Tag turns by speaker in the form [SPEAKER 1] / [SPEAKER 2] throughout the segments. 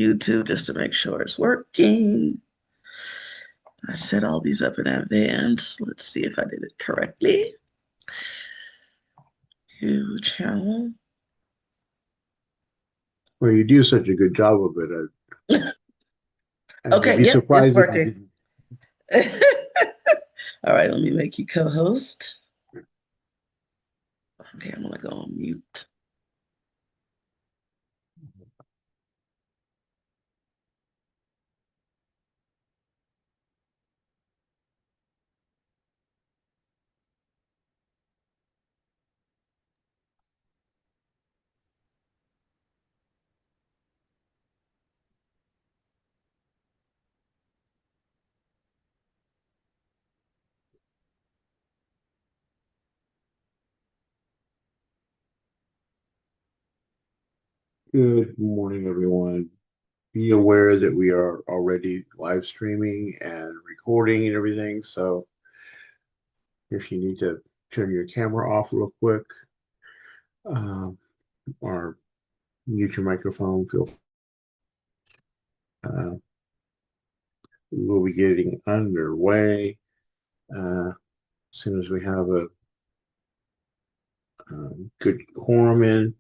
[SPEAKER 1] YouTube just to make sure it's working. I set all these up in advance. Let's see if I did it correctly. New channel.
[SPEAKER 2] Well, you do such a good job of it. I'd
[SPEAKER 1] Okay,
[SPEAKER 2] be
[SPEAKER 1] yep, it's
[SPEAKER 2] surprised if you
[SPEAKER 1] working.
[SPEAKER 2] didn't.
[SPEAKER 1] All right, let me make you co-host. Okay, I'm gonna go on mute.
[SPEAKER 2] Good morning, everyone. Be aware that we are already live streaming and recording and everything. So if you need to turn your camera off real quick, um, or mute your microphone, feel uh, we'll be getting underway as soon as we have a good quorum in.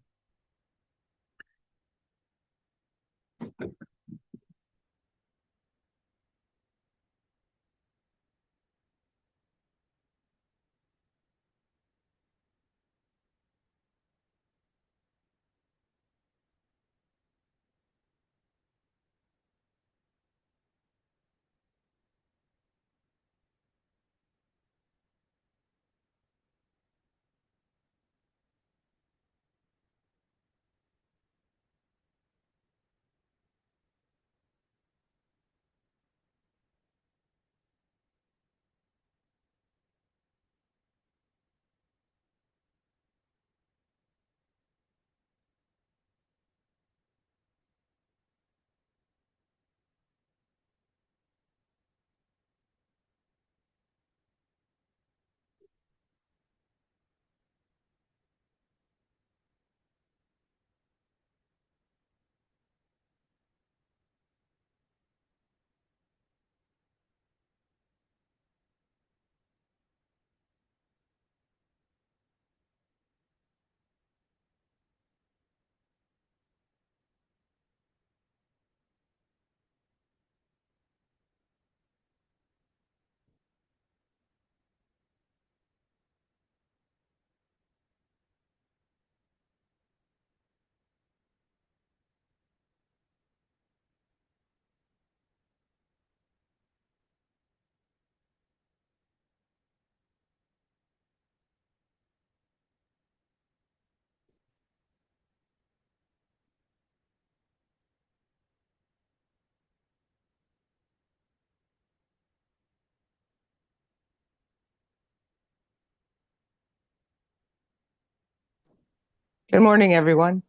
[SPEAKER 3] Good morning, everyone.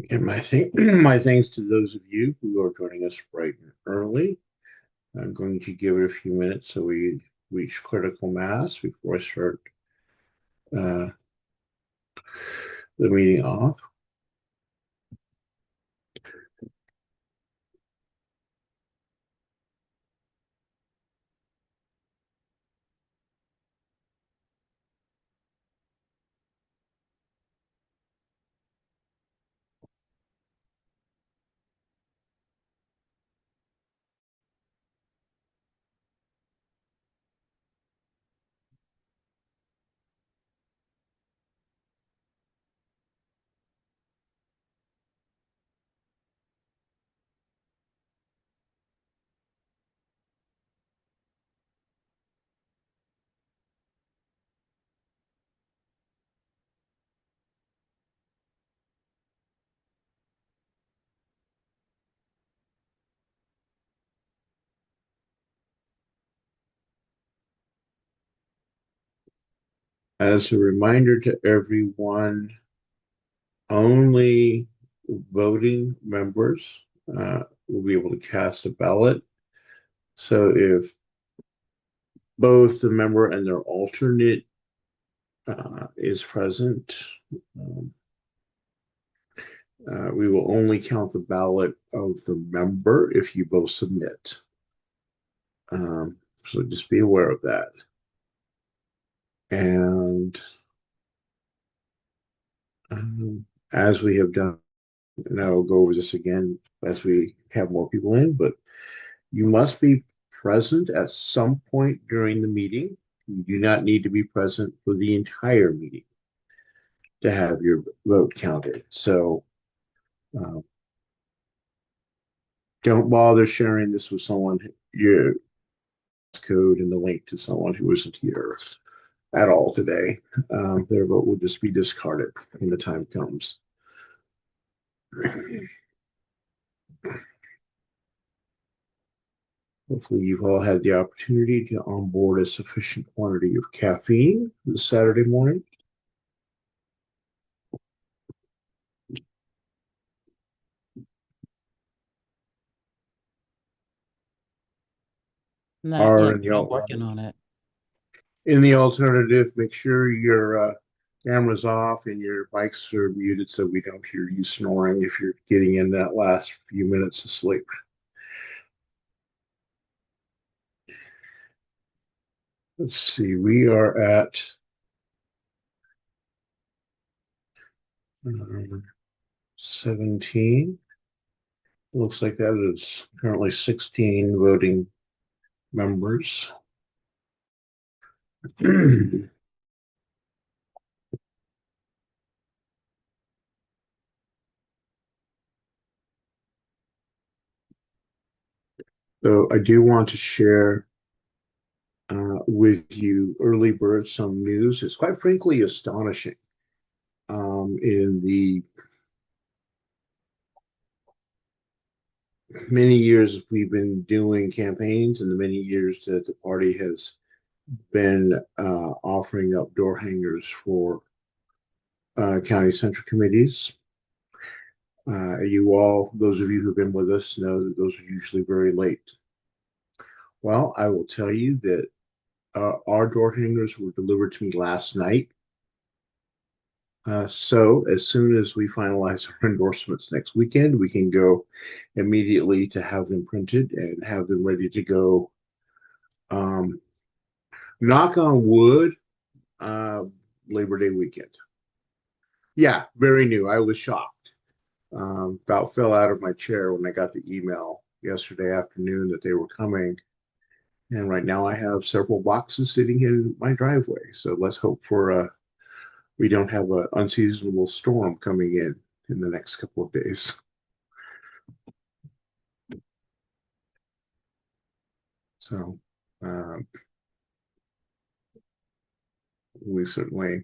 [SPEAKER 2] And my thanks to those of you who are joining us bright and early. I'm going to give it a few minutes so we reach critical mass before I start uh, the meeting off. As a reminder to everyone, only voting members will be able to cast a ballot. So if both the member and their alternate is present, we will only count the ballot of the member if you both submit. So just be aware of that. And as we have done, and I will go over this again as we have more people in, but you must be present at some point during the meeting. You do not need to be present for the entire meeting to have your vote counted. So don't bother sharing this with someone, your code and the link to someone who isn't here at all today. Their vote will just be discarded when the time comes. Hopefully you've all had the opportunity to onboard a sufficient quantity of caffeine this Saturday morning.
[SPEAKER 4] Not yet, but I'm working on it.
[SPEAKER 2] In the alternative, make sure your camera's off and your mics are muted so we don't hear you snoring if you're getting in that last few minutes of sleep. Let's see, we are at 17. Looks like that is currently 16 voting members. So I do want to share with you early bird some news. It's quite frankly astonishing. In the many years we've been doing campaigns and the many years that the party has been offering up door hangers for county central committees. You all, those of you who've been with us, know that those are usually very late. Well, I will tell you that our door hangers were delivered to me last night. So as soon as we finalize our endorsements next weekend, we can go immediately to have them printed and have them ready to go. Knock on wood, Labor Day weekend. Yeah, very new. I was shocked. About fell out of my chair when I got the email yesterday afternoon that they were coming. And right now I have several boxes sitting in my driveway. So let's hope for we don't have an unseasonable storm coming in the next couple of days. So we certainly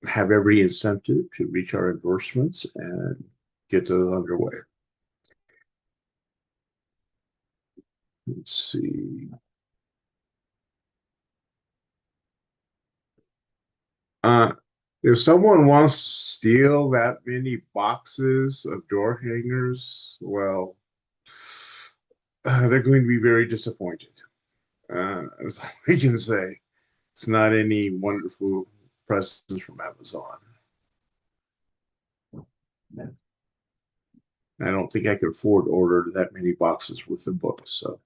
[SPEAKER 2] have every incentive to reach our endorsements and get those underway. Let's see. If someone wants to steal that many boxes of door hangers, well, they're going to be very disappointed. That's all I can say. It's not any wonderful presents from Amazon. I don't think I could afford to order that many boxes worth of books. So,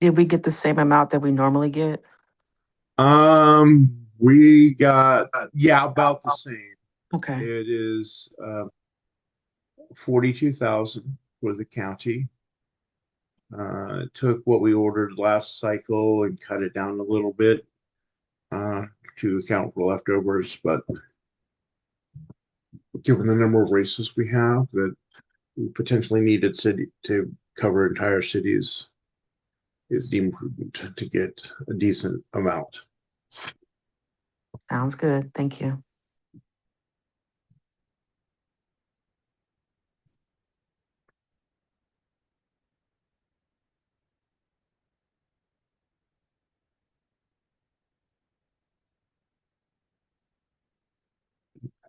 [SPEAKER 5] did we get the same amount that we normally get?
[SPEAKER 2] we got about the same.
[SPEAKER 5] Okay.
[SPEAKER 2] It is 42,000 for the county. Took what we ordered last cycle and cut it down a little bit to account for leftovers, but given the number of races we have that we potentially needed city to cover entire cities, is deemed prudent to get a decent amount.
[SPEAKER 5] Sounds good. Thank you.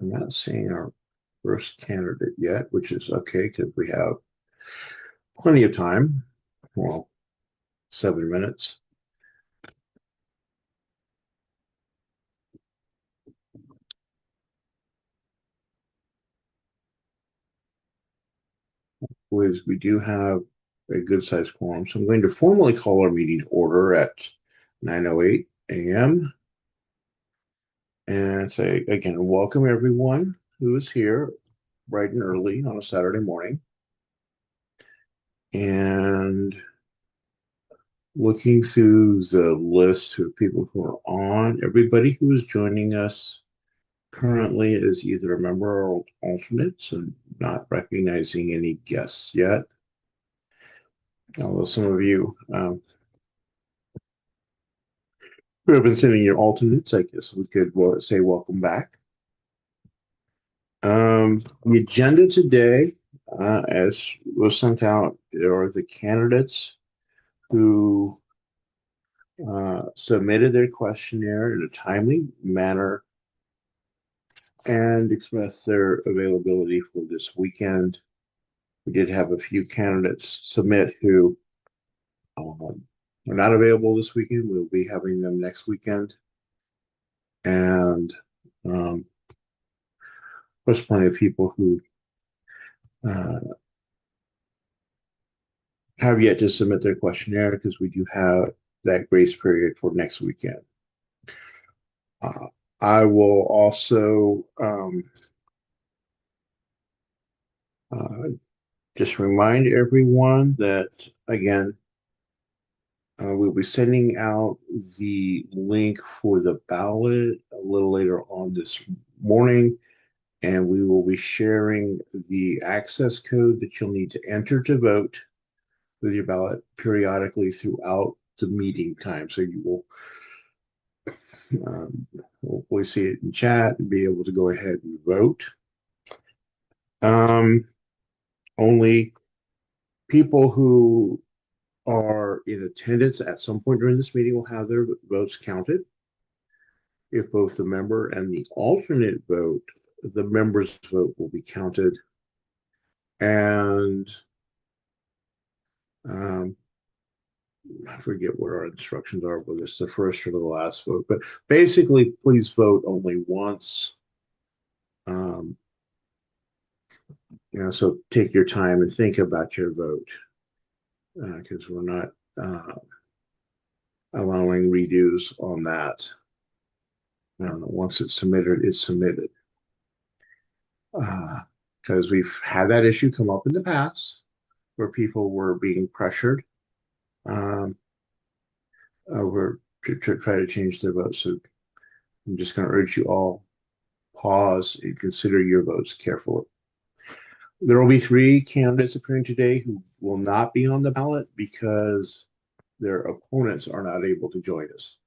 [SPEAKER 2] I'm not seeing our first candidate yet, which is okay because we have plenty of time. Well, 7 minutes. We do have a good sized quorum. So I'm going to formally call our meeting to order at 9:08 a.m. and say again, welcome everyone who is here bright and early on a Saturday morning. And looking through the list of people who are on, everybody who is joining us currently is either a member or alternates, and not recognizing any guests yet. Although some of you who have been sitting your alternates, I guess we could say welcome back. The agenda today, as was sent out, are the candidates who submitted their questionnaire in a timely manner and expressed their availability for this weekend. We did have a few candidates submit who are not available this weekend. We'll be having them next weekend. And there's plenty of people who have yet to submit their questionnaire because we do have that grace period for next weekend. I will also just remind everyone that, again, we'll be sending out the link for the ballot a little later on this morning, and we will be sharing the access code that you'll need to enter to vote with your ballot periodically throughout the meeting time. So you will hopefully see it in chat and be able to go ahead and vote. Only people who are in attendance at some point during this meeting will have their votes counted. If both the member and the alternate vote, the member's vote will be counted. And I forget what our instructions are, whether it's the first or the last vote, but basically, please vote only once. So take your time and think about your vote, because we're not allowing redos on that. Once it's submitted, it's submitted. Because we've had that issue come up in the past where people were being pressured over to try to change their votes. So I'm just going to urge you all, pause and consider your votes carefully. There will be 3 candidates appearing today who will not be on the ballot because their opponents are not able to join us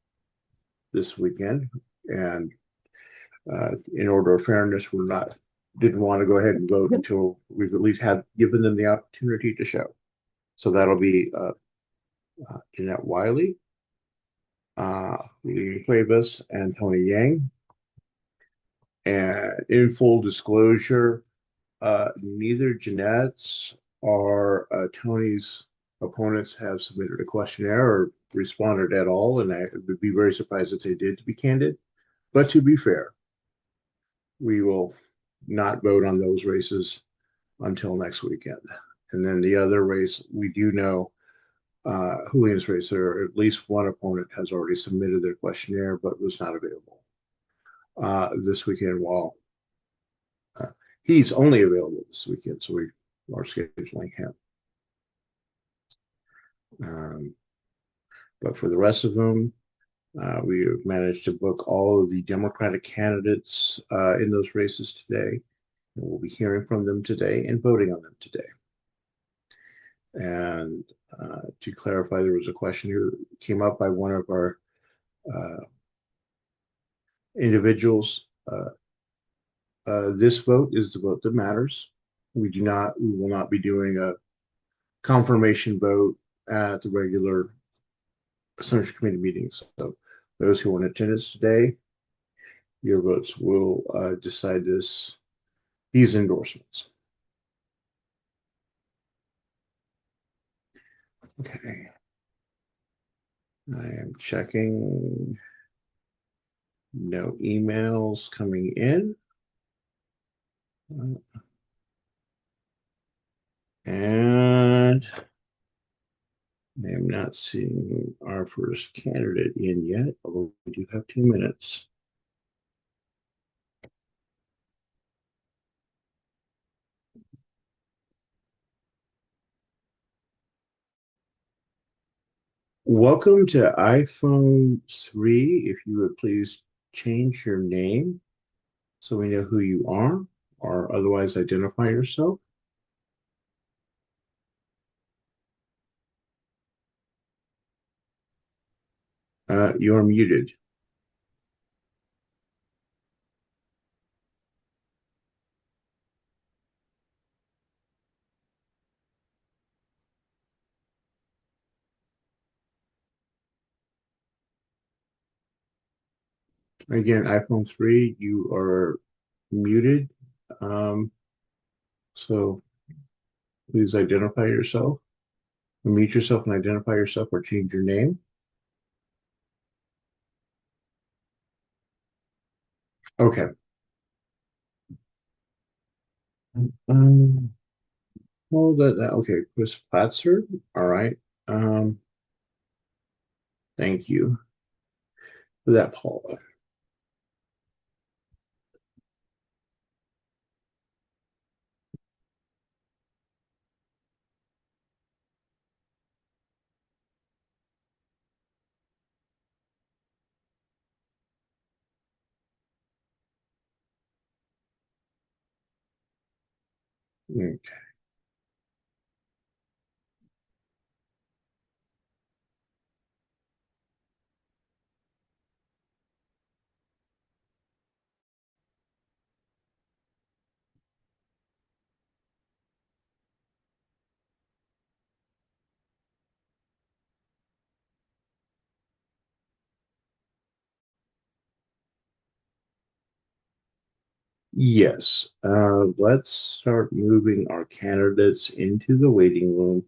[SPEAKER 2] this weekend. And in order of fairness, we didn't want to go ahead and vote until we've at least given them the opportunity to show. So that'll be Jeanette Wylie, Julian Cuevas, and Tony Yang. And in full disclosure, neither Jeanette's or Tony's opponents have submitted a questionnaire or responded at all, and I would be very surprised if they did, to be candid. But to be fair, we will not vote on those races until next weekend. And then the other race, we do know Julian's race, or at least one opponent has already submitted their questionnaire but was not available this weekend. While he's only available this weekend, so we are scheduling him. But for the rest of them, we have managed to book all of the Democratic candidates in those races today. And we'll be hearing from them today and voting on them today. And to clarify, there was a question who came up by one of our individuals. This vote is the vote that matters. We will not be doing a confirmation vote at the regular Search Committee meetings. So those who are in attendance today Your votes will decide these endorsements. Okay. I am checking. No emails coming in. And I am not seeing our first candidate in yet, although we do have 2 minutes. Welcome to iPhone 3. If you would please change your name so we know who you are, or otherwise identify yourself. You're muted. Again, iPhone 3, you are muted. So please identify yourself. Unmute yourself and identify yourself, or change your name. Okay. Well, okay, Chris Platzer. All right. Thank you for that, Paula. Okay. Yes. Let's start moving our candidates into the waiting room.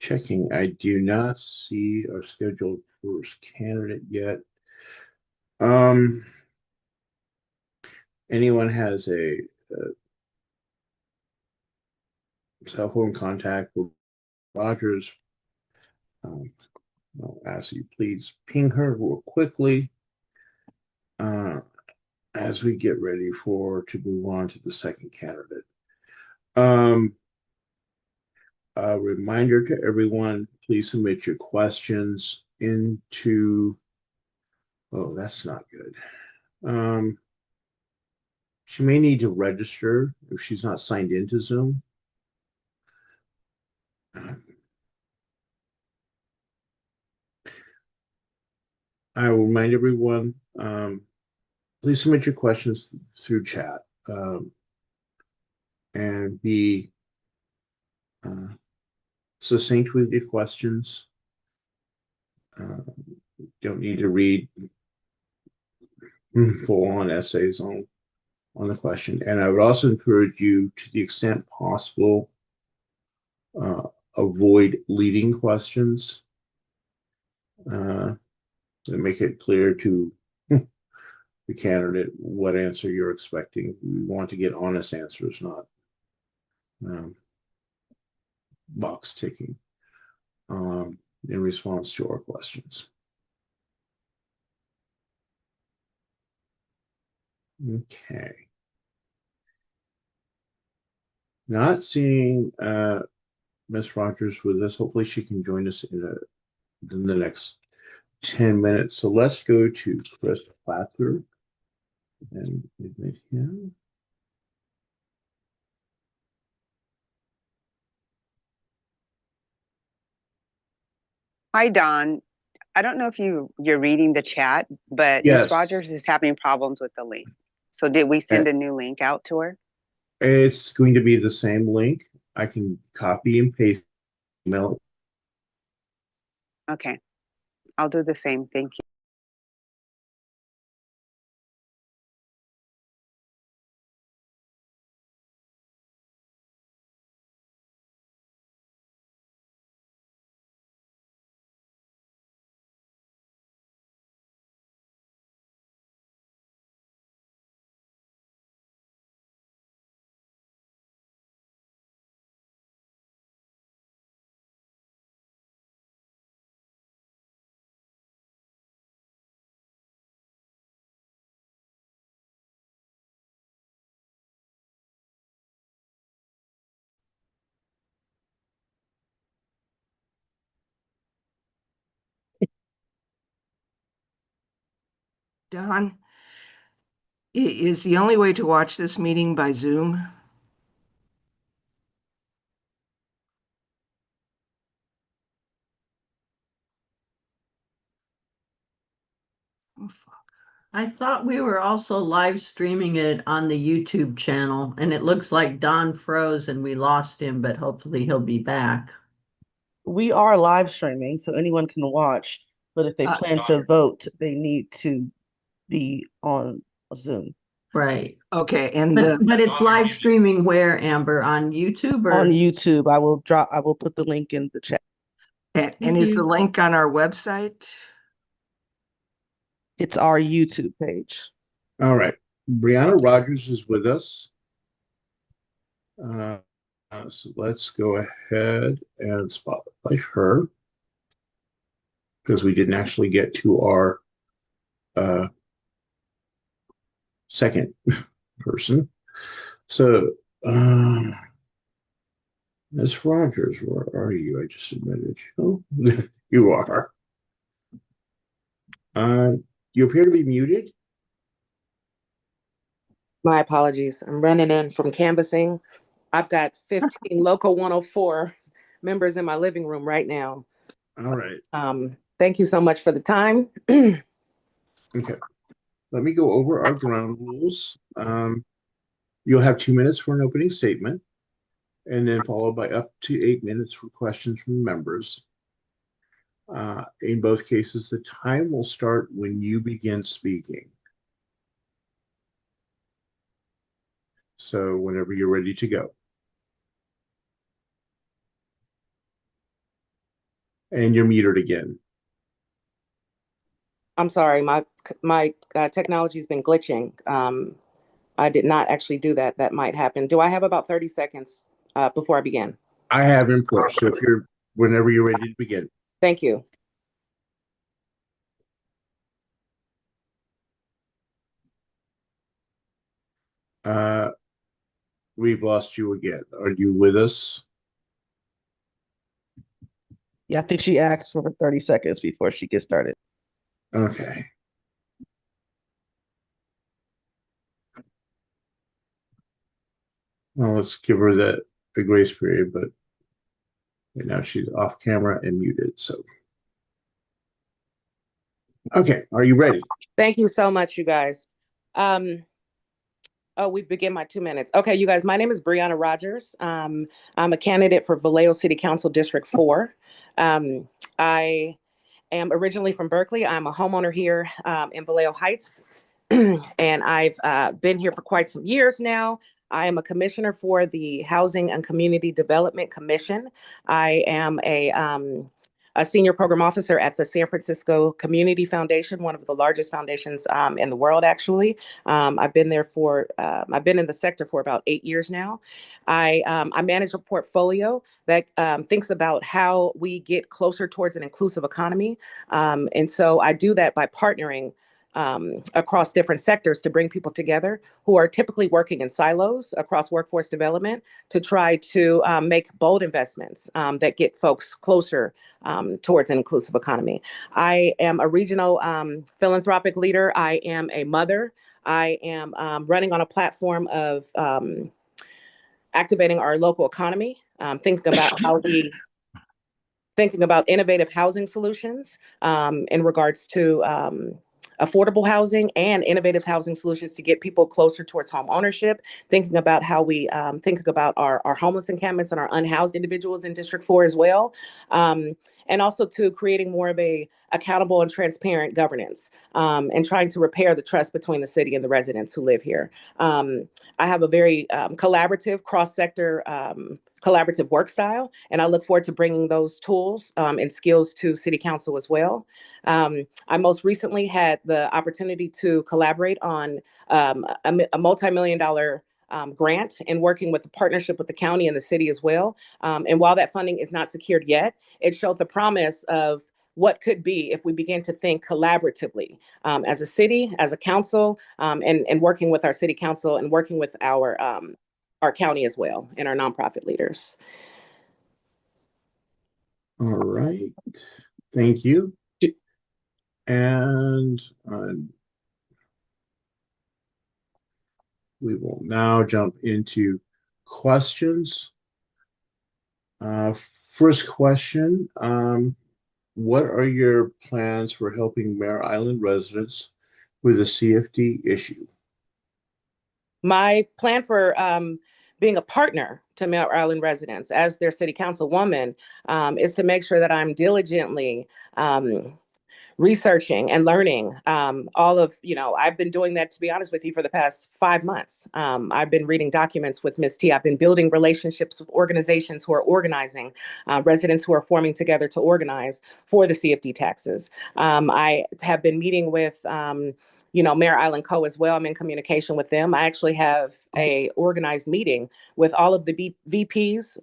[SPEAKER 2] Checking. I do not see our scheduled first candidate yet. Anyone has a cell phone contact with Rogers? I'll ask you please ping her real quickly as we get ready to move on to the second candidate. A reminder to everyone, please submit your questions into, oh, that's not good. She may need to register if she's not signed into Zoom. I will remind everyone, please submit your questions through chat and be succinct with your questions. Don't need to read full-on essays on the question. And I would also encourage you, to the extent possible, avoid leading questions to make it clear to the candidate what answer you're expecting. We want to get honest answers, not box ticking in response to our questions. Okay. Not seeing Miss Rogers with us. Hopefully she can join us in the next 10 minutes. So let's go to Chris Platzer and admit him.
[SPEAKER 6] Hi, Don. I don't know if you're reading the chat, but
[SPEAKER 2] Yes.
[SPEAKER 6] Miss Rogers is having problems with the link. So did we send a new link out to her?
[SPEAKER 2] It's going to be the same link. I can copy and paste email it.
[SPEAKER 6] Okay. I'll do the same. Thank you.
[SPEAKER 3] Don, is the only way to watch this meeting by Zoom? Oh, fuck.
[SPEAKER 7] I thought we were also live streaming it on the YouTube channel, and it looks like Don froze and we lost him, but hopefully he'll be back.
[SPEAKER 1] We are live streaming, so anyone can watch, but if they plan to vote, they need to be on Zoom.
[SPEAKER 7] Right.
[SPEAKER 3] Okay, and
[SPEAKER 7] But it's live streaming where, Amber? On YouTube or?
[SPEAKER 1] On YouTube, I will put the link in the chat.
[SPEAKER 3] and is the link on our website?
[SPEAKER 1] It's our YouTube page.
[SPEAKER 2] All right. Brianna Rogers is with us. So let's go ahead and spotlight her because we didn't actually get to our second person. So, Miss Rogers, where are you? I just submitted you. You are. You appear to be muted.
[SPEAKER 8] My apologies. I'm running in from canvassing. I've got 15 Local 104 members in my living room right now.
[SPEAKER 2] All right.
[SPEAKER 8] Thank you so much for the time.
[SPEAKER 2] Okay. Let me go over our ground rules. You'll have 2 minutes for an opening statement, and then followed by up to 8 minutes for questions from members. In both cases, the time will start when you begin speaking. So whenever you're ready to go. And you're muted again.
[SPEAKER 8] I'm sorry, my technology's been glitching. I did not actually do that. That might happen. Do I have about 30 seconds before I begin?
[SPEAKER 2] I have input, so whenever you're ready to begin.
[SPEAKER 8] Thank you.
[SPEAKER 2] We've lost you again. Are you with us?
[SPEAKER 1] Yeah, I think she asked for 30 seconds before she gets started.
[SPEAKER 2] Okay. Well, let's give her the grace period, but right now she's off camera and muted. So, okay, are you ready?
[SPEAKER 8] Thank you so much, you guys. We begin my 2 minutes. Okay, you guys, my name is Brianna Rogers. I'm a candidate for Vallejo City Council District 4. I am originally from Berkeley. I'm a homeowner here in Vallejo Heights, and I've been here for quite some years now. I am a commissioner for the Housing and Community Development Commission. I am a senior program officer at the San Francisco Community Foundation, one of the largest foundations in the world, actually. I've been in the sector for about 8 years now. I manage a portfolio that thinks about how we get closer towards an inclusive economy. And so I do that by partnering across different sectors to bring people together who are typically working in silos across workforce development to try to make bold investments that get folks closer towards an inclusive economy. I am a regional philanthropic leader. I am a mother. I am running on a platform of activating our local economy, thinking about innovative housing solutions in regards to affordable housing and innovative housing solutions to get people closer towards home ownership, thinking about how we think about our homeless encampments and our unhoused individuals in District 4 as well, and also to creating more of a accountable and transparent governance and trying to repair the trust between the city and the residents who live here. I have a very collaborative, cross-sector collaborative work style, and I look forward to bringing those tools and skills to City Council as well. I most recently had the opportunity to collaborate on a multi-million-dollar grant and working with the partnership with the county and the city as well. And while that funding is not secured yet, it showed the promise of what could be if we begin to think collaboratively as a city, as a council, and working with our city council and working with our county as well and our nonprofit leaders.
[SPEAKER 2] All right. Thank you. And we will now jump into questions. First question, what are your plans for helping Mare Island residents with the CFD issue?
[SPEAKER 8] My plan for being a partner to Mare Island residents as their city councilwoman is to make sure that I'm diligently researching and learning all of, I've been doing that, to be honest with you, for the past 5 months. I've been reading documents with Ms. T. I've been building relationships with organizations who are organizing, residents who are forming together to organize for the CFD taxes. I have been meeting with Mare Island Co. as well. I'm in communication with them. I actually have a organized meeting with all of the VPs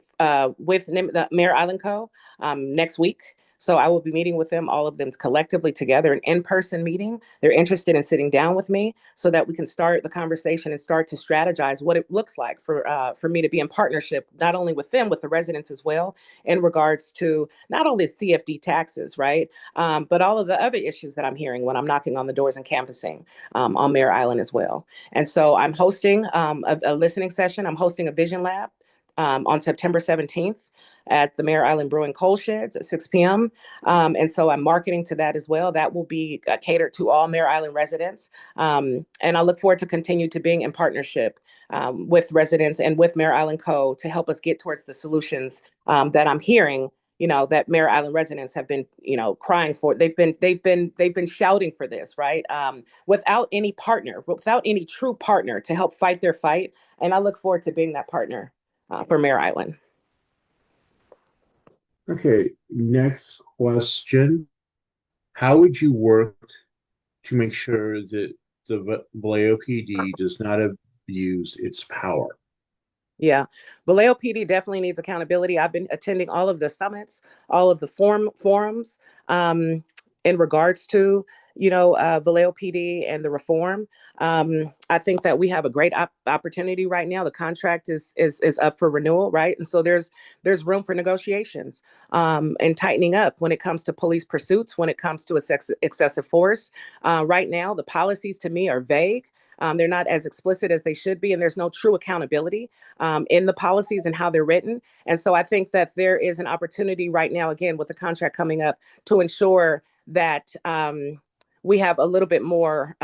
[SPEAKER 8] with the Mare Island Co. Next week. So I will be meeting with them, all of them collectively together, an in-person meeting. They're interested in sitting down with me so that we can start the conversation and start to strategize what it looks like for me to be in partnership, not only with them, with the residents as well, in regards to not only CFD taxes, right, but all of the other issues that I'm hearing when I'm knocking on the doors and canvassing on Mare Island as well. And so I'm hosting a listening session. I'm hosting a vision lab on September 17th. At the Mare Island Brewing Coal Sheds at 6 p.m. And so I'm marketing to that as well. That will be catered to all Mare Island residents. And I look forward to continue to being in partnership with residents and with Mare Island Co. to help us get towards the solutions that I'm hearing, that Mare Island residents have been, crying for. They've been shouting for this, right? Without any partner, without any true partner to help fight their fight. And I look forward to being that partner for Mare Island.
[SPEAKER 2] Okay, next question. How would you work to make sure that the Vallejo PD does not abuse its power?
[SPEAKER 8] Yeah, Vallejo PD definitely needs accountability. I've been attending all of the summits, all of the forums in regards to, Vallejo PD and the reform. I think that we have a great opportunity right now. The contract is up for renewal, right? And so there's room for negotiations and tightening up when it comes to police pursuits, when it comes to excessive force. Right now, the policies to me are vague. They're not as explicit as they should be, and there's no true accountability in the policies and how they're written. And so I think that there is an opportunity right now, again, with the contract coming up, to ensure that we have a little bit more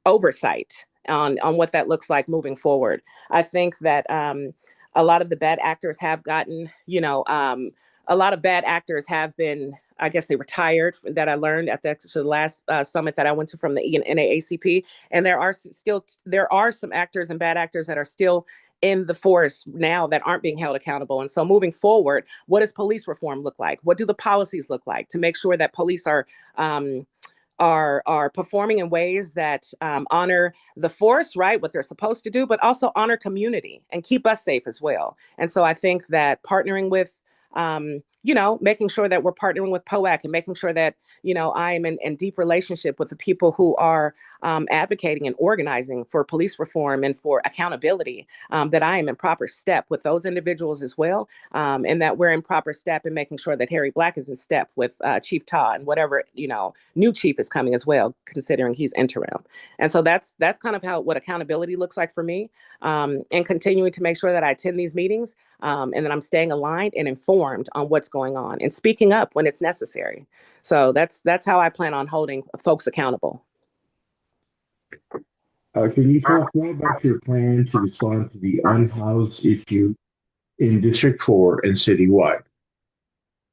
[SPEAKER 8] oversight on what that looks like moving forward. I think that a lot of the bad actors have gotten, a lot of bad actors have been, I guess they retired, that I learned at the last summit that I went to from the NAACP. And there are some actors and bad actors that are still in the force now that aren't being held accountable. And so moving forward, what does police reform look like? What do the policies look like to make sure that police are performing in ways that honor the force, right, what they're supposed to do, but also honor community and keep us safe as well. And so I think that partnering with making sure that we're partnering with POAC and making sure that, I am in deep relationship with the people who are advocating and organizing for police reform and for accountability, that I am in proper step with those individuals as well, and that we're in proper step in making sure that Harry Black is in step with Chief Todd and whatever, new chief is coming as well, considering he's interim. And so that's kind of what accountability looks like for me, and continuing to make sure that I attend these meetings, and that I'm staying aligned and informed on what's going on and speaking up when it's necessary. So that's how I plan on holding folks accountable.
[SPEAKER 2] Can you talk more about your plan to respond to the unhoused issue in District 4 and citywide?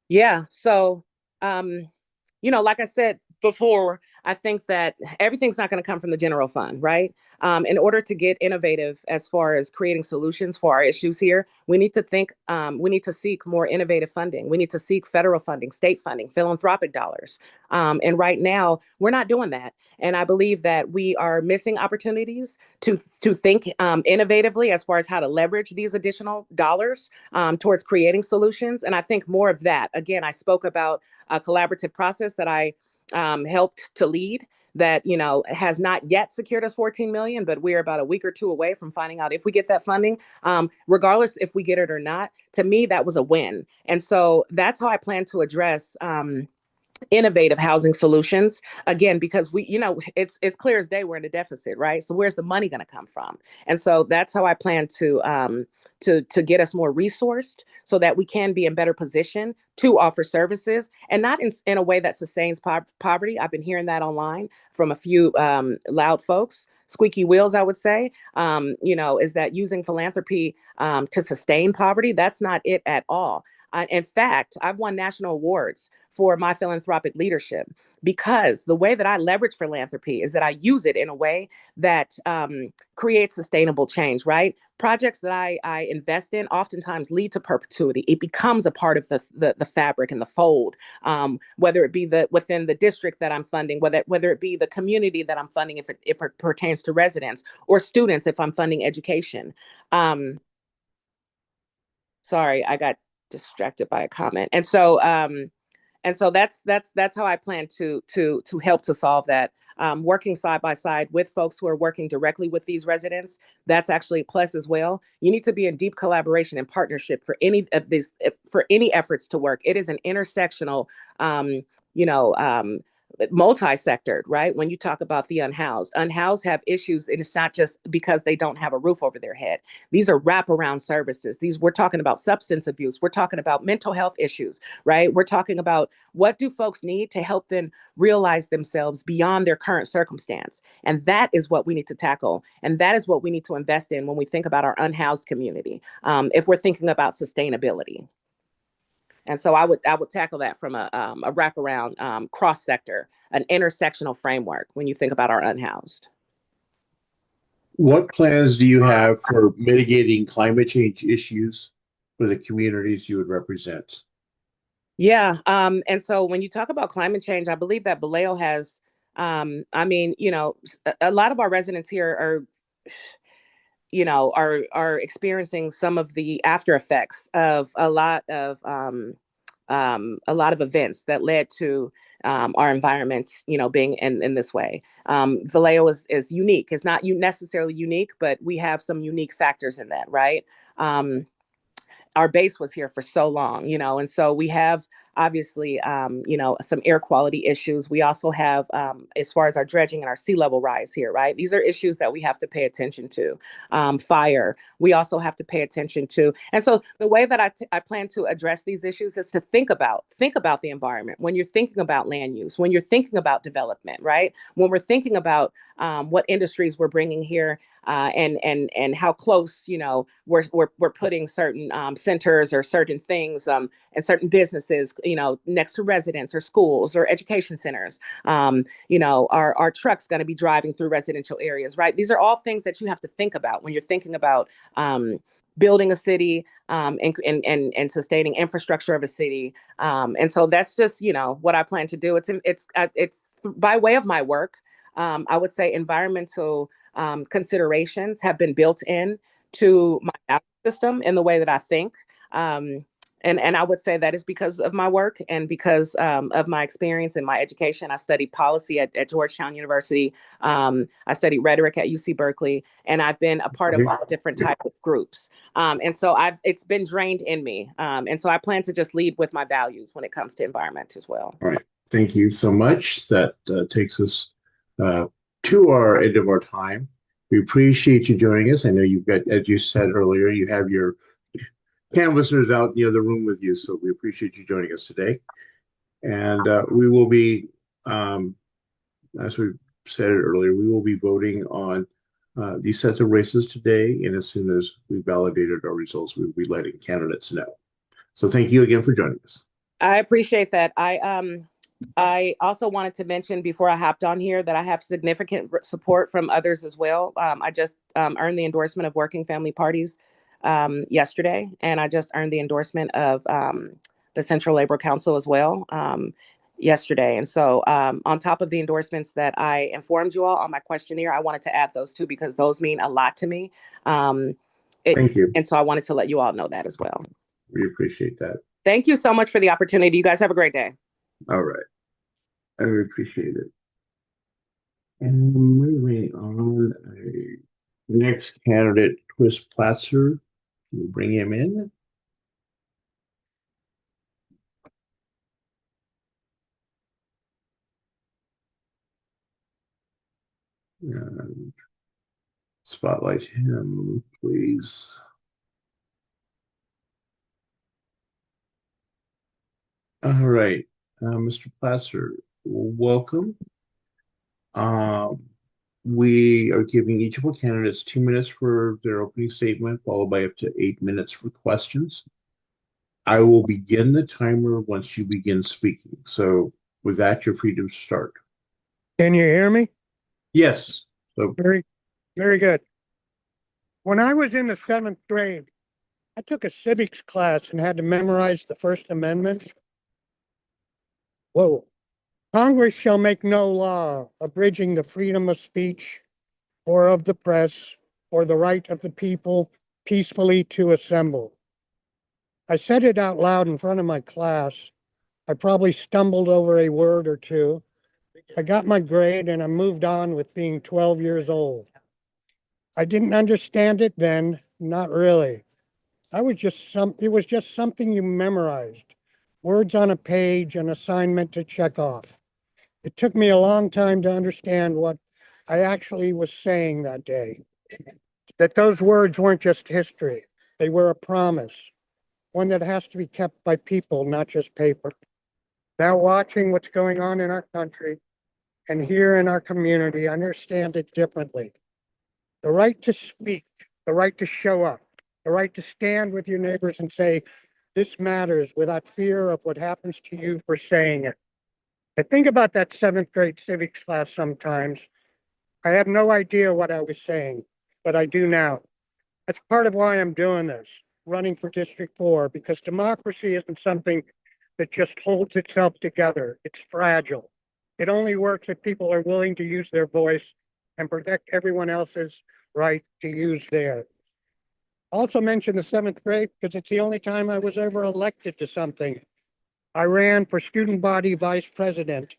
[SPEAKER 8] Yeah. So, like I said before, I think that everything's not going to come from the general fund, right? In order to get innovative as far as creating solutions for our issues here, we need to seek more innovative funding. We need to seek federal funding, state funding, philanthropic dollars. And right now, we're not doing that. And I believe that we are missing opportunities to think innovatively as far as how to leverage these additional dollars towards creating solutions. And I think more of that. Again, I spoke about a collaborative process that I helped to lead that, has not yet secured us 14 million, but we're about a week or two away from finding out if we get that funding, regardless if we get it or not. To me, that was a win. And so that's how I plan to address innovative housing solutions, again, because it's clear as day we're in a deficit, right? So where's the money going to come from? And so that's how I plan to get us more resourced so that we can be in better position to offer services, and not in a way that sustains poverty. I've been hearing that online from a few loud folks. Squeaky wheels, I would say, is that using philanthropy to sustain poverty? That's not it at all. In fact, I've won national awards for my philanthropic leadership because the way that I leverage philanthropy is that I use it in a way that creates sustainable change, right? Projects that I invest in oftentimes lead to perpetuity. It becomes a part of the fabric and the fold, whether it be within the district that I'm funding, whether it be the community that I'm funding, if it pertains to residents, or students if I'm funding education. Sorry, I got distracted by a comment. And so that's how I plan to help to solve that. Working side by side with folks who are working directly with these residents, that's actually a plus as well. You need to be in deep collaboration and partnership for any efforts to work. It is an intersectional, multi-sectored, right? When you talk about the unhoused have issues, and it's not just because they don't have a roof over their head. These are wraparound services. We're talking about substance abuse. We're talking about mental health issues, right? We're talking about what do folks need to help them realize themselves beyond their current circumstance. And that is what we need to tackle. And that is what we need to invest in when we think about our unhoused community, if we're thinking about sustainability. And so I would tackle that from a wraparound, cross sector, an intersectional framework when you think about our unhoused.
[SPEAKER 2] What plans do you have for mitigating climate change issues for the communities you would represent?
[SPEAKER 8] Yeah. And so when you talk about climate change, I believe that Vallejo has, a lot of our residents here are experiencing some of the after effects of a lot of events that led to our environment, being in this way. Vallejo is unique. It's not necessarily unique, but we have some unique factors in that, right? Our base was here for so long, and so we have obviously, some air quality issues. We also have, as far as our dredging and our sea level rise here, right? These are issues that we have to pay attention to. Fire, we also have to pay attention to. And so the way that I plan to address these issues is to think about the environment when you're thinking about land use, when you're thinking about development, right? When we're thinking about what industries we're bringing here, and how close, we're putting certain centers or certain things and certain businesses, next to residents or schools or education centers. Our trucks going to be driving through residential areas, right? These are all things that you have to think about when you're thinking about building a city, and sustaining infrastructure of a city. And so that's just, what I plan to do. It's by way of my work. I would say environmental considerations have been built in to my system in the way that I think. And I would say that is because of my work and because of my experience and my education. I studied policy at Georgetown University. I studied rhetoric at UC Berkeley, and I've been a part of all different types of groups. And so it's been drained in me. And so I plan to just lead with my values when it comes to environment as well.
[SPEAKER 2] All right. Thank you so much. That takes us to our end of our time. We appreciate you joining us. I know you've got, as you said earlier, you have your canvassers out in the other room with you. So we appreciate you joining us today. And we will be, as we said it earlier, we will be voting on these sets of races today. And as soon as we validated our results, we will be letting candidates know. So thank you again for joining us.
[SPEAKER 8] I appreciate that. I also wanted to mention before I hopped on here that I have significant support from others as well. I just earned the endorsement of Working Family Parties yesterday, and I just earned the endorsement of the Central Labor Council as well yesterday. And so on top of the endorsements that I informed you all on my questionnaire, I wanted to add those two because those mean a lot to me.
[SPEAKER 2] Thank you.
[SPEAKER 8] And so I wanted to let you all know that as well.
[SPEAKER 2] We appreciate that.
[SPEAKER 8] Thank you so much for the opportunity. You guys have a great day.
[SPEAKER 2] All right. I appreciate it. And moving on, next candidate, Chris Platzer. We'll bring him in. And spotlight him, please. All right, Mr. Platzer, welcome. We are giving each of our candidates 2 minutes for their opening statement, followed by up to 8 minutes for questions. I will begin the timer once you begin speaking. So with that, you're free to start.
[SPEAKER 9] Can you hear me?
[SPEAKER 2] Yes. So
[SPEAKER 9] Very, very good. When I was in the 7th grade, I took a civics class and had to memorize the First Amendment. Whoa. Congress shall make no law abridging the freedom of speech or of the press or the right of the people peacefully to assemble. I said it out loud in front of my class. I probably stumbled over a word or two. I got my grade and I moved on with being 12 years old. I didn't understand it then, not really. It was just something you memorized. Words on a page, an assignment to check off. It took me a long time to understand what I actually was saying that day. That those words weren't just history. They were a promise, one that has to be kept by people, not just paper. Now watching what's going on in our country and here in our community, I understand it differently. The right to speak, the right to show up, the right to stand with your neighbors and say, this matters without fear of what happens to you for saying it. I think about that 7th grade civics class sometimes. I had no idea what I was saying, but I do now. That's part of why I'm doing this, running for District 4, because democracy isn't something that just holds itself together. It's fragile. It only works if people are willing to use their voice and protect everyone else's right to use theirs. Also mention the 7th grade because it's the only time I was ever elected to something. I ran for student body vice president.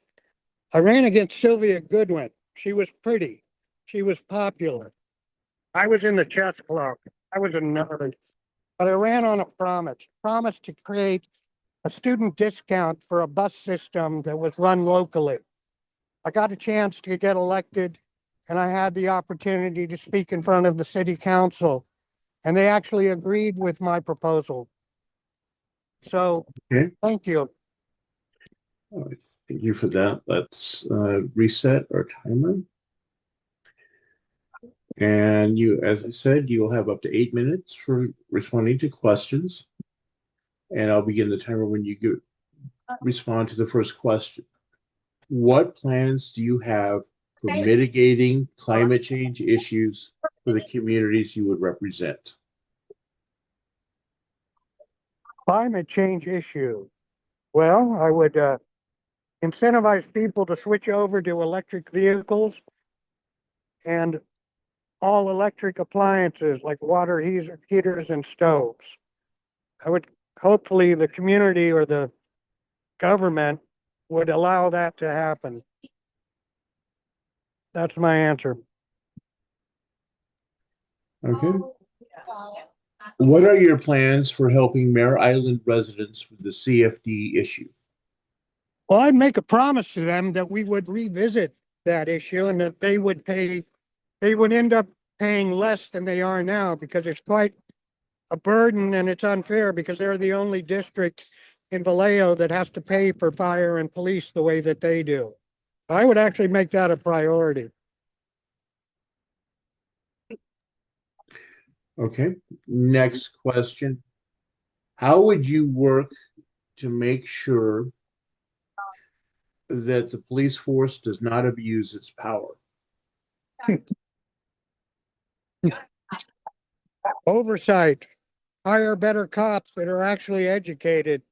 [SPEAKER 9] I ran against Sylvia Goodwin. She was pretty. She was popular. I was in the chess club. I was a nerd. But I ran on a promise to create a student discount for a bus system that was run locally. I got a chance to get elected, and I had the opportunity to speak in front of the city council, and they actually agreed with my proposal. So,
[SPEAKER 2] okay.
[SPEAKER 9] Thank you.
[SPEAKER 2] All right. Thank you for that. Let's reset our timer. And you, as I said, you will have up to 8 minutes for responding to questions. And I'll begin the timer when you respond to the first question. What plans do you have for mitigating climate change issues for the communities you would represent?
[SPEAKER 9] Climate change issue. Well, I would incentivize people to switch over to electric vehicles and all electric appliances like water heaters and stoves. I would hopefully the community or the government would allow that to happen. That's my answer.
[SPEAKER 2] Okay. What are your plans for helping Mare Island residents with the CFD issue?
[SPEAKER 9] Well, I'd make a promise to them that we would revisit that issue and that they would end up paying less than they are now, because it's quite a burden and it's unfair because they're the only district in Vallejo that has to pay for fire and police the way that they do. I would actually make that a priority.
[SPEAKER 2] Okay, next question. How would you work to make sure that the police force does not abuse its power?
[SPEAKER 9] Oversight, hire better cops that are actually educated,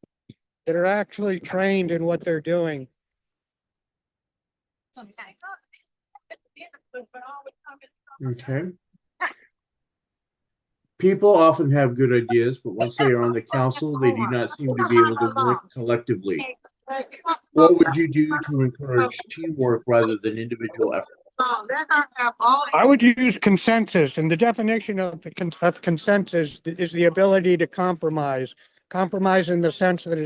[SPEAKER 9] that are actually trained in what they're doing.
[SPEAKER 2] Okay. People often have good ideas, but once they are on the council, they do not seem to be able to work collectively. What would you do to encourage teamwork rather than individual effort?
[SPEAKER 9] I would use consensus, and the definition of consensus is the ability to compromise. Compromise in the sense that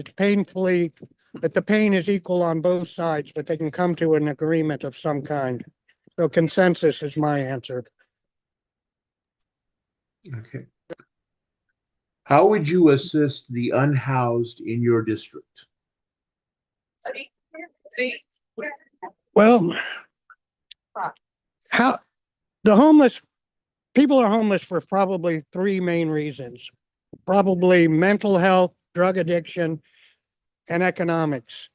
[SPEAKER 9] that the pain is equal on both sides, but they can come to an agreement of some kind. So consensus is my answer.
[SPEAKER 2] Okay. How would you assist the unhoused in your district?
[SPEAKER 9] Well, how people are homeless for probably three main reasons. Probably mental health, drug addiction, and economics.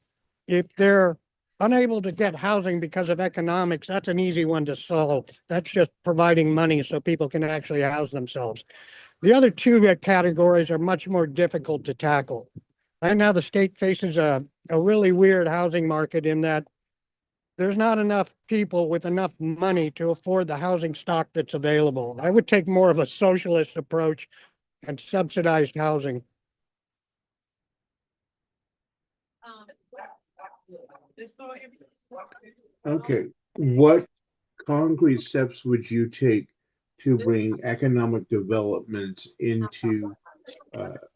[SPEAKER 9] If they're unable to get housing because of economics, that's an easy one to solve. That's just providing money so people can actually house themselves. The other two categories are much more difficult to tackle. Right now, the state faces a really weird housing market in that there's not enough people with enough money to afford the housing stock that's available. I would take more of a socialist approach and subsidized housing.
[SPEAKER 2] Okay. What concrete steps would you take to bring economic development into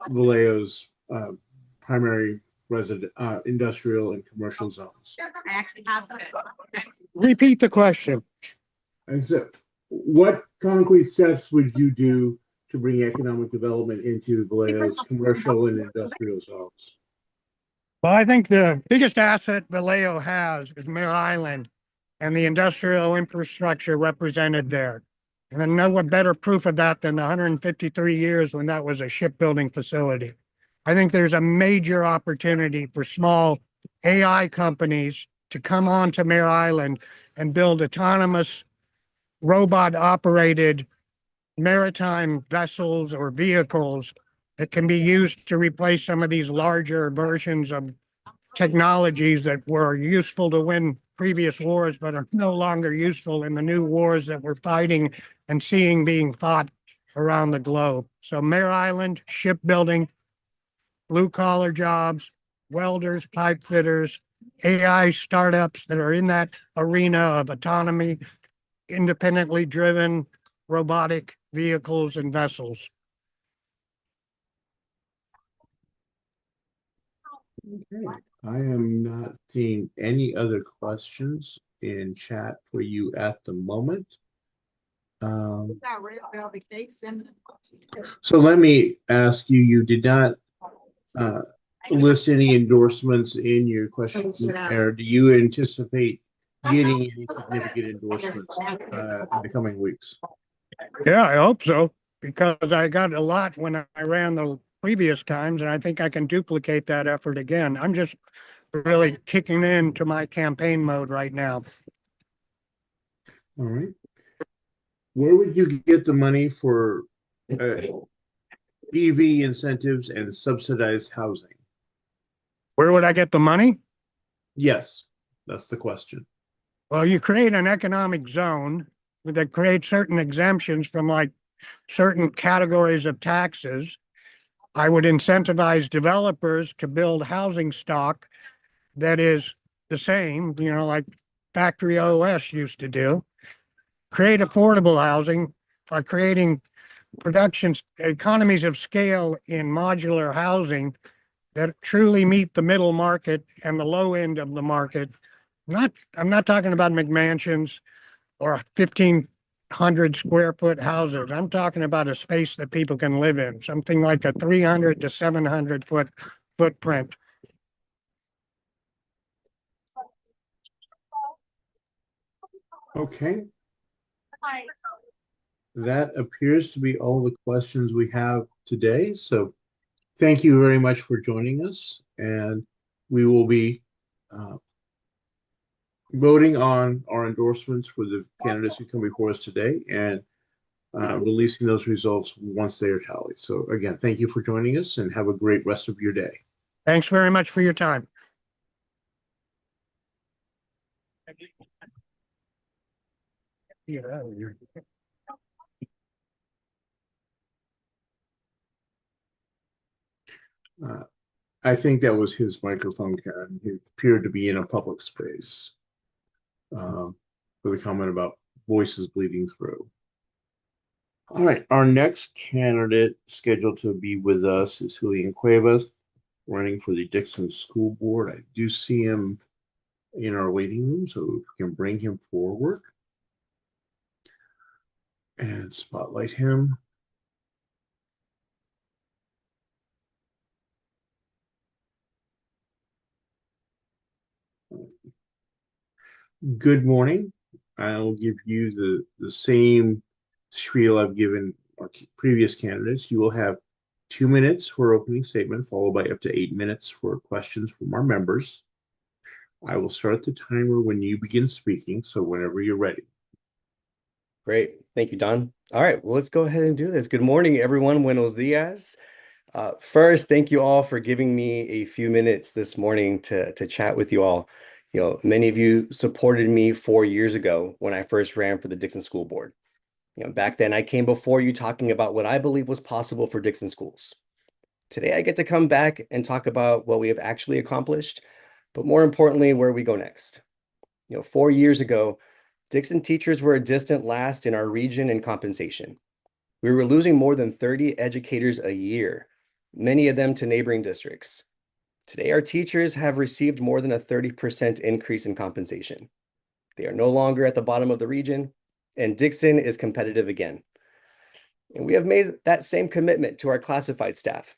[SPEAKER 2] Vallejo's primary industrial and commercial zones?
[SPEAKER 9] Repeat the question.
[SPEAKER 2] And so, what concrete steps would you do to bring economic development into Vallejo's commercial and industrial zones?
[SPEAKER 9] Well, I think the biggest asset Vallejo has is Mare Island and the industrial infrastructure represented there. And then no one better proof of that than the 153 years when that was a shipbuilding facility. I think there's a major opportunity for small AI companies to come onto Mare Island and build autonomous robot-operated maritime vessels or vehicles that can be used to replace some of these larger versions of technologies that were useful to win previous wars, but are no longer useful in the new wars that we're fighting and seeing being fought around the globe. So Mare Island, shipbuilding, blue-collar jobs, welders, pipe fitters, AI startups that are in that arena of autonomy, independently driven robotic vehicles and vessels.
[SPEAKER 2] Okay. I am not seeing any other questions in chat for you at the moment. So let me ask you, you did not list any endorsements in your questionnaire. Do you anticipate getting any significant endorsements in the coming weeks?
[SPEAKER 9] Yeah, I hope so, because I got a lot when I ran the previous times, and I think I can duplicate that effort again. I'm just really kicking into my campaign mode right now.
[SPEAKER 2] All right. Where would you get the money for EV incentives and subsidized housing?
[SPEAKER 9] Where would I get the money?
[SPEAKER 2] Yes, that's the question.
[SPEAKER 9] Well, you create an economic zone that creates certain exemptions from like certain categories of taxes. I would incentivize developers to build housing stock that is the same, like Factory OS used to do. Create affordable housing by creating economies of scale in modular housing that truly meet the middle market and the low end of the market. I'm not talking about McMansions or 1,500 square foot houses. I'm talking about a space that people can live in, something like a 300 to 700 foot footprint.
[SPEAKER 2] Okay. That appears to be all the questions we have today. So thank you very much for joining us. And we will be voting on our endorsements for the candidates who come before us today and releasing those results once they are tallied. So again, thank you for joining us and have a great rest of your day.
[SPEAKER 9] Thanks very much for your time.
[SPEAKER 2] I think that was his microphone, Karen. He appeared to be in a public space with a comment about voices bleeding through. All right, our next candidate scheduled to be with us is Julian Cuevas, running for the Dixon School Board. I do see him in our waiting room, so if we can bring him forward and spotlight him. Good morning. I'll give you the same spiel I've given our previous candidates. You will have 2 minutes for opening statement, followed by up to 8 minutes for questions from our members. I will start the timer when you begin speaking, so whenever you're ready.
[SPEAKER 10] Great. Thank you, Don. All right, well, let's go ahead and do this. Good morning, everyone. Buenos dias. First, thank you all for giving me a few minutes this morning to chat with you all. Many of you supported me 4 years ago when I first ran for the Dixon School Board. Back then I came before you talking about what I believe was possible for Dixon schools. Today, I get to come back and talk about what we have actually accomplished, but more importantly, where we go next. 4 years ago, Dixon teachers were a distant last in our region in compensation. We were losing more than 30 educators a year, many of them to neighboring districts. Today, our teachers have received more than a 30% increase in compensation. They are no longer at the bottom of the region, and Dixon is competitive again. And we have made that same commitment to our classified staff.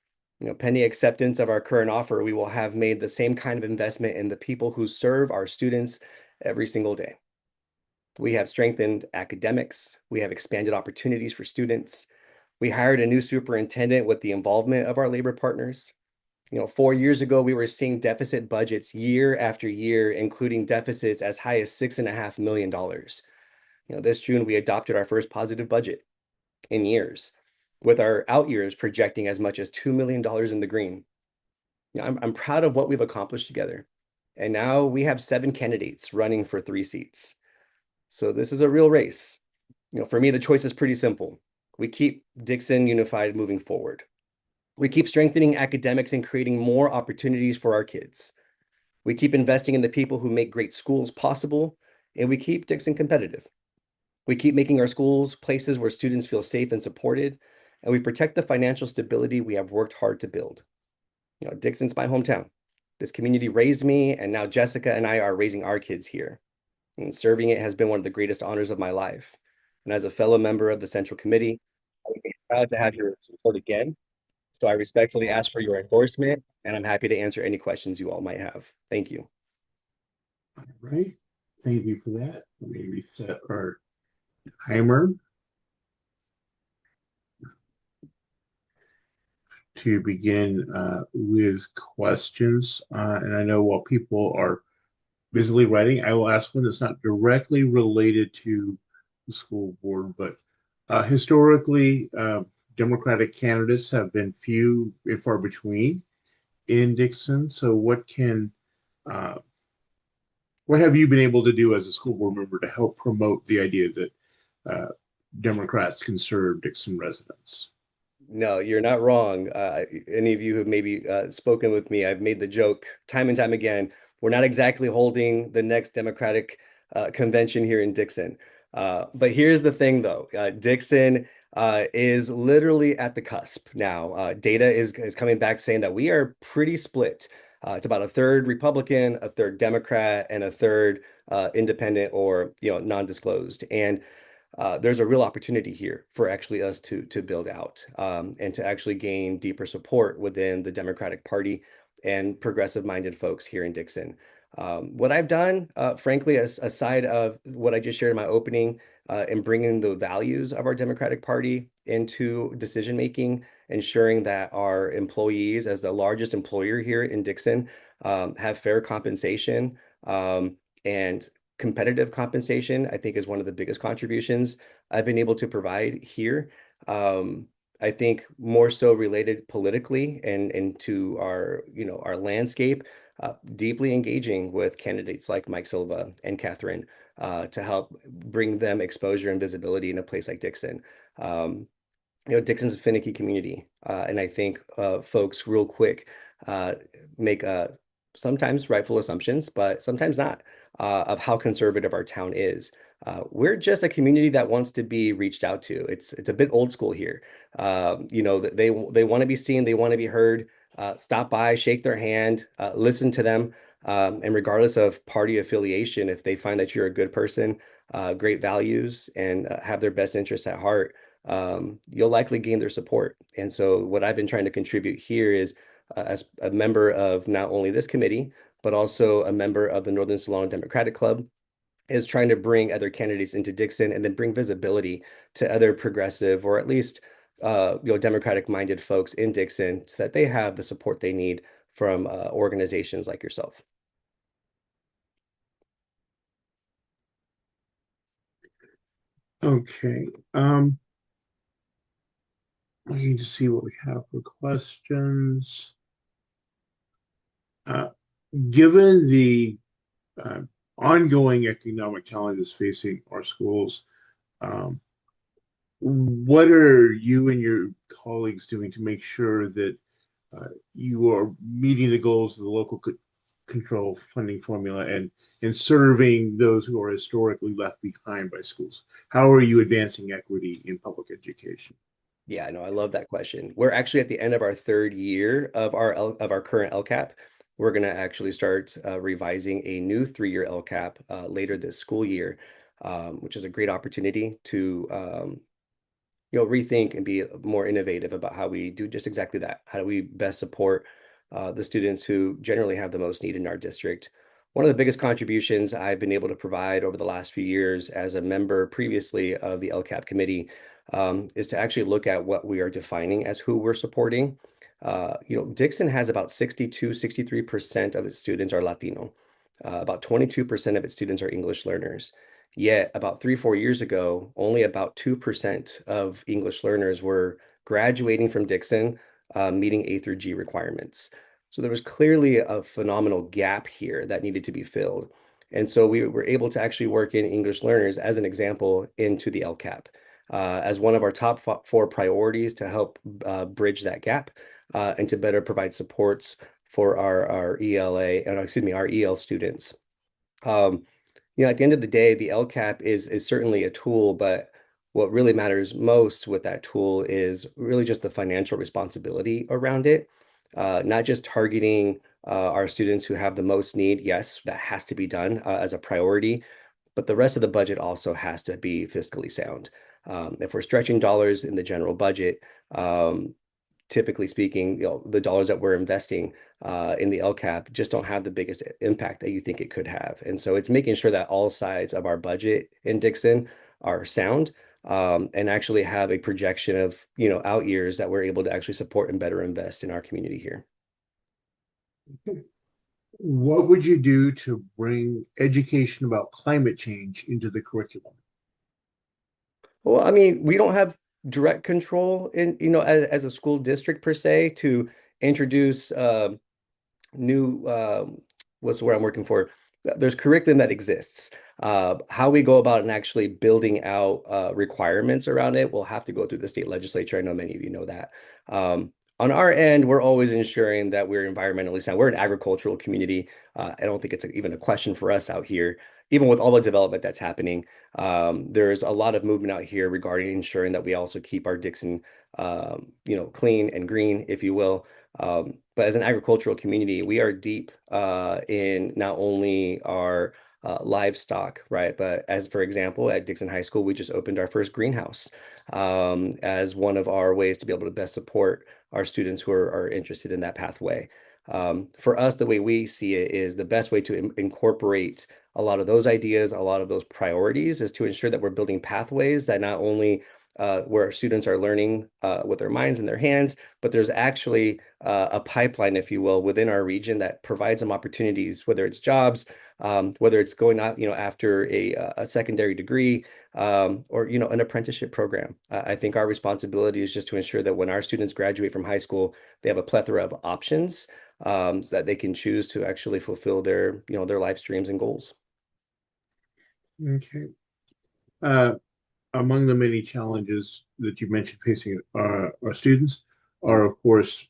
[SPEAKER 10] Pending acceptance of our current offer, we will have made the same kind of investment in the people who serve our students every single day. We have strengthened academics. We have expanded opportunities for students. We hired a new superintendent with the involvement of our labor partners. 4 years ago, we were seeing deficit budgets year after year, including deficits as high as $6.5 million. This June, we adopted our first positive budget in years, with our out years projecting as much as $2 million in the green. I'm proud of what we've accomplished together. And now we have 7 candidates running for 3 seats. So this is a real race. For me, the choice is pretty simple. We keep Dixon unified moving forward. We keep strengthening academics and creating more opportunities for our kids. We keep investing in the people who make great schools possible, and we keep Dixon competitive. We keep making our schools places where students feel safe and supported, and we protect the financial stability we have worked hard to build. Dixon's my hometown. This community raised me, and now Jessica and I are raising our kids here. And serving it has been one of the greatest honors of my life. And as a fellow member of the Central Committee, I would be proud to have your support again. So I respectfully ask for your endorsement, and I'm happy to answer any questions you all might have. Thank you.
[SPEAKER 2] All right. Thank you for that. Let me reset our timer to begin with questions. And I know while people are busily writing, I will ask one that's not directly related to the school board, but historically, Democratic candidates have been few and far between in Dixon. So what have you been able to do as a school board member to help promote the idea that Democrats can serve Dixon residents?
[SPEAKER 10] No, you're not wrong. Any of you who have maybe spoken with me, I've made the joke time and time again. We're not exactly holding the next Democratic convention here in Dixon. But here's the thing, though. Dixon is literally at the cusp now. Data is coming back saying that we are pretty split. It's about a third Republican, a third Democrat, and a third independent or non-disclosed. And there's a real opportunity here for actually us to build out and to actually gain deeper support within the Democratic Party and progressive-minded folks here in Dixon. What I've done, frankly, aside of what I just shared in my opening, in bringing the values of our Democratic Party into decision-making, ensuring that our employees, as the largest employer here in Dixon, have fair compensation and competitive compensation, I think is one of the biggest contributions I've been able to provide here. I think more so related politically and to our, our landscape, deeply engaging with candidates like Mike Silva and Catherine to help bring them exposure and visibility in a place like Dixon. Dixon's a finicky community, and I think folks real quick make sometimes rightful assumptions, but sometimes not, of how conservative our town is. We're just a community that wants to be reached out to. It's a bit old school here. They want to be seen, they want to be heard. Stop by, shake their hand, listen to them, and regardless of party affiliation, if they find that you're a good person, great values, and have their best interests at heart, you'll likely gain their support. And so what I've been trying to contribute here is as a member of not only this committee, but also a member of the Northern Solano Democratic Club, is trying to bring other candidates into Dixon and then bring visibility to other progressive or at least Democratic-minded folks in Dixon so that they have the support they need from organizations like yourself.
[SPEAKER 2] Okay. I need to see what we have for questions. Given the ongoing economic challenges facing our schools, what are you and your colleagues doing to make sure that you are meeting the goals of the local control funding formula and serving those who are historically left behind by schools? How are you advancing equity in public education?
[SPEAKER 10] Yeah, no, I love that question. We're actually at the end of our third year of our current LCAP. We're going to actually start revising a new 3-year LCAP later this school year, which is a great opportunity to rethink and be more innovative about how we do just exactly that. How do we best support the students who generally have the most need in our district? One of the biggest contributions I've been able to provide over the last few years as a member previously of the LCAP committee is to actually look at what we are defining as who we're supporting. Dixon has about 63% of its students are Latino. About 22% of its students are English learners. Yet about 3-4 years ago, only about 2% of English learners were graduating from Dixon, meeting A through G requirements. So there was clearly a phenomenal gap here that needed to be filled. And so we were able to actually work in English learners as an example into the LCAP as one of our top 4 priorities to help bridge that gap and to better provide supports for our our EL students. At the end of the day, the LCAP is certainly a tool, but what really matters most with that tool is really just the financial responsibility around it. Not just targeting our students who have the most need. Yes, that has to be done as a priority, but the rest of the budget also has to be fiscally sound. If we're stretching dollars in the general budget, typically speaking, the dollars that we're investing in the LCAP just don't have the biggest impact that you think it could have. And so it's making sure that all sides of our budget in Dixon are sound and actually have a projection of, out years that we're able to actually support and better invest in our community here.
[SPEAKER 2] Okay. What would you do to bring education about climate change into the curriculum?
[SPEAKER 10] Well, I mean, we don't have direct control in, as a school district per se to introduce new, what's the word I'm working for? There's curriculum that exists. How we go about and actually building out requirements around it, we'll have to go through the state legislature. I know many of you know that. On our end, we're always ensuring that we're environmentally sound. We're an agricultural community. I don't think it's even a question for us out here, even with all the development that's happening. There's a lot of movement out here regarding ensuring that we also keep our Dixon, clean and green, if you will. But as an agricultural community, we are deep in not only our livestock, right? But as for example, at Dixon High School, we just opened our first greenhouse as one of our ways to be able to best support our students who are interested in that pathway. For us, the way we see it is the best way to incorporate a lot of those ideas, a lot of those priorities is to ensure that we're building pathways that not only where our students are learning with their minds and their hands, but there's actually a pipeline, if you will, within our region that provides them opportunities, whether it's jobs, whether it's going out, after a secondary degree, or an apprenticeship program. I think our responsibility is just to ensure that when our students graduate from high school, they have a plethora of options so that they can choose to actually fulfill their life streams and goals.
[SPEAKER 2] Okay. Among the many challenges that you mentioned facing our students are, of course,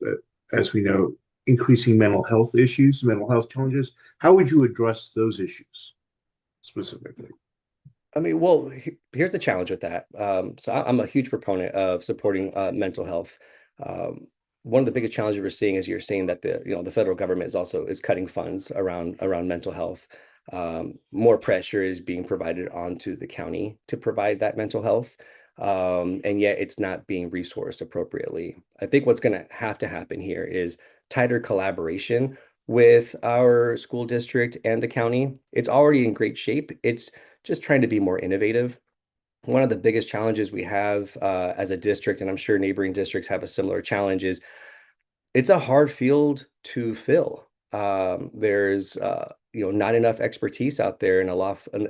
[SPEAKER 2] as we know, increasing mental health issues, mental health challenges. How would you address those issues specifically?
[SPEAKER 10] I mean, well, here's the challenge with that. So I'm a huge proponent of supporting mental health. One of the biggest challenges we're seeing is you're seeing that the federal government is cutting funds around mental health. More pressure is being provided onto the county to provide that mental health. And yet it's not being resourced appropriately. I think what's going to happen here is tighter collaboration with our school district and the county. It's already in great shape. It's just trying to be more innovative. One of the biggest challenges we have as a district, and I'm sure neighboring districts have a similar challenge, is it's a hard field to fill. There's not enough expertise out there and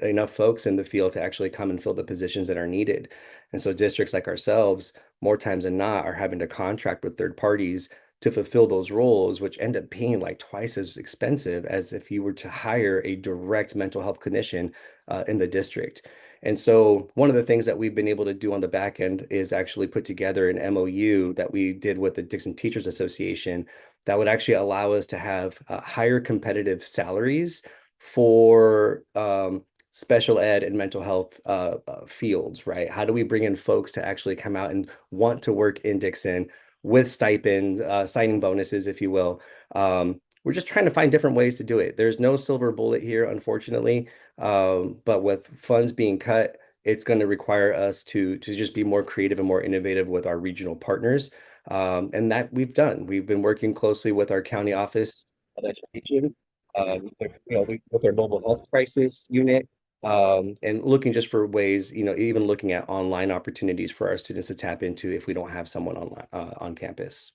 [SPEAKER 10] enough folks in the field to actually come and fill the positions that are needed. And so districts like ourselves, more times than not, are having to contract with third parties to fulfill those roles, which end up being like twice as expensive as if you were to hire a direct mental health clinician in the district. And so one of the things that we've been able to do on the back end is actually put together an MOU that we did with the Dixon Teachers Association that would actually allow us to have higher competitive salaries for special ed and mental health fields, right? How do we bring in folks to actually come out and want to work in Dixon with stipends, signing bonuses, if you will? We're just trying to find different ways to do it. There's no silver bullet here, unfortunately. But with funds being cut, it's going to require us to just be more creative and more innovative with our regional partners. And that we've done. We've been working closely with our county office of education, with our mobile health crisis unit, and looking just for ways, even looking at online opportunities for our students to tap into if we don't have someone on campus.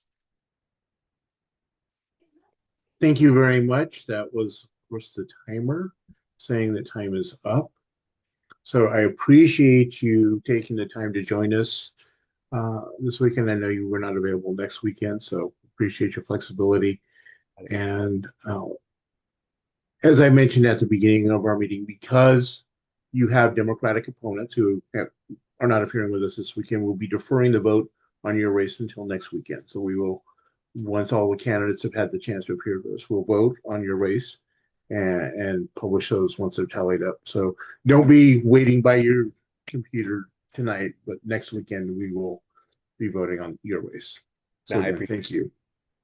[SPEAKER 2] Thank you very much. That was, of course, the timer saying that time is up. So I appreciate you taking the time to join us this weekend. I know you were not available next weekend, so appreciate your flexibility. And as I mentioned at the beginning of our meeting, because you have Democratic opponents who are not appearing with us this weekend, we'll be deferring the vote on your race until next weekend. So we will, once all the candidates have had the chance to appear with us, we'll vote on your race and publish those once they're tallied up. So don't be waiting by your computer tonight, but next weekend we will be voting on your race. So
[SPEAKER 10] I
[SPEAKER 2] again, thank you.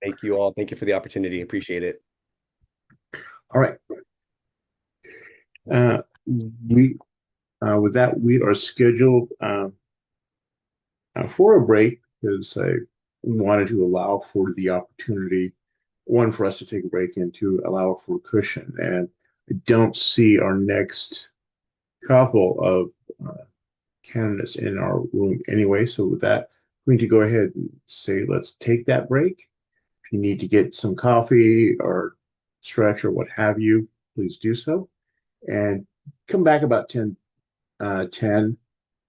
[SPEAKER 10] Thank you all. Thank you for the opportunity. Appreciate it.
[SPEAKER 2] All right. With that, we are scheduled for a break because I wanted to allow for the opportunity, one, for us to take a break and to allow for cushion. And I don't see our next couple of candidates in our room anyway. So with that, I'm going to go ahead and say, let's take that break. If you need to get some coffee or stretch or what have you, please do so. And come back about 10,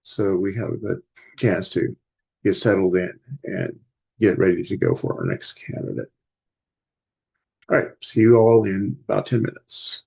[SPEAKER 2] so we have a chance to get settled in and get ready to go for our next candidate. All right, see you all in about 10 minutes.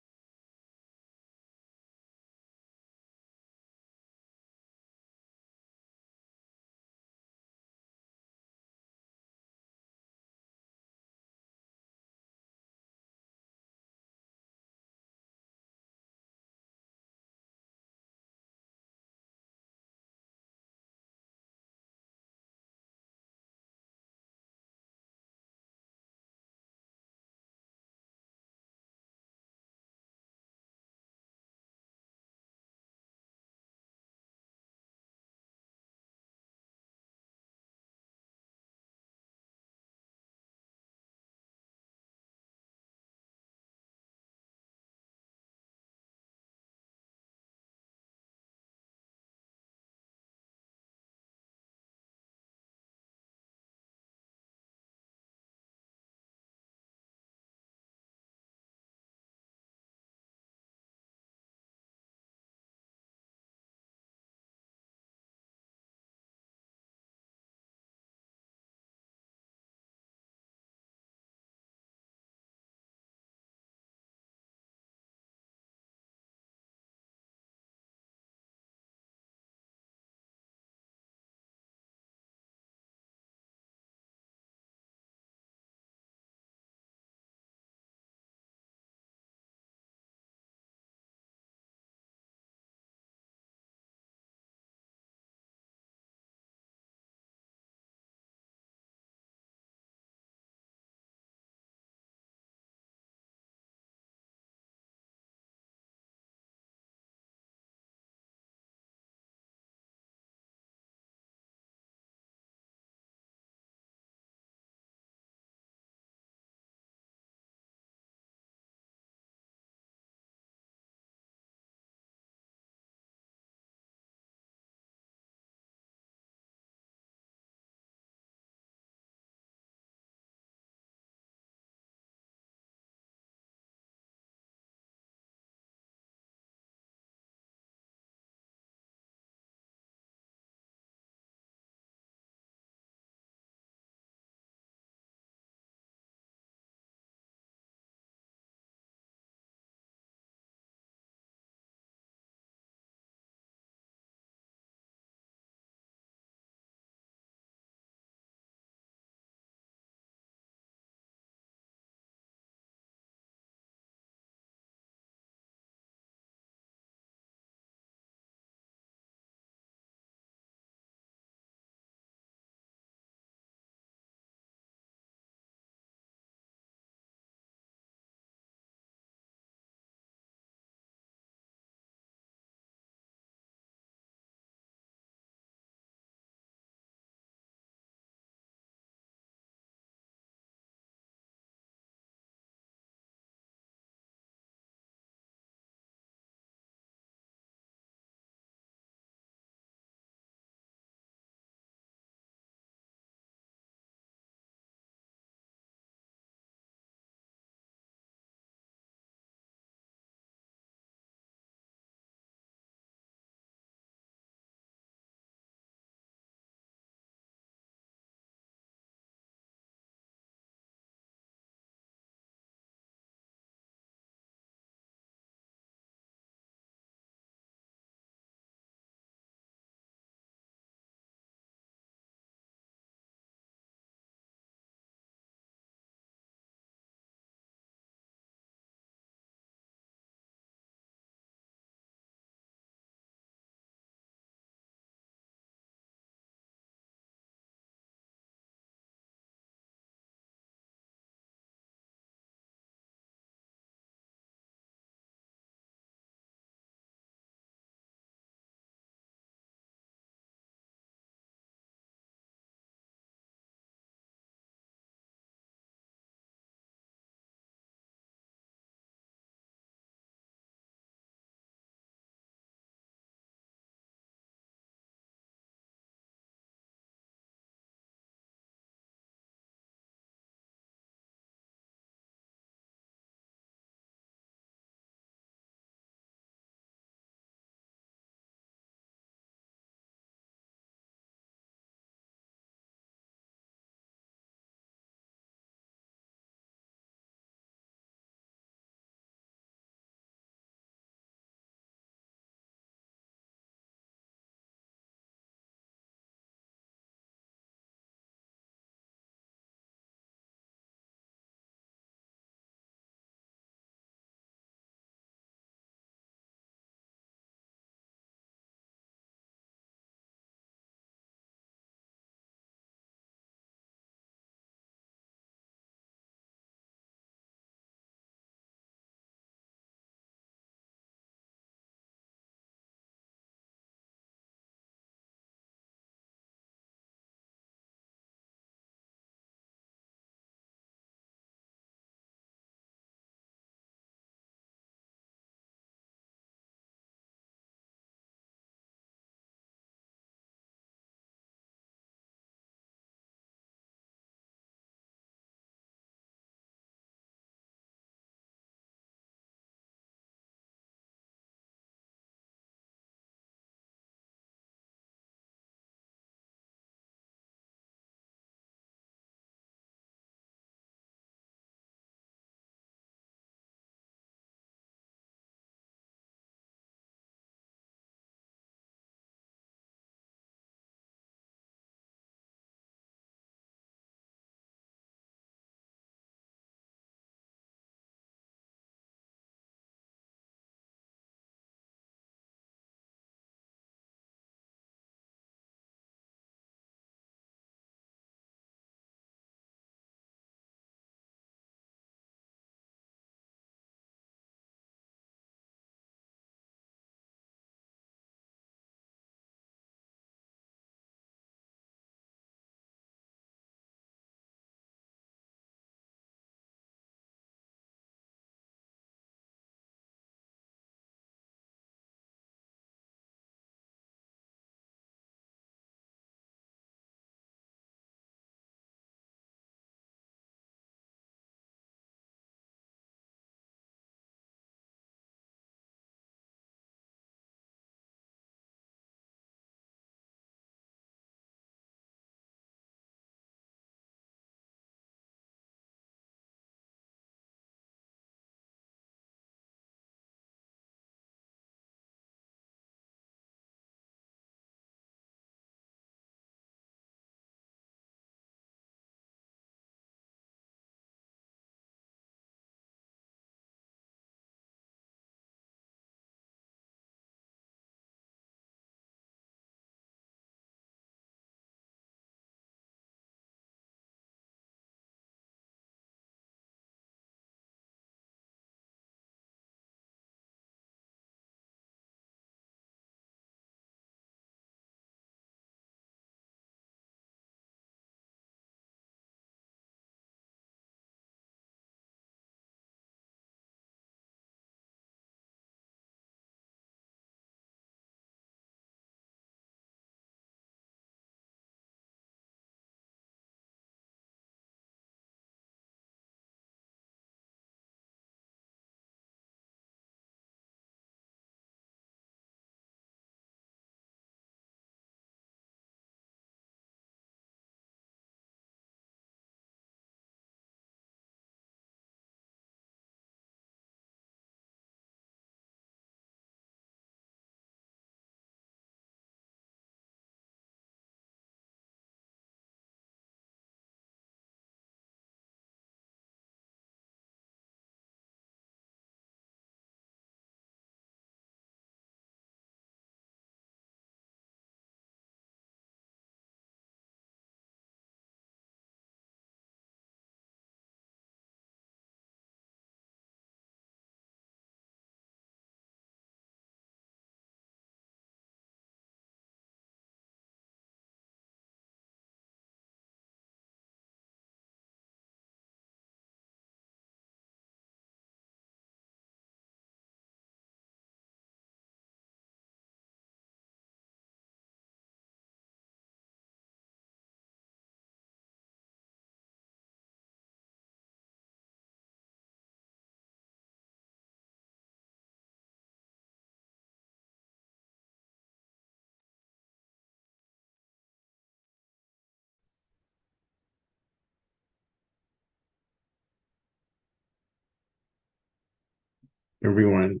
[SPEAKER 2] everyone.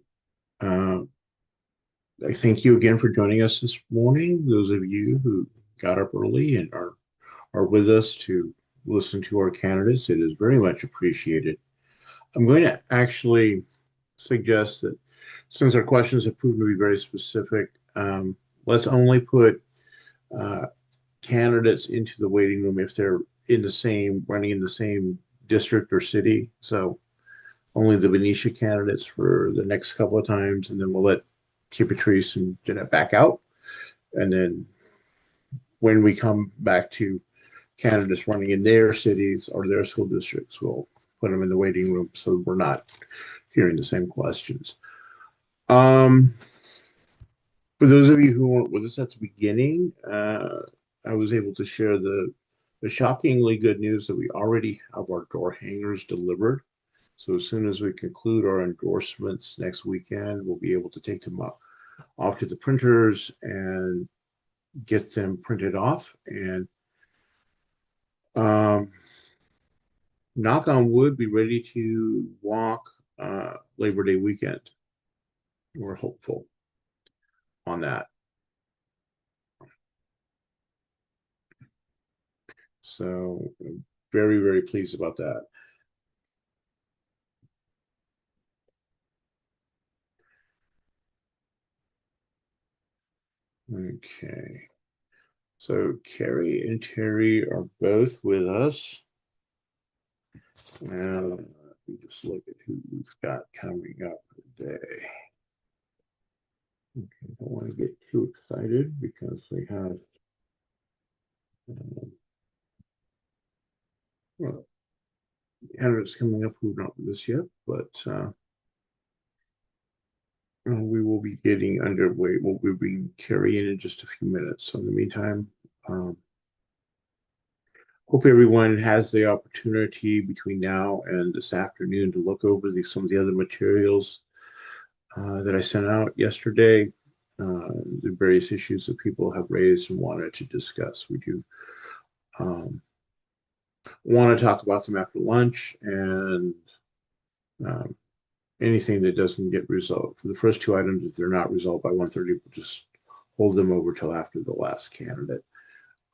[SPEAKER 2] I thank you again for joining us this morning. Those of you who got up early and are with us to listen to our candidates, it is very much appreciated. I'm going to actually suggest that since our questions have proven to be very specific, let's only put candidates into the waiting room if they're running in the same district or city. So only the Benicia candidates for the next couple of times, and then we'll let Patrice and Jeanette back out. And then when we come back to candidates running in their cities or their school districts, we'll put them in the waiting room so we're not hearing the same questions. For those of you who weren't with us at the beginning, I was able to share the shockingly good news that we already have our door hangers delivered. So as soon as we conclude our endorsements next weekend, we'll be able to take them off to the printers and get them printed off. And knock on wood, be ready to walk Labor Day weekend. We're hopeful on that. So I'm very, very pleased about that. Okay. So Kari and Terry are both with us. And let me just look at who we've got coming up today. Okay, I don't want to get too excited because we have well, candidates coming up who are not with us yet, but we will be getting underway. We'll be bringing Kari in just a few minutes. So in the meantime, hope everyone has the opportunity between now and this afternoon to look over some of the other materials that I sent out yesterday, the various issues that people have raised and wanted to discuss. We do want to talk about them after lunch, and anything that doesn't get resolved. For the first two items, if they're not resolved by 1:30, we'll just hold them over till after the last candidate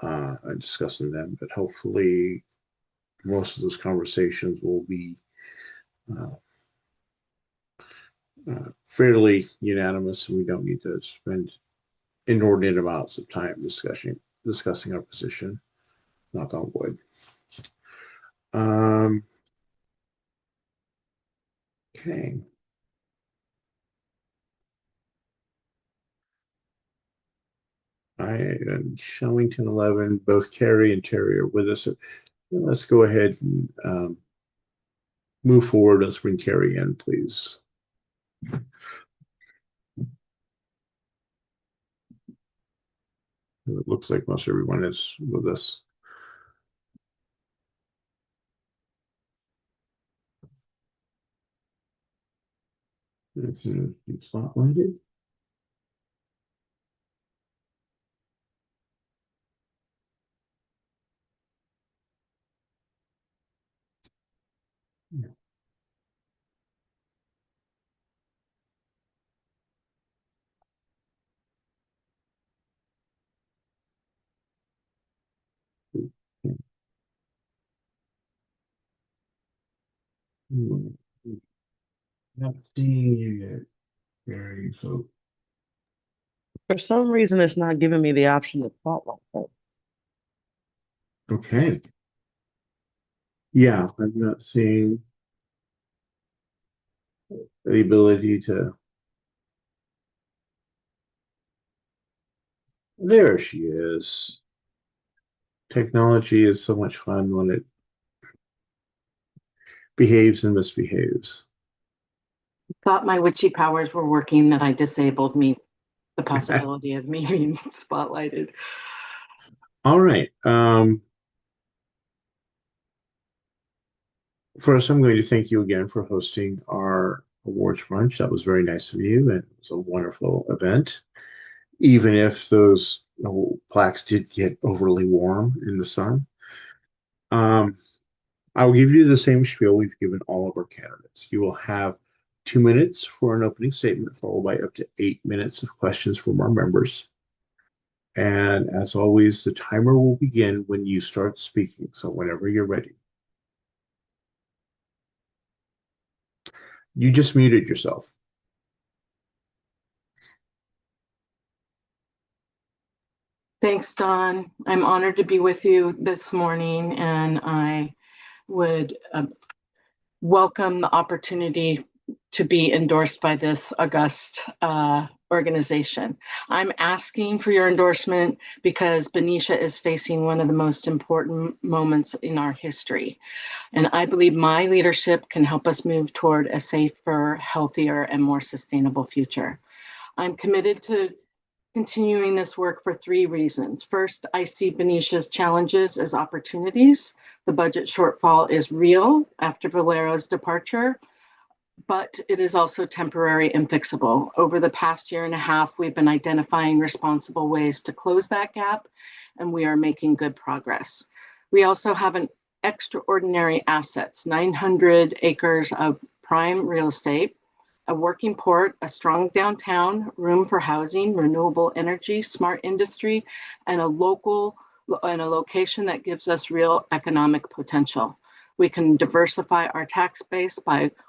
[SPEAKER 2] and discussing them. But hopefully most of those conversations will be fairly unanimous, and we don't need to spend inordinate amounts of time discussing our position. Knock on wood. Okay. And Shellington 11, both Kari and Terry are with us. So let's go ahead and move forward. Let's bring Kari in, please. It looks like most everyone is with us. It's spotlighted. Not seeing you yet, Kari. So
[SPEAKER 1] For some reason, it's not giving me the option to spotlight.
[SPEAKER 2] okay. Yeah, I'm not seeing the ability to. There she is. Technology is so much fun when it behaves and misbehaves.
[SPEAKER 5] Thought my witchy powers were working, that I disabled the possibility of me being spotlighted.
[SPEAKER 2] All right. First, I'm going to thank you again for hosting our awards brunch. That was very nice of you, and it was a wonderful event. Even if those plaques did get overly warm in the sun. I will give you the same spiel we've given all of our candidates. You will have 2 minutes for an opening statement, followed by up to 8 minutes of questions from our members. And as always, the timer will begin when you start speaking, so whenever you're ready. You just muted yourself.
[SPEAKER 5] Thanks, Don. I'm honored to be with you this morning, and I would welcome the opportunity to be endorsed by this august organization. I'm asking for your endorsement because Benicia is facing one of the most important moments in our history. And I believe my leadership can help us move toward a safer, healthier, and more sustainable future. I'm committed to continuing this work for 3 reasons. First, I see Benicia's challenges as opportunities. The budget shortfall is real after Valero's departure, but it is also temporary and fixable. Over the past 1.5 years, we've been identifying responsible ways to close that gap, and we are making good progress. We also have an extraordinary assets, 900 acres of prime real estate, a working port, a strong downtown, room for housing, renewable energy, smart industry, and a location that gives us real economic potential. We can diversify our tax base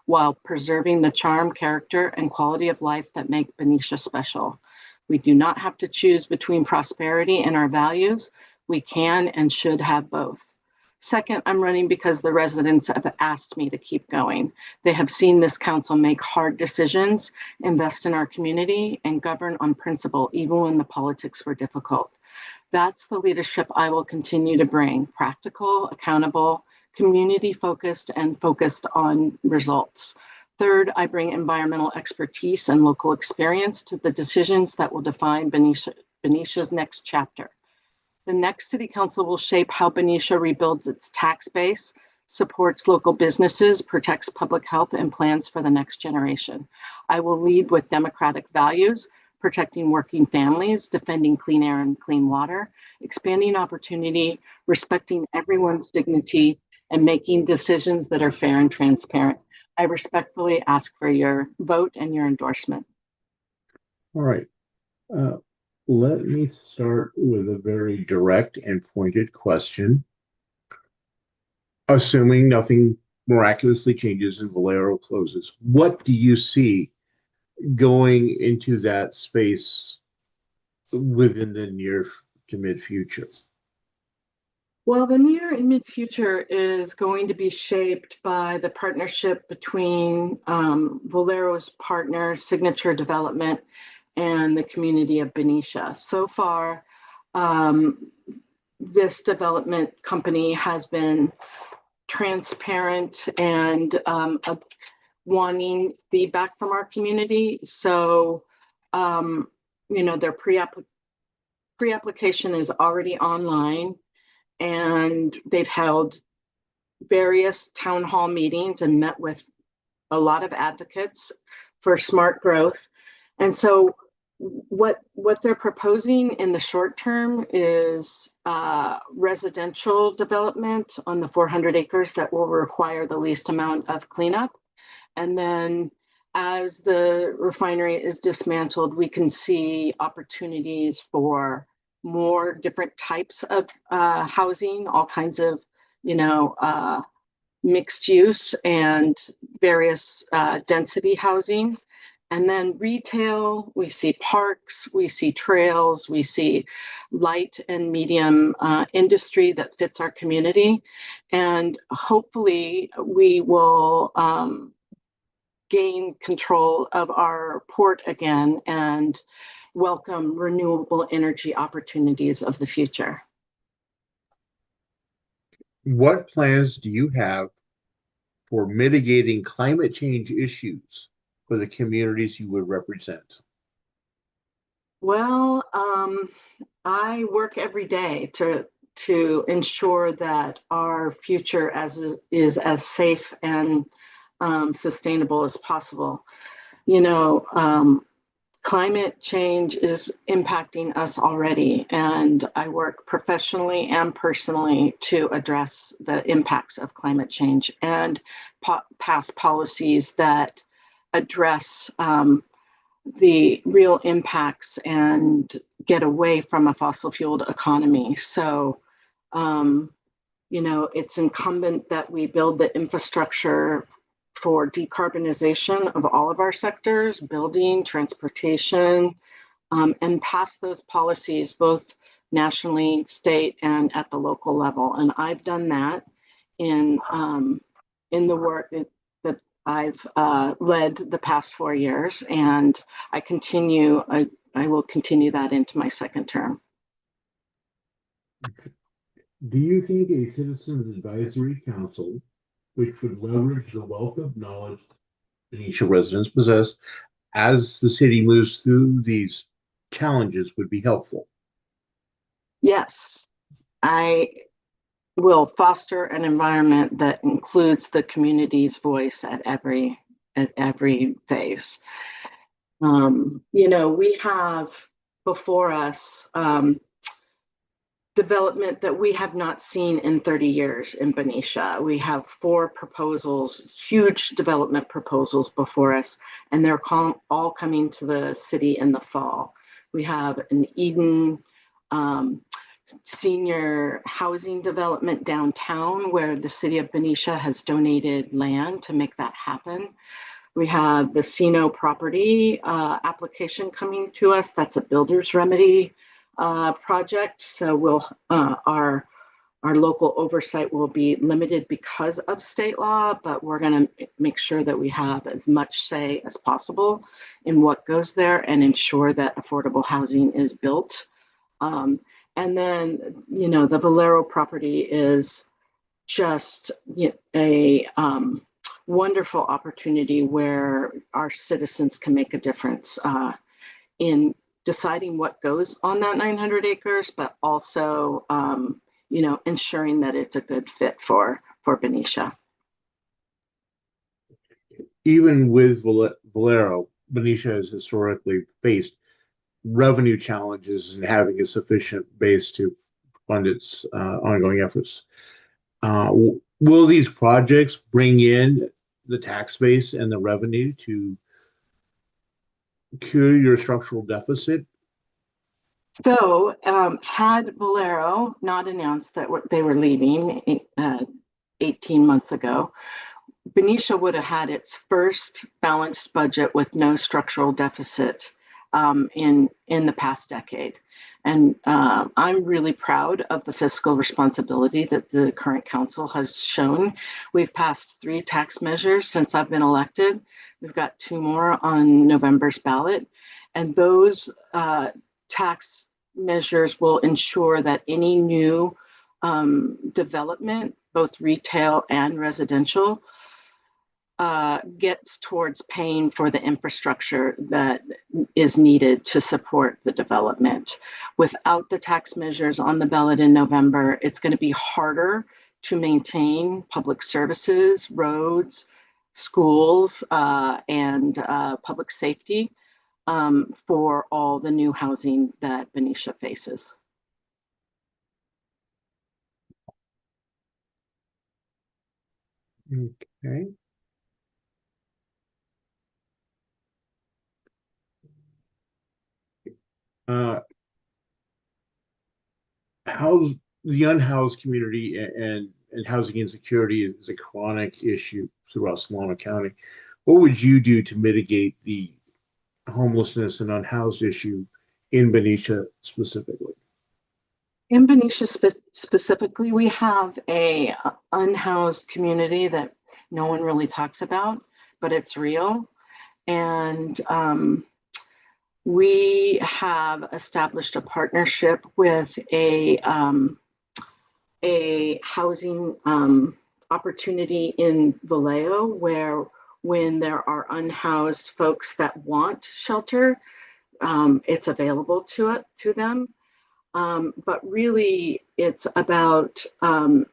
[SPEAKER 5] while preserving the charm, character, and quality of life that make Benicia special. We do not have to choose between prosperity and our values. We can and should have both. Second, I'm running because the residents have asked me to keep going. They have seen this council make hard decisions, invest in our community, and govern on principle, even when the politics were difficult. That's the leadership I will continue to bring: practical, accountable, community-focused, and focused on results. Third, I bring environmental expertise and local experience to the decisions that will define Benicia's next chapter. The next city council will shape how Benicia rebuilds its tax base, supports local businesses, protects public health, and plans for the next generation. I will lead with democratic values, protecting working families, defending clean air and clean water, expanding opportunity, respecting everyone's dignity, and making decisions that are fair and transparent. I respectfully ask for your vote and your endorsement.
[SPEAKER 2] All right. Let me start with a very direct and pointed question. Assuming nothing miraculously changes and Valero closes, what do you see going into that space within the near to mid future?
[SPEAKER 5] Well, the near and mid future is going to be shaped by the partnership between Valero's partner, Signature Development, and the community of Benicia. So far, this development company has been transparent and wanting feedback from our community. So, their pre-application is already online, and they've held various town hall meetings and met with a lot of advocates for smart growth. And so what they're proposing in the short term is residential development on the 400 acres that will require the least amount of cleanup. And then as the refinery is dismantled, we can see opportunities for more different types of housing, all kinds of, mixed use and various density housing. And then retail, we see parks, we see trails, we see light and medium industry that fits our community. And hopefully we will gain control of our port again and welcome renewable energy opportunities of the future.
[SPEAKER 2] What plans do you have for mitigating climate change issues for the communities you would represent?
[SPEAKER 5] Well, I work every day to ensure that our future is as safe and sustainable as possible. Climate change is impacting us already, and I work professionally and personally to address the impacts of climate change and pass policies that address the real impacts and get away from a fossil fueled economy. So, it's incumbent that we build the infrastructure for decarbonization of all of our sectors, building, transportation, and pass those policies both nationally, state, and at the local level. And I've done that in the work that I've led the past 4 years, and I will continue that into my second term.
[SPEAKER 2] Do you think a citizens advisory council, which would leverage the wealth of knowledge Benicia residents possess as the city moves through these challenges, would be helpful?
[SPEAKER 5] Yes, I will foster an environment that includes the community's voice at every phase. We have before us development that we have not seen in 30 years in Benicia. We have 4 proposals, huge development proposals before us, and they're all coming to the city in the fall. We have an Eden senior housing development downtown where the city of Benicia has donated land to make that happen. We have the Sino property application coming to us. That's a builder's remedy project. So our local oversight will be limited because of state law, but we're going to make sure that we have as much say as possible in what goes there and ensure that affordable housing is built. And then, the Valero property is just a wonderful opportunity where our citizens can make a difference in deciding what goes on that 900 acres, but also, ensuring that it's a good fit for Benicia.
[SPEAKER 2] Even with Valero, Benicia has historically faced revenue challenges and having a sufficient base to fund its ongoing efforts. Will these projects bring in the tax base and the revenue to cure your structural deficit?
[SPEAKER 5] So, had Valero not announced that they were leaving 18 months ago, Benicia would have had its first balanced budget with no structural deficit in the past decade. And I'm really proud of the fiscal responsibility that the current council has shown. We've passed 3 tax measures since I've been elected. We've got 2 more on November's ballot. And those tax measures will ensure that any new development, both retail and residential, gets towards paying for the infrastructure that is needed to support the development. Without the tax measures on the ballot in November, it's going to be harder to maintain public services, roads, schools, and public safety for all the new housing that Benicia faces.
[SPEAKER 2] Okay. How's the unhoused community and housing insecurity is a chronic issue throughout Solano County. What would you do to mitigate the homelessness and unhoused issue in Benicia specifically?
[SPEAKER 5] In Benicia specifically, we have a unhoused community that no one really talks about, but it's real. And we have established a partnership with a housing opportunity in Vallejo, where when there are unhoused folks that want shelter, it's available to them. But really, it's about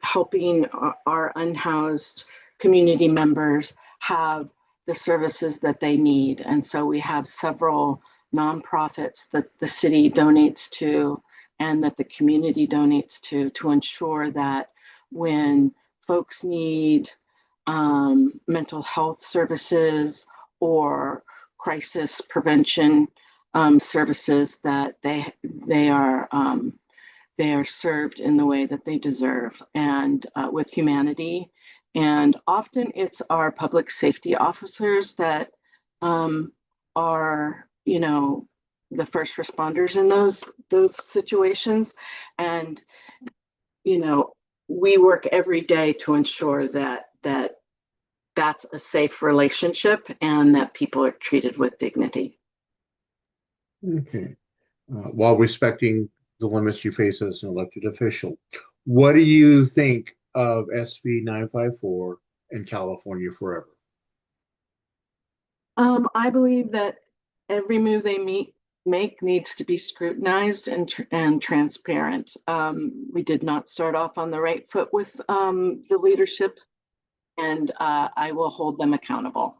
[SPEAKER 5] helping our unhoused community members have the services that they need. And so we have several nonprofits that the city donates to and that the community donates to ensure that when folks need mental health services or crisis prevention services, that they are served in the way that they deserve, and with humanity. And often it's our public safety officers that are, you know, the first responders in those situations. And, you know, we work every day to ensure that that's a safe relationship and that people are treated with dignity.
[SPEAKER 2] Okay. While respecting the limits you face as an elected official, what do you think of SB 954 and California Forever?
[SPEAKER 5] I believe that every move they make needs to be scrutinized and transparent. We did not start off on the right foot with the leadership, and I will hold them accountable.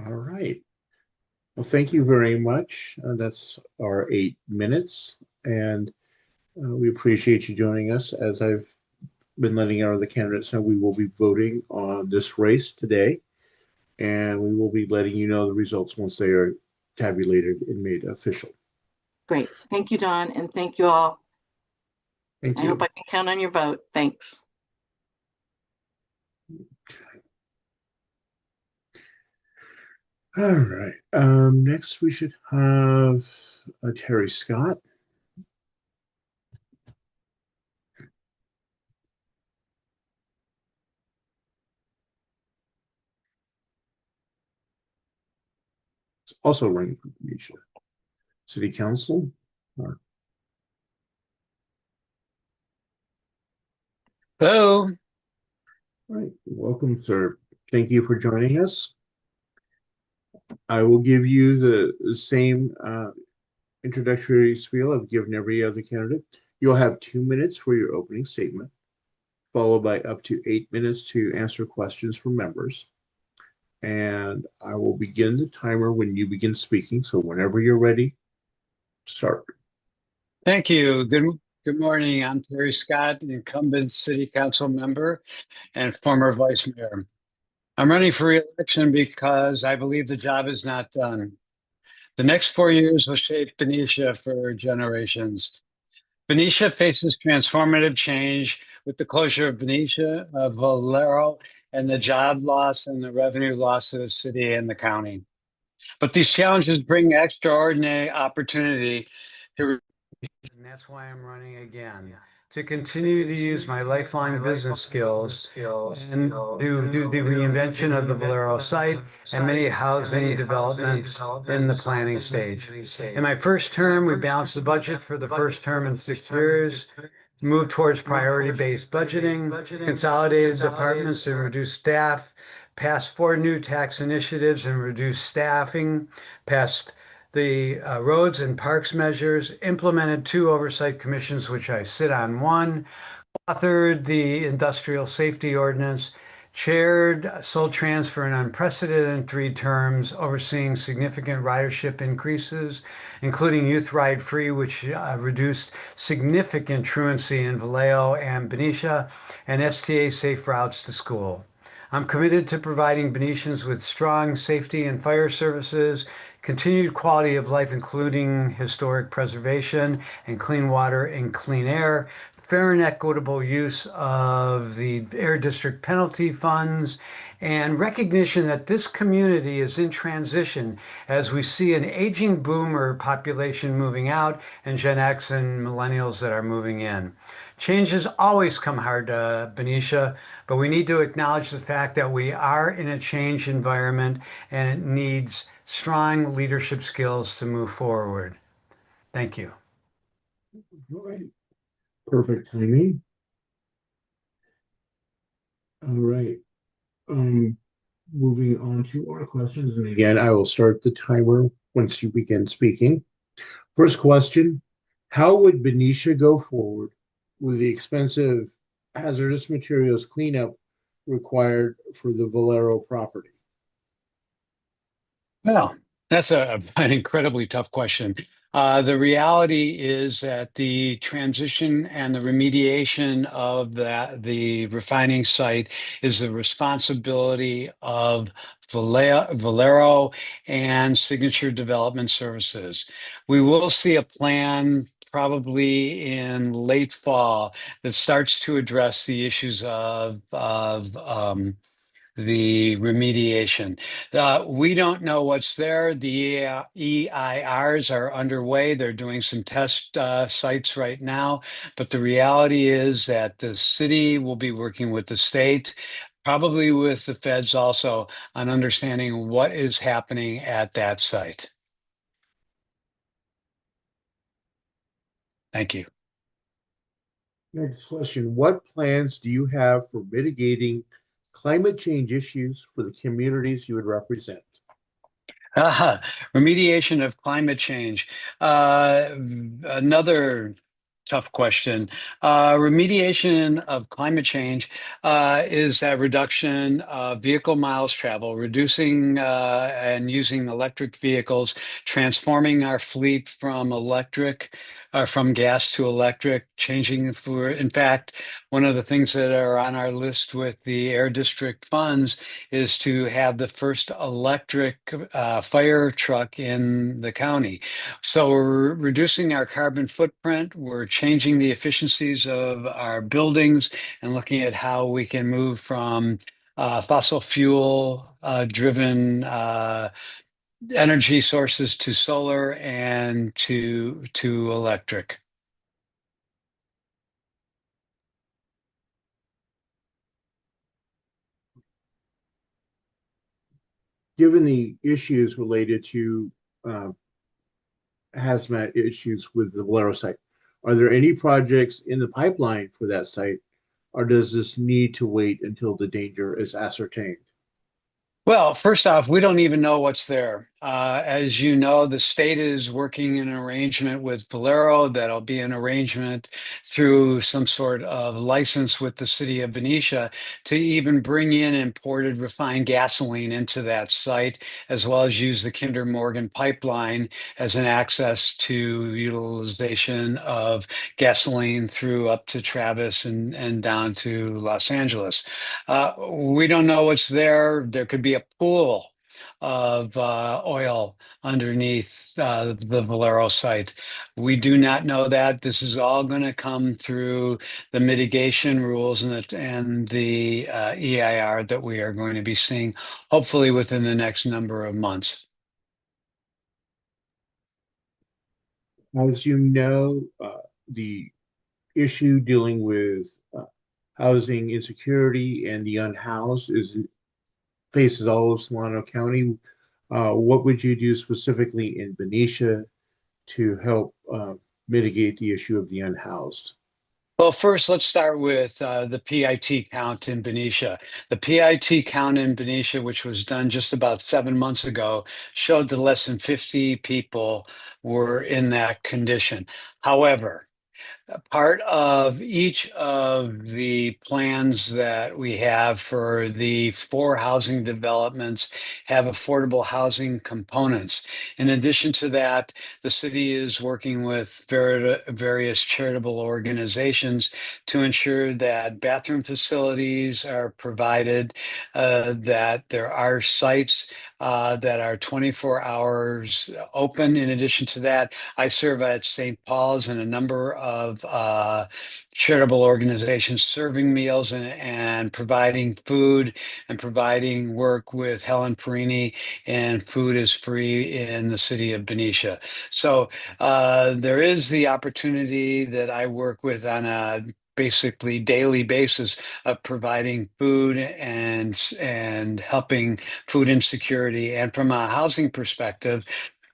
[SPEAKER 2] All right. Well, thank you very much. That's our 8 minutes, and we appreciate you joining us. As I've been letting our other candidates know, we will be voting on this race today, and we will be letting you know the results once they are tabulated and made official.
[SPEAKER 5] Great. Thank you, Don, and thank you all.
[SPEAKER 2] Thank you.
[SPEAKER 5] I hope I can count on your vote. Thanks.
[SPEAKER 2] All right. Next, we should have Terry Scott. It's also running for Benicia City Council. All
[SPEAKER 11] Hello.
[SPEAKER 2] right. Welcome, sir. Thank you for joining us. I will give you the same introductory spiel I've given every other candidate. You'll have 2 minutes for your opening statement, followed by up to 8 minutes to answer questions from members. And I will begin the timer when you begin speaking. So whenever you're ready, start.
[SPEAKER 11] Thank you. Good morning. I'm Terry Scott, an incumbent city council member and former vice mayor. I'm running for re-election because I believe the job is not done. The next 4 years will shape Benicia for generations. Benicia faces transformative change with the closure of Benicia, Valero, and the job loss and the revenue loss to the city and the county. But these challenges bring extraordinary opportunity to, and that's why I'm running again, to continue to use my lifelong business skills and do the reinvention of the Valero site and many housing developments in the planning stage. In my first term, we balanced the budget for the first term in 6 years, moved towards priority-based budgeting, consolidated departments and reduced staff, passed 4 new tax initiatives and reduced staffing, passed the roads and parks measures, implemented 2 oversight commissions, which I sit on 1, authored the industrial safety ordinance, chaired Soul Trans for an unprecedented 3 terms, overseeing significant ridership increases, including Youth Ride Free, which reduced significant truancy in Vallejo and Benicia, and STA Safe Routes to School. I'm committed to providing Benicians with strong safety and fire services, continued quality of life, including historic preservation and clean water and clean air, fair and equitable use of the Air District penalty funds, and recognition that this community is in transition as we see an aging boomer population moving out and Gen X and millennials that are moving in. Changes always come hard to Benicia, but we need to acknowledge the fact that we are in a change environment and it needs strong leadership skills to move forward. Thank you.
[SPEAKER 2] All right. Perfect timing. All right. Moving on to our questions. And again, I will start the timer once you begin speaking. First question, how would Benicia go forward with the expensive hazardous materials cleanup required for the Valero property?
[SPEAKER 11] Well, that's an incredibly tough question. The reality is that the transition and the remediation of the refining site is the responsibility of Valero and Signature Development Services. We will see a plan probably in late fall that starts to address the issues of the remediation. We don't know what's there. The EIRs are underway. They're doing some test sites right now. But the reality is that the city will be working with the state, probably with the feds also, on understanding what is happening at that site. Thank you.
[SPEAKER 2] Next question. What plans do you have for mitigating climate change issues for the communities you would represent?
[SPEAKER 11] Remediation of climate change. Another tough question. Remediation of climate change is that reduction of vehicle miles traveled, reducing and using electric vehicles, transforming our fleet from from gas to electric, changing in fact, one of the things that are on our list with the Air District funds is to have the first electric fire truck in the county. So we're reducing our carbon footprint. We're changing the efficiencies of our buildings and looking at how we can move from fossil fuel driven energy sources to solar and to electric.
[SPEAKER 2] Given the issues related to hazmat issues with the Valero site, are there any projects in the pipeline for that site, or does this need to wait until the danger is ascertained?
[SPEAKER 11] Well, first off, we don't even know what's there. As you know, the state is working in an arrangement with Valero. That'll be an arrangement through some sort of license with the city of Benicia to even bring in imported refined gasoline into that site, as well as use the Kinder Morgan pipeline as an access to utilization of gasoline through up to Travis and down to Los Angeles. We don't know what's there. There could be a pool of oil underneath the Valero site. We do not know that. This is all going to come through the mitigation rules and the EIR that we are going to be seeing, hopefully within the next number of months.
[SPEAKER 2] As you know, the issue dealing with housing insecurity and the unhoused faces all of Solano County. What would you do specifically in Benicia to help mitigate the issue of the unhoused?
[SPEAKER 11] Well, first, let's start with the PIT count in Benicia. The PIT count in Benicia, which was done just about 7 months ago, showed that less than 50 people were in that condition. However, part of each of the plans that we have for the 4 housing developments have affordable housing components. In addition to that, the city is working with various charitable organizations to ensure that bathroom facilities are provided, that there are sites that are 24 hours open. In addition to that, I serve at St. Paul's and a number of charitable organizations serving meals and providing food and providing work with Helen Perini and Food is Free in the city of Benicia. So there is the opportunity that I work with on a basically daily basis of providing food and helping food insecurity. And from a housing perspective,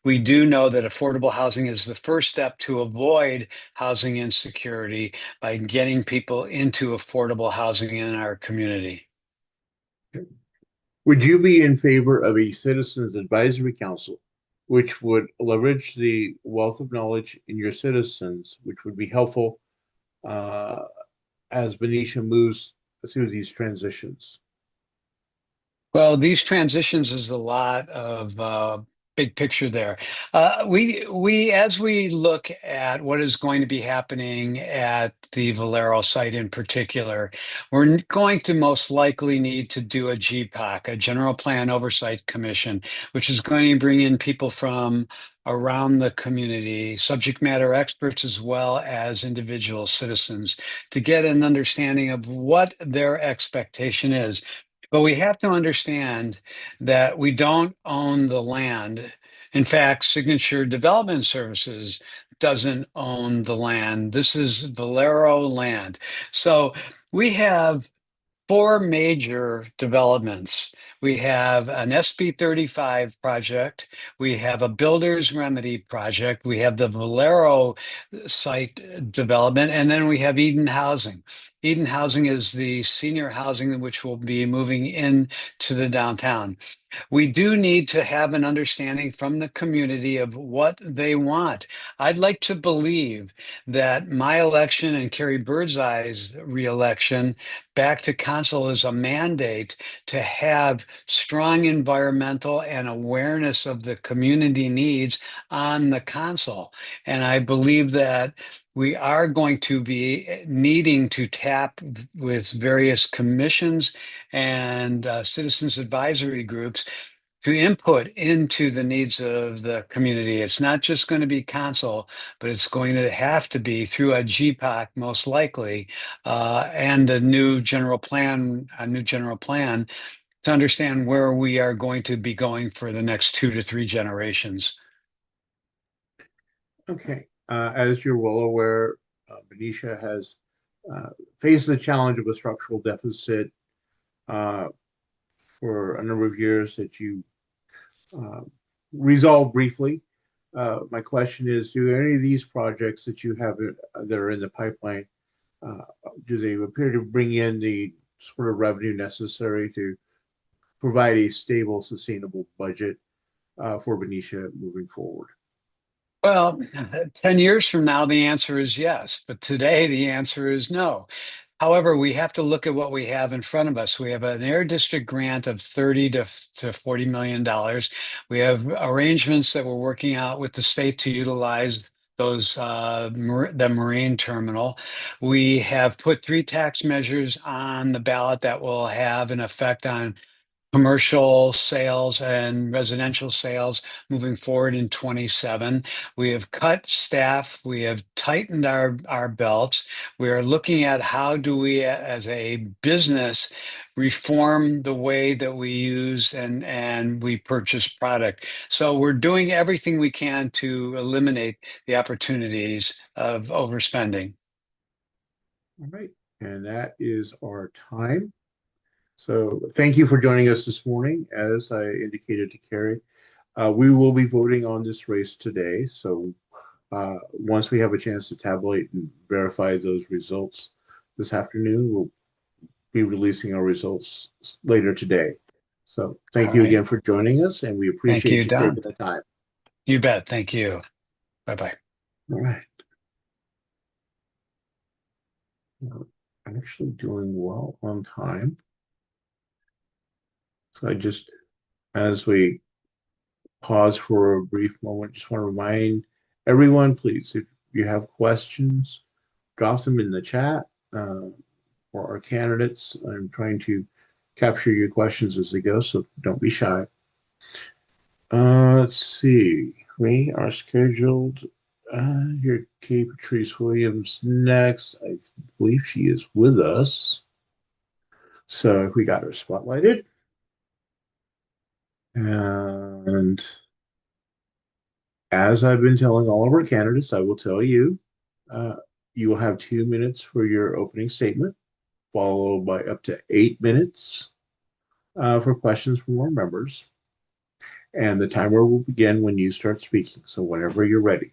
[SPEAKER 11] we do know that affordable housing is the first step to avoid housing insecurity by getting people into affordable housing in our community.
[SPEAKER 2] Would you be in favor of a citizens advisory council, which would leverage the wealth of knowledge in your citizens, which would be helpful as Benicia moves through these transitions?
[SPEAKER 11] Well, these transitions is a lot of big picture there. As we look at what is going to be happening at the Valero site in particular, we're going to most likely need to do a GPOC, a General Plan Oversight Commission, which is going to bring in people from around the community, subject matter experts, as well as individual citizens, to get an understanding of what their expectation is. But we have to understand that we don't own the land. In fact, Signature Development Services doesn't own the land. This is Valero land. So we have four major developments. We have an SB 35 project. We have a builder's remedy project. We have the Valero site development, and then we have Eden Housing. Eden Housing is the senior housing which will be moving into the downtown. We do need to have an understanding from the community of what they want. I'd like to believe that my election and Kari Birdseye's reelection back to council is a mandate to have strong environmental and awareness of the community needs on the council. And I believe that we are going to be needing to tap with various commissions and citizens advisory groups to input into the needs of the community. It's not just going to be council, but it's going to have to be through a GPOC most likely, and a new general plan to understand where we are going to be going for the next 2 to 3 generations.
[SPEAKER 2] Okay, as you're well aware, Benicia has faced the challenge of a structural deficit for a number of years that you resolved briefly. My question is, do any of these projects that you have that are in the pipeline, do they appear to bring in the sort of revenue necessary to provide a stable, sustainable budget for Benicia moving forward?
[SPEAKER 11] Well, 10 years from now, the answer is yes, but today the answer is no. However, we have to look at what we have in front of us. We have an air district grant of $30 to $40 million. We have arrangements that we're working out with the state to utilize those the marine terminal. We have put 3 tax measures on the ballot that will have an effect on commercial sales and residential sales moving forward in 27. We have cut staff. We have tightened our belts. We are looking at how do we, as a business, reform the way that we use and we purchase product. So we're doing everything we can to eliminate the opportunities of overspending.
[SPEAKER 2] All right, and that is our time. So thank you for joining us this morning. As I indicated to Kari, we will be voting on this race today. So once we have a chance to tabulate and verify those results this afternoon, we'll be releasing our results later today. So thank you again for joining us, and we appreciate you taking the time.
[SPEAKER 11] You bet. Thank you. Bye-bye.
[SPEAKER 2] All right. I'm actually doing well on time. So I just, as we pause for a brief moment, just want to remind everyone, please, if you have questions, drop them in the chat for our candidates. I'm trying to capture your questions as they go, so don't be shy. Let's see. We are scheduled. Here, Patrice Williams next. I believe she is with us. So we got her spotlighted. And as I've been telling all of our candidates, I will tell you, you will have 2 minutes for your opening statement, followed by up to 8 minutes for questions from our members. And the timer will begin when you start speaking. So whenever you're ready.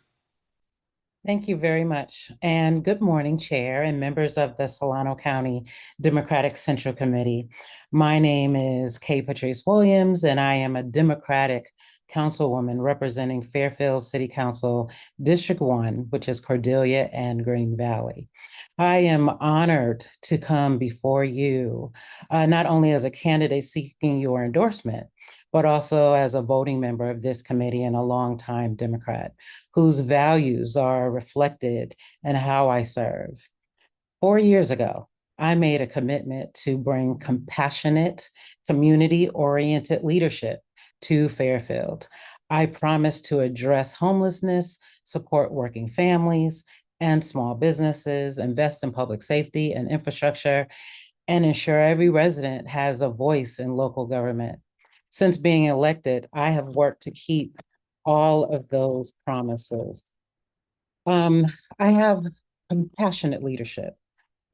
[SPEAKER 12] Thank you very much. And good morning, Chair and members of the Solano County Democratic Central Committee. My name is Patrice Williams, and I am a Democratic councilwoman representing Fairfield City Council District 1, which is Cordelia and Green Valley. I am honored to come before you, not only as a candidate seeking your endorsement, but also as a voting member of this committee and a longtime Democrat whose values are reflected in how I serve. 4 years ago, I made a commitment to bring compassionate, community-oriented leadership to Fairfield. I promised to address homelessness, support working families and small businesses, invest in public safety and infrastructure, and ensure every resident has a voice in local government. Since being elected, I have worked to keep all of those promises. I have compassionate leadership.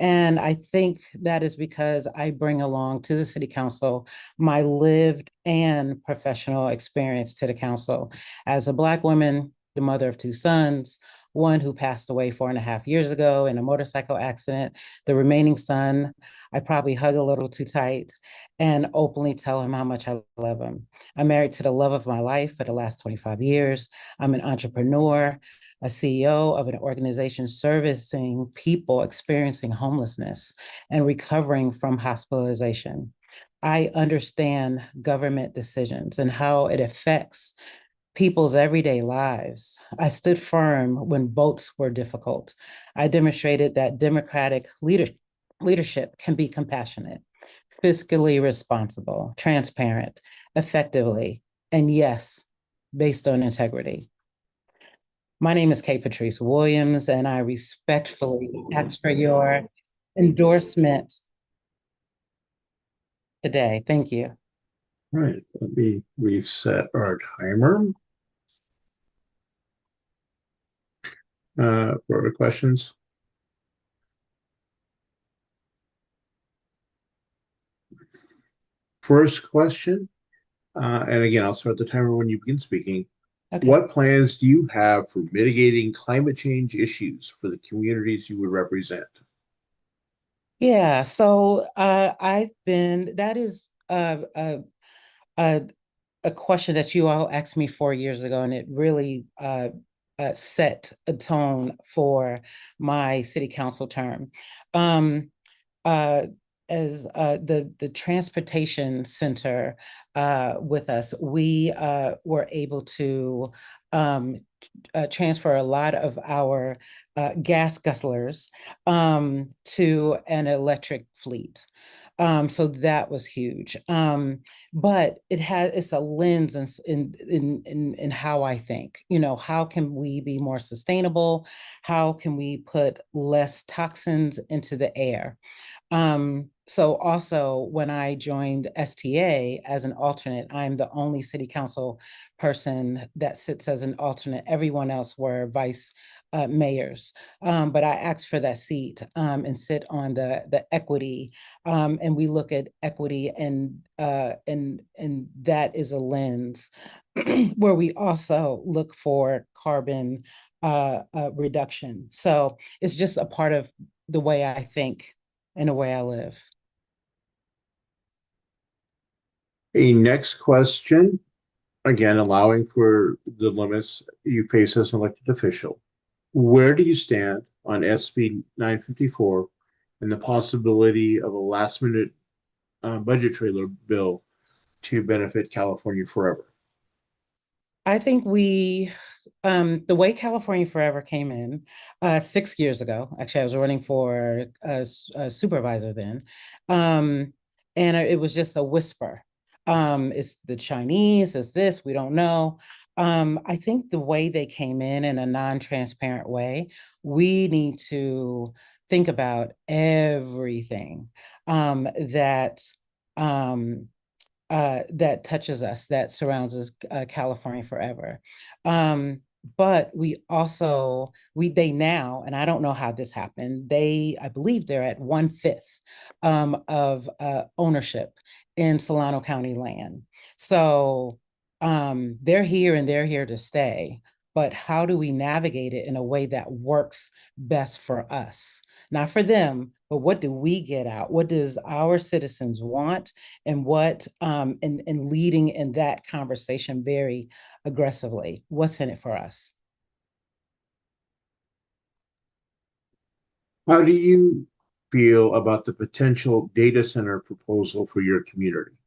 [SPEAKER 12] And I think that is because I bring along to the city council my lived and professional experience to the council. As a Black woman, the mother of 2 sons, one who passed away 4.5 years ago in a motorcycle accident, the remaining son, I probably hug a little too tight and openly tell him how much I love him. I'm married to the love of my life for the last 25 years. I'm an entrepreneur, a CEO of an organization servicing people experiencing homelessness and recovering from hospitalization. I understand government decisions and how it affects people's everyday lives. I stood firm when votes were difficult. I demonstrated that democratic leadership can be compassionate, fiscally responsible, transparent, effectively, and yes, based on integrity. My name is Patrice Williams, and I respectfully ask for your endorsement today. Thank you.
[SPEAKER 2] All right, let me reset our timer. Further questions? First question, and again, I'll start the timer when you begin speaking. Okay. What plans do you have for mitigating climate change issues for the communities you would represent?
[SPEAKER 12] Yeah, so that is a question that you all asked me 4 years ago, and it really set a tone for my city council term. As the transportation center with us, we were able to transfer a lot of our gas guzzlers to an electric fleet. So that was huge. But it's a lens in how I think, how can we be more sustainable? How can we put less toxins into the air? So also when I joined STA as an alternate, I'm the only city council person that sits as an alternate. Everyone else were vice mayors. But I asked for that seat and sit on the equity. And we look at equity and that is a lens where we also look for carbon reduction. So it's just a part of the way I think and the way I live.
[SPEAKER 2] A next question, again, allowing for the limits you face as an elected official. Where do you stand on SB 954 and the possibility of a last-minute budget trailer bill to benefit California forever?
[SPEAKER 12] I think the way California Forever came in 6 years ago, actually I was running for a supervisor then, and it was just a whisper. It's the Chinese, it's this, we don't know. I think the way they came in a non-transparent way, we need to think about everything that touches us, that surrounds us, California Forever. But they now, and I don't know how this happened, I believe they're at 1/5 of ownership in Solano County land. So they're here and they're here to stay. But how do we navigate it in a way that works best for us? Not for them, but what do we get out? What does our citizens want? And what, and leading in that conversation very aggressively. What's in it for us?
[SPEAKER 2] How do you feel about the potential data center proposal for your community?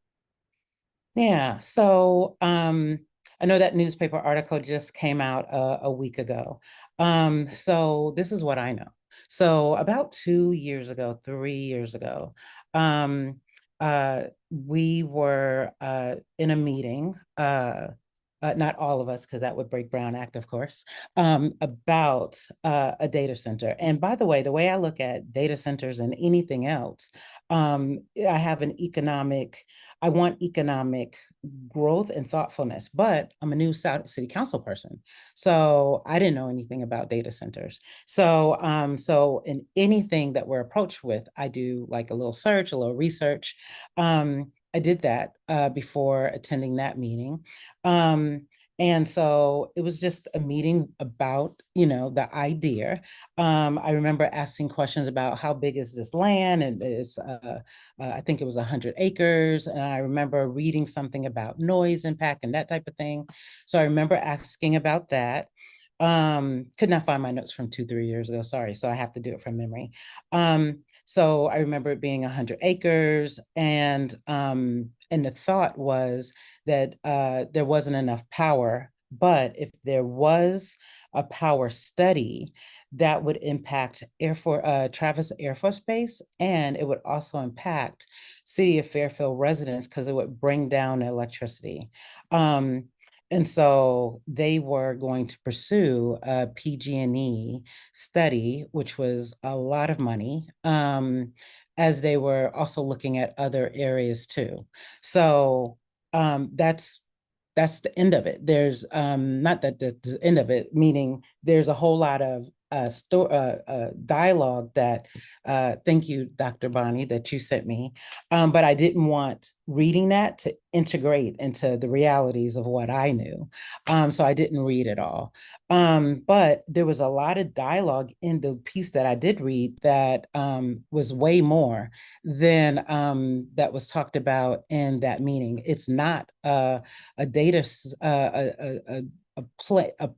[SPEAKER 12] Yeah, so I know that newspaper article just came out a week ago. So this is what I know. So about 2 years ago, 3 years ago, um, we were in a meeting, not all of us, because that would break Brown Act, of course, about a data center. And by the way I look at data centers and anything else, I have an economic, I want economic growth and thoughtfulness, but I'm a new city council person. So I didn't know anything about data centers. So in anything that we're approached with, I do like a little search, a little research. I did that before attending that meeting. And so it was just a meeting about, the idea. I remember asking questions about how big is this land, and it's, I think it was 100 acres. And I remember reading something about noise impact and that type of thing. So I remember asking about that. Could not find my notes from 2, 3 years ago. Sorry. So I have to do it from memory. So I remember it being 100 acres, and the thought was that there wasn't enough power, but if there was a power study, that would impact Travis Air Force Base, and it would also impact City of Fairfield residents because it would bring down electricity. And so they were going to pursue a PG&E study, which was a lot of money, as they were also looking at other areas too. So that's the end of it. There's not that the end of it, meaning there's a whole lot of dialogue that thank you, Dr. Bonnie, that you sent me. But I didn't want reading that to integrate into the realities of what I knew. So I didn't read it all. But there was a lot of dialogue in the piece that I did read that was way more than that was talked about in that meeting. It's not a data,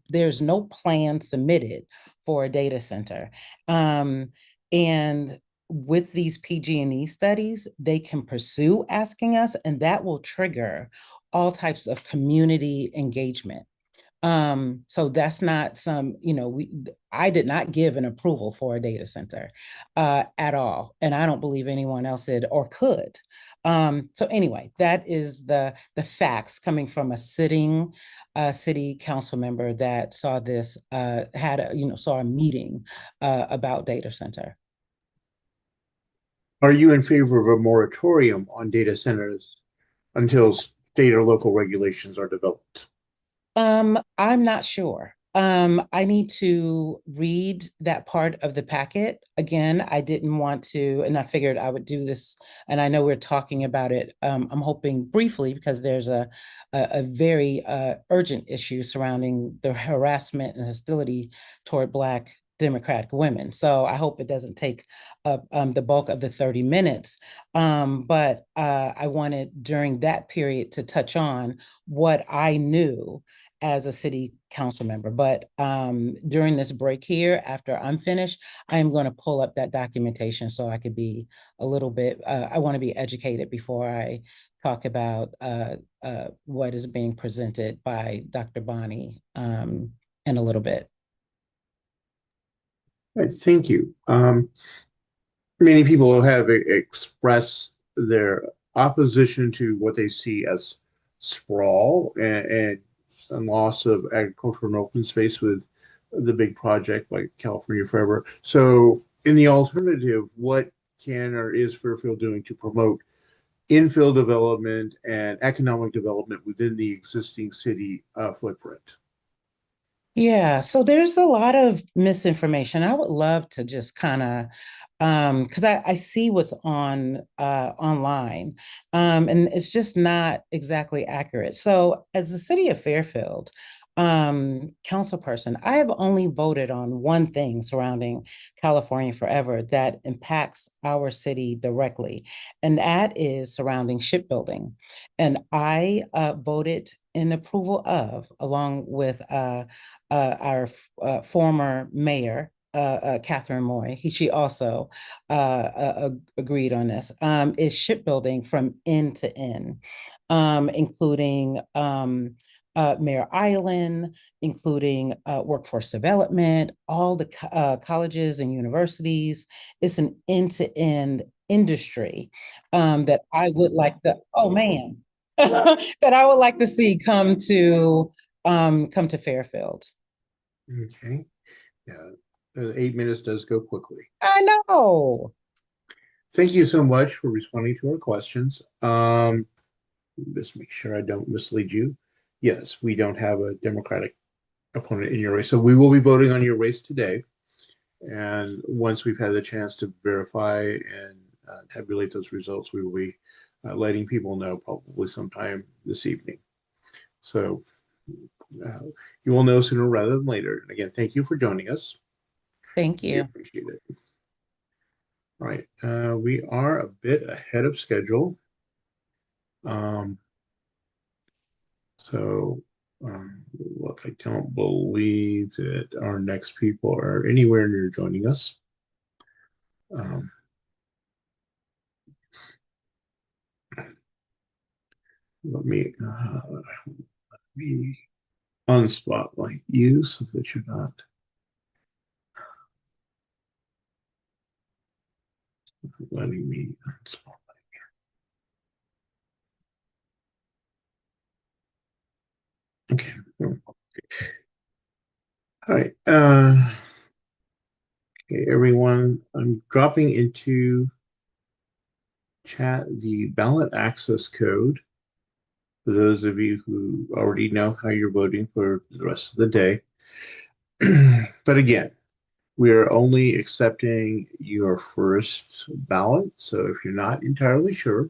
[SPEAKER 12] there's no plan submitted for a data center. And with these PG&E studies, they can pursue asking us, and that will trigger all types of community engagement. So that's not I did not give an approval for a data center at all. And I don't believe anyone else did or could. So anyway, that is the facts coming from a sitting city council member that saw this, saw a meeting about data center.
[SPEAKER 2] Are you in favor of a moratorium on data centers until state or local regulations are developed?
[SPEAKER 12] I'm not sure. I need to read that part of the packet. Again, I didn't want to, and I figured I would do this, and I know we're talking about it. I'm hoping briefly because there's a very urgent issue surrounding the harassment and hostility toward Black Democratic women. So I hope it doesn't take up the bulk of the 30 minutes. But I wanted during that period to touch on what I knew as a city council member. But during this break here, after I'm finished, I'm going to pull up that documentation so I could be a little bit, I want to be educated before I talk about what is being presented by Dr. Bonnie in a little bit.
[SPEAKER 2] Right, thank you. Many people have expressed their opposition to what they see as sprawl and loss of agricultural and open space with the big project like California Forever. So in the alternative, what can or is Fairfield doing to promote infill development and economic development within the existing city footprint?
[SPEAKER 12] Yeah, so there's a lot of misinformation. I would love to just kind of, because I see what's on online, and it's just not exactly accurate. So as the city of Fairfield council person, I have only voted on one thing surrounding California Forever that impacts our city directly, and that is surrounding shipbuilding. And I voted in approval of, along with our former mayor, Catherine Moy, she also agreed on this, is shipbuilding from end to end, including Mare Island, including workforce development, all the colleges and universities. It's an end-to-end industry that I would like to, oh man, that I would like to see come to Fairfield.
[SPEAKER 2] Okay. Yeah. 8 minutes does go quickly.
[SPEAKER 12] I know.
[SPEAKER 2] Thank you so much for responding to our questions. Let's make sure I don't mislead you. Yes, we don't have a Democratic opponent in your race. So we will be voting on your race today. And once we've had the chance to verify and tabulate those results, we will be letting people know probably sometime this evening. So you will know sooner rather than later. And again, thank you for joining us.
[SPEAKER 12] Thank you.
[SPEAKER 2] We appreciate it. All right, we are a bit ahead of schedule. Look, I don't believe that our next people are anywhere near joining us. Let me unspotlight you so that you're not letting me unspotlight. Okay. All right. Okay, everyone, I'm dropping into chat the ballot access code for those of you who already know how you're voting for the rest of the day. But again, we are only accepting your first ballot. So if you're not entirely sure,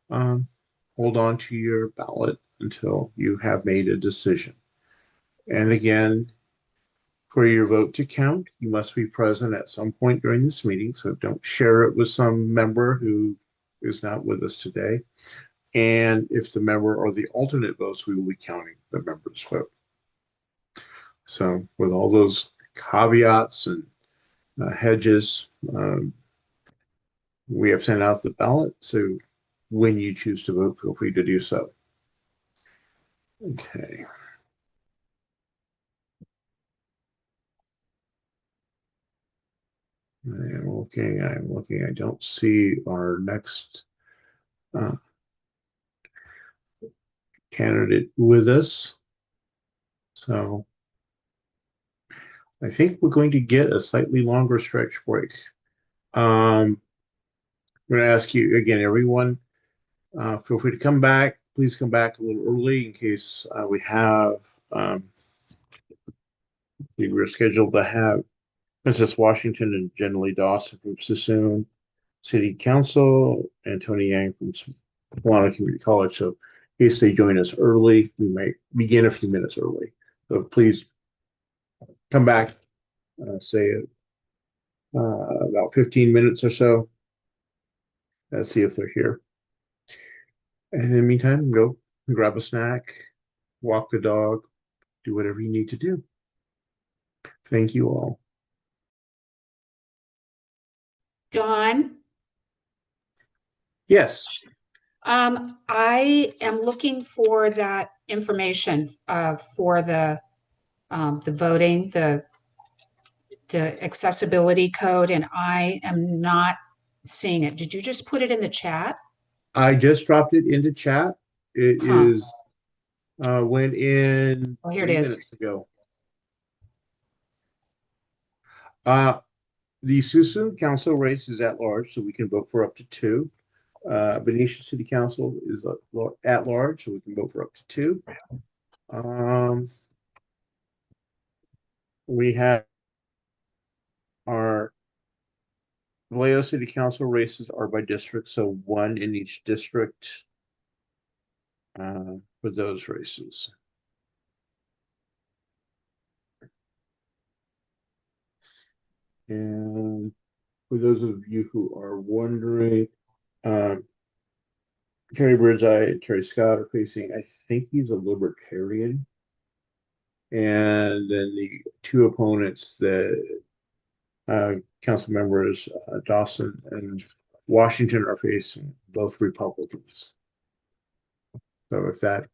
[SPEAKER 2] hold on to your ballot until you have made a decision. And again, for your vote to count, you must be present at some point during this meeting. So don't share it with some member who is not with us today. And if the member or the alternate votes, we will be counting the member's vote. So with all those caveats and hedges, we have sent out the ballot. So when you choose to vote, feel free to do so. Okay. I'm looking, I don't see our next candidate with us. So I think we're going to get a slightly longer stretch break. I'm going to ask you again, everyone, feel free to come back. Please come back a little early in case we have, we're scheduled to have Princess Washington and Jenalee Dawson from Sassoon City Council and Tony Yang from Solano Community College. So in case they join us early, we might begin a few minutes early. So please come back, say about 15 minutes or so. See if they're here. And in the meantime, go grab a snack, walk the dog, do whatever you need to do. Thank you all.
[SPEAKER 13] John?
[SPEAKER 2] Yes.
[SPEAKER 13] I am looking for that information for the voting, the accessibility code, and I am not seeing it. Did you just put it in the chat?
[SPEAKER 2] I just dropped it into chat. It is went in
[SPEAKER 13] here it
[SPEAKER 2] 3
[SPEAKER 13] is.
[SPEAKER 2] minutes ago. The Suisun Council race is at large, so we can vote for up to 2. Benicia City Council is at large, so we can vote for up to 2. We have our Vallejo City Council races are by district, so 1 in each district for those races. And for those of you who are wondering, Kari Birdseye and Terry Scott are facing, I think he's a libertarian. And then the 2 opponents that council members Dawson and Washington are facing both Republicans. So if that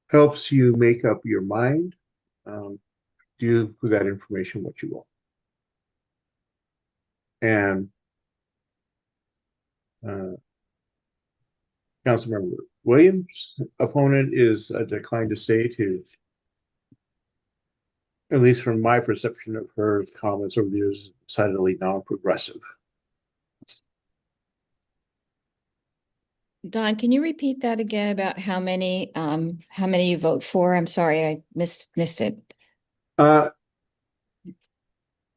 [SPEAKER 2] helps you make up your mind, do with that information what you will. And Councilmember Williams' opponent is declined to stay, to, at least from my perception of her comments over the years, decidedly non-progressive.
[SPEAKER 14] Don, can you repeat that again about how many you vote for? I'm sorry, I missed it.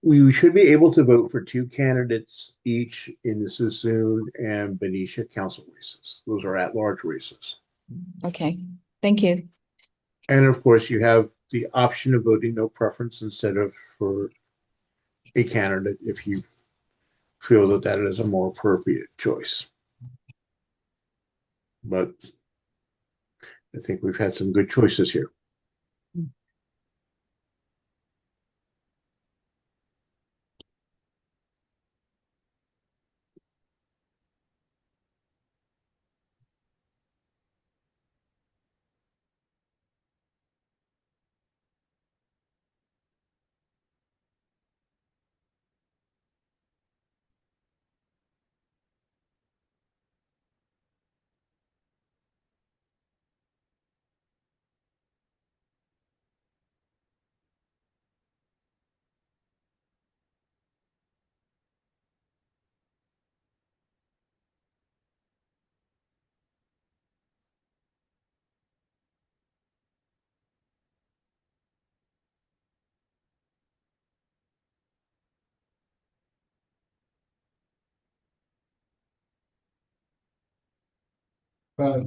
[SPEAKER 2] We should be able to vote for 2 candidates each in the Sassoon and Benicia council races. Those are at-large races.
[SPEAKER 14] Okay, thank you.
[SPEAKER 2] And of course, you have the option of voting no preference instead of for a candidate if you feel that that is a more appropriate choice. But I think we've had some good choices here.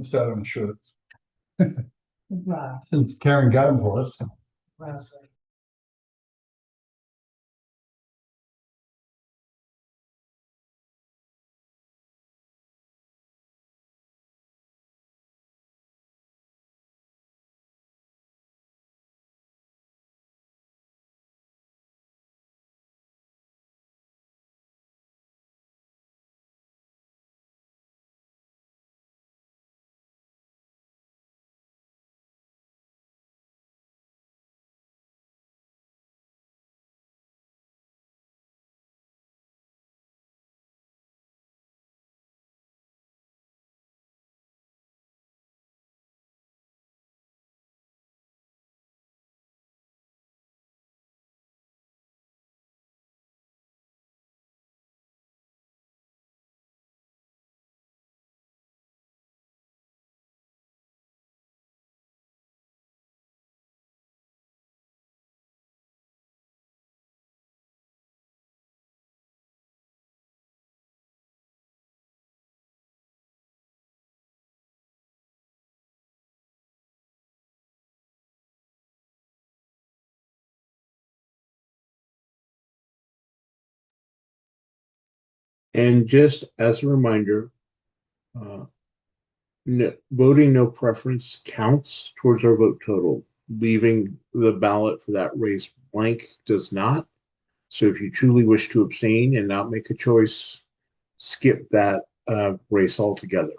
[SPEAKER 15] So I'm sure. Since Karen got them for us.
[SPEAKER 2] And just as a reminder, voting no preference counts towards our vote total. Leaving the ballot for that race blank does not. So if you truly wish to abstain and not make a choice, skip that race altogether.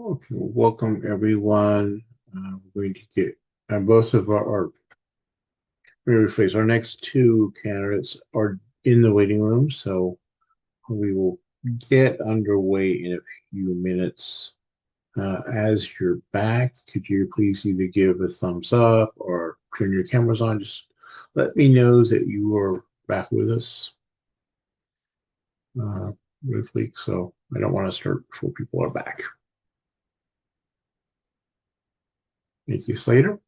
[SPEAKER 2] Okay, welcome everyone. We're going to get both of let me rephrase, our next two candidates are in the waiting room, so we will get underway in a few minutes. As you're back, could you please either give a thumbs up or turn your cameras on? Just let me know that you are back with us briefly, so I don't want to start before people are back. Thank you, Slater.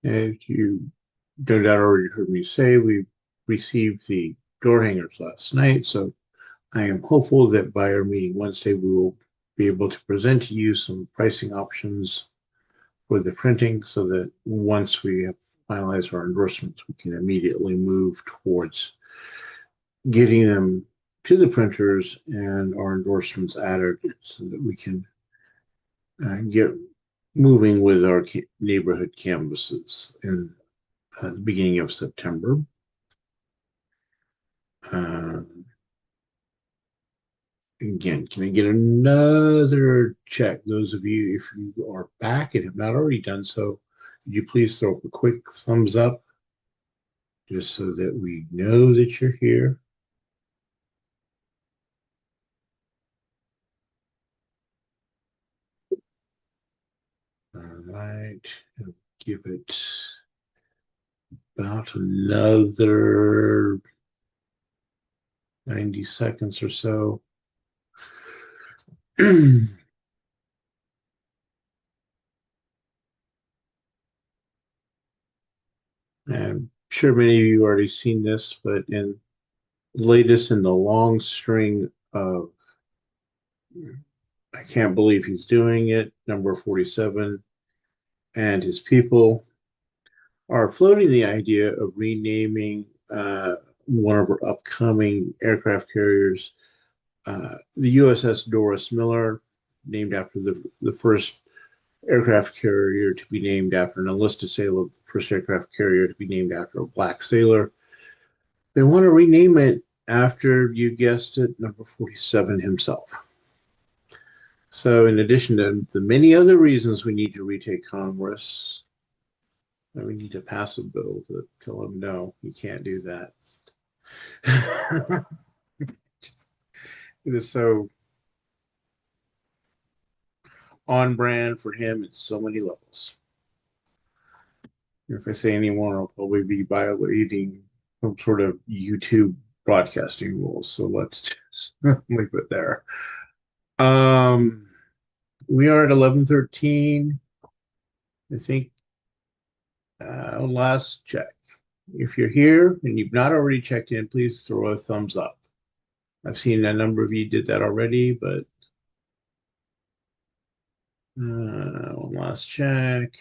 [SPEAKER 2] As you no doubt already heard me say, we received the door hangers last night, so I am hopeful that by our meeting Wednesday, we will be able to present to you some pricing options for the printing so that once we have finalized our endorsements, we can immediately move towards getting them to the printers and our endorsements added so that we can get moving with our neighborhood canvases in the beginning of September. Again, can I get another check? Those of you, if you are back and have not already done so, could you please throw up a quick thumbs up just so that we know that you're here? All right, I'll give it about another 90 seconds or so. I'm sure many of you already seen this, but in latest in the long string of I can't believe he's doing it, number 47, and his people are floating the idea of renaming one of our upcoming aircraft carriers, the USS Doris Miller, named after the first aircraft carrier to be named after an enlisted sailor, the first aircraft carrier to be named after a black sailor. They want to rename it after, you guessed it, number 47 himself. So in addition to the many other reasons we need to retake Congress, we need to pass a bill to tell them, no, you can't do that. It is so on brand for him in so many levels. If I say any more, I'll probably be violating some sort of YouTube broadcasting rules. So let's just leave it there. We are at 11:13. I think last check. If you're here and you've not already checked in, please throw a thumbs up. I've seen a number of you did that already, but one last check.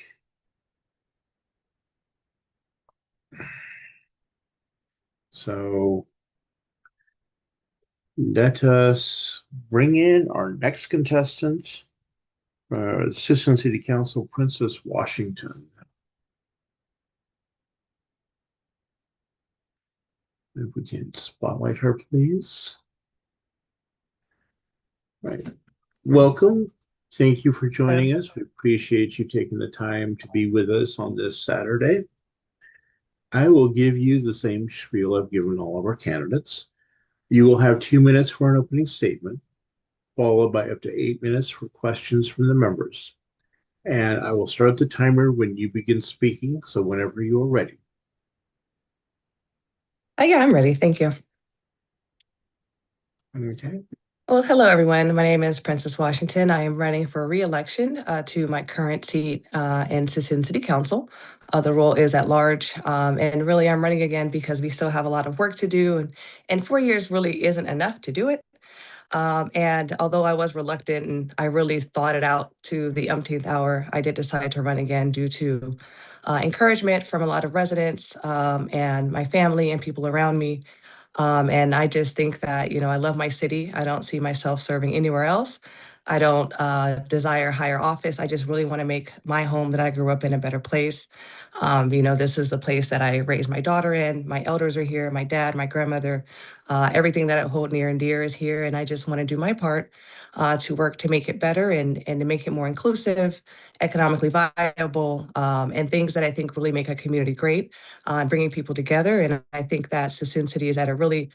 [SPEAKER 2] So let us bring in our next contestant, Assistant City Council Princess Washington. If we can spotlight her, please. Right. Welcome. Thank you for joining us. We appreciate you taking the time to be with us on this Saturday. I will give you the same spiel I've given all of our candidates. You will have 2 minutes for an opening statement, followed by up to 8 minutes for questions from the members. And I will start the timer when you begin speaking. So whenever you are ready.
[SPEAKER 16] Yeah, I'm ready. Thank you.
[SPEAKER 2] Okay.
[SPEAKER 16] Well, hello, everyone. My name is Princess Washington. I am running for re-election to my current seat in Suisun City Council. The role is at large, and really I'm running again because we still have a lot of work to do, and 4 years really isn't enough to do it. And although I was reluctant and I really thought it out to the umpteenth hour, I did decide to run again due to encouragement from a lot of residents and my family and people around me. And I just think that, you know, I love my city. I don't see myself serving anywhere else. I don't desire higher office. I just really want to make my home that I grew up in a better place. You know, this is the place that I raised my daughter in. My elders are here, my dad, my grandmother, everything that I hold near and dear is here. And I just want to do my part to work to make it better and to make it more inclusive, economically viable, and things that I think really make a community great, bringing people together. And I think that Suisun City is at a really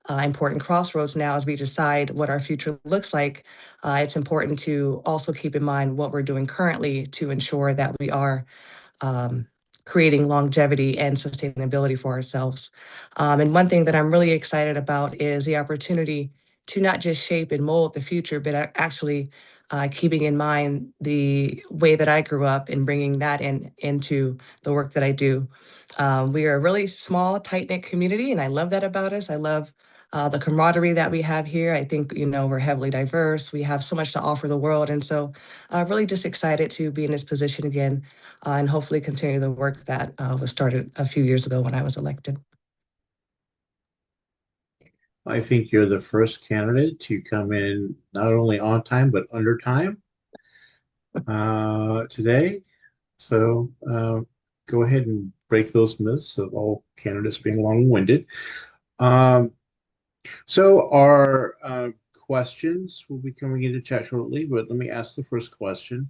[SPEAKER 16] important crossroads now as we decide what our future looks like. It's important to also keep in mind what we're doing currently to ensure that we are creating longevity and sustainability for ourselves. And one thing that I'm really excited about is the opportunity to not just shape and mold the future, but actually keeping in mind the way that I grew up and bringing that into the work that I do. We are a really small, tight-knit community, and I love that about us. I love the camaraderie that we have here. I think, you know, we're heavily diverse. We have so much to offer the world. And so really just excited to be in this position again and hopefully continue the work that was started a few years ago when I was elected.
[SPEAKER 2] I think you're the first candidate to come in not only on time, but under time today. So go ahead and break those myths of all candidates being long-winded. So our questions will be coming into chat shortly, but let me ask the first question.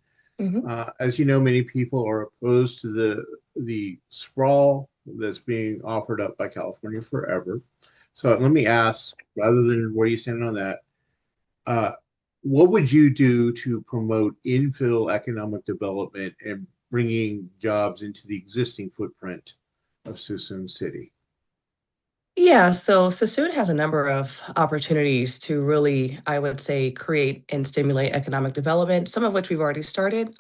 [SPEAKER 2] As you know, many people are opposed to the sprawl that's being offered up by California Forever. So let me ask, rather than where you stand on that, what would you do to promote infill economic development and bringing jobs into the existing footprint of Suisun City?
[SPEAKER 16] Yeah, so Sassoon has a number of opportunities to really, I would say, create and stimulate economic development, some of which we've already started.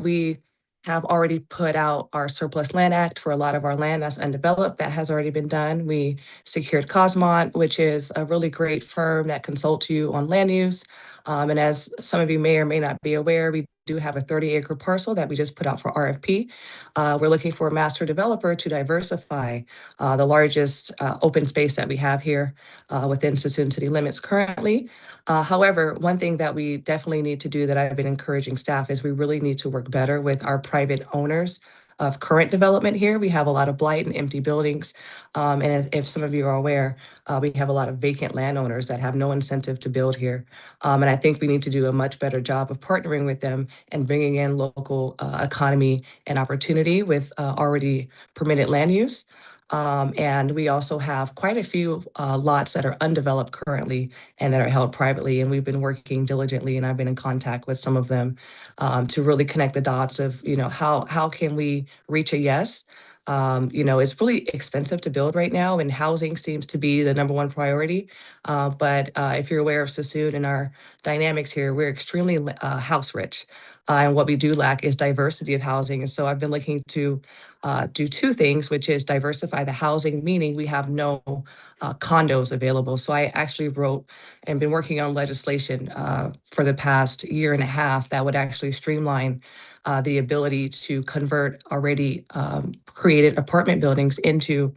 [SPEAKER 16] We have already put out our Surplus Land Act for a lot of our land that's undeveloped. That has already been done. We secured Cosmont, which is a really great firm that consults you on land use. And as some of you may or may not be aware, we do have a 30-acre parcel that we just put out for RFP. We're looking for a master developer to diversify the largest open space that we have here within Suisun city limits currently. However, one thing that we definitely need to do that I've been encouraging staff is we really need to work better with our private owners of current development here. We have a lot of blight and empty buildings. And if some of you are aware, we have a lot of vacant landowners that have no incentive to build here. And I think we need to do a much better job of partnering with them and bringing in local economy and opportunity with already permitted land use. And we also have quite a few lots that are undeveloped currently and that are held privately. And we've been working diligently, and I've been in contact with some of them to really connect the dots of, you know, how can we reach a yes? You know, it's really expensive to build right now, and housing seems to be the #1 priority. But if you're aware of Sassoon and our dynamics here, we're extremely house rich. And what we do lack is diversity of housing. And so I've been looking to do two things, which is diversify the housing, meaning we have no condos available. So I actually wrote and been working on legislation for the past year and a half that would actually streamline the ability to convert already created apartment buildings into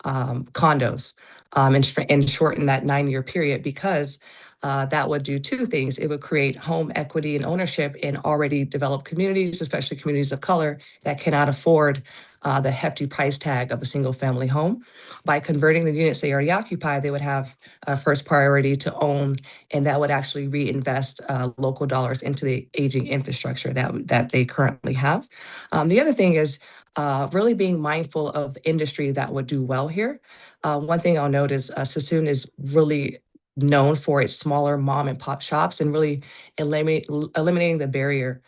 [SPEAKER 16] condos and shorten that 9-year period, because that would do two things. It would create home equity and ownership in already developed communities, especially communities of color that cannot afford the hefty price tag of a single family home. By converting the units they already occupy, they would have a first priority to own, and that would actually reinvest local dollars into the aging infrastructure that they currently have. The other thing is really being mindful of industry that would do well here. One thing I'll note is Sassoon is really known for its smaller mom and pop shops and really eliminating the barrier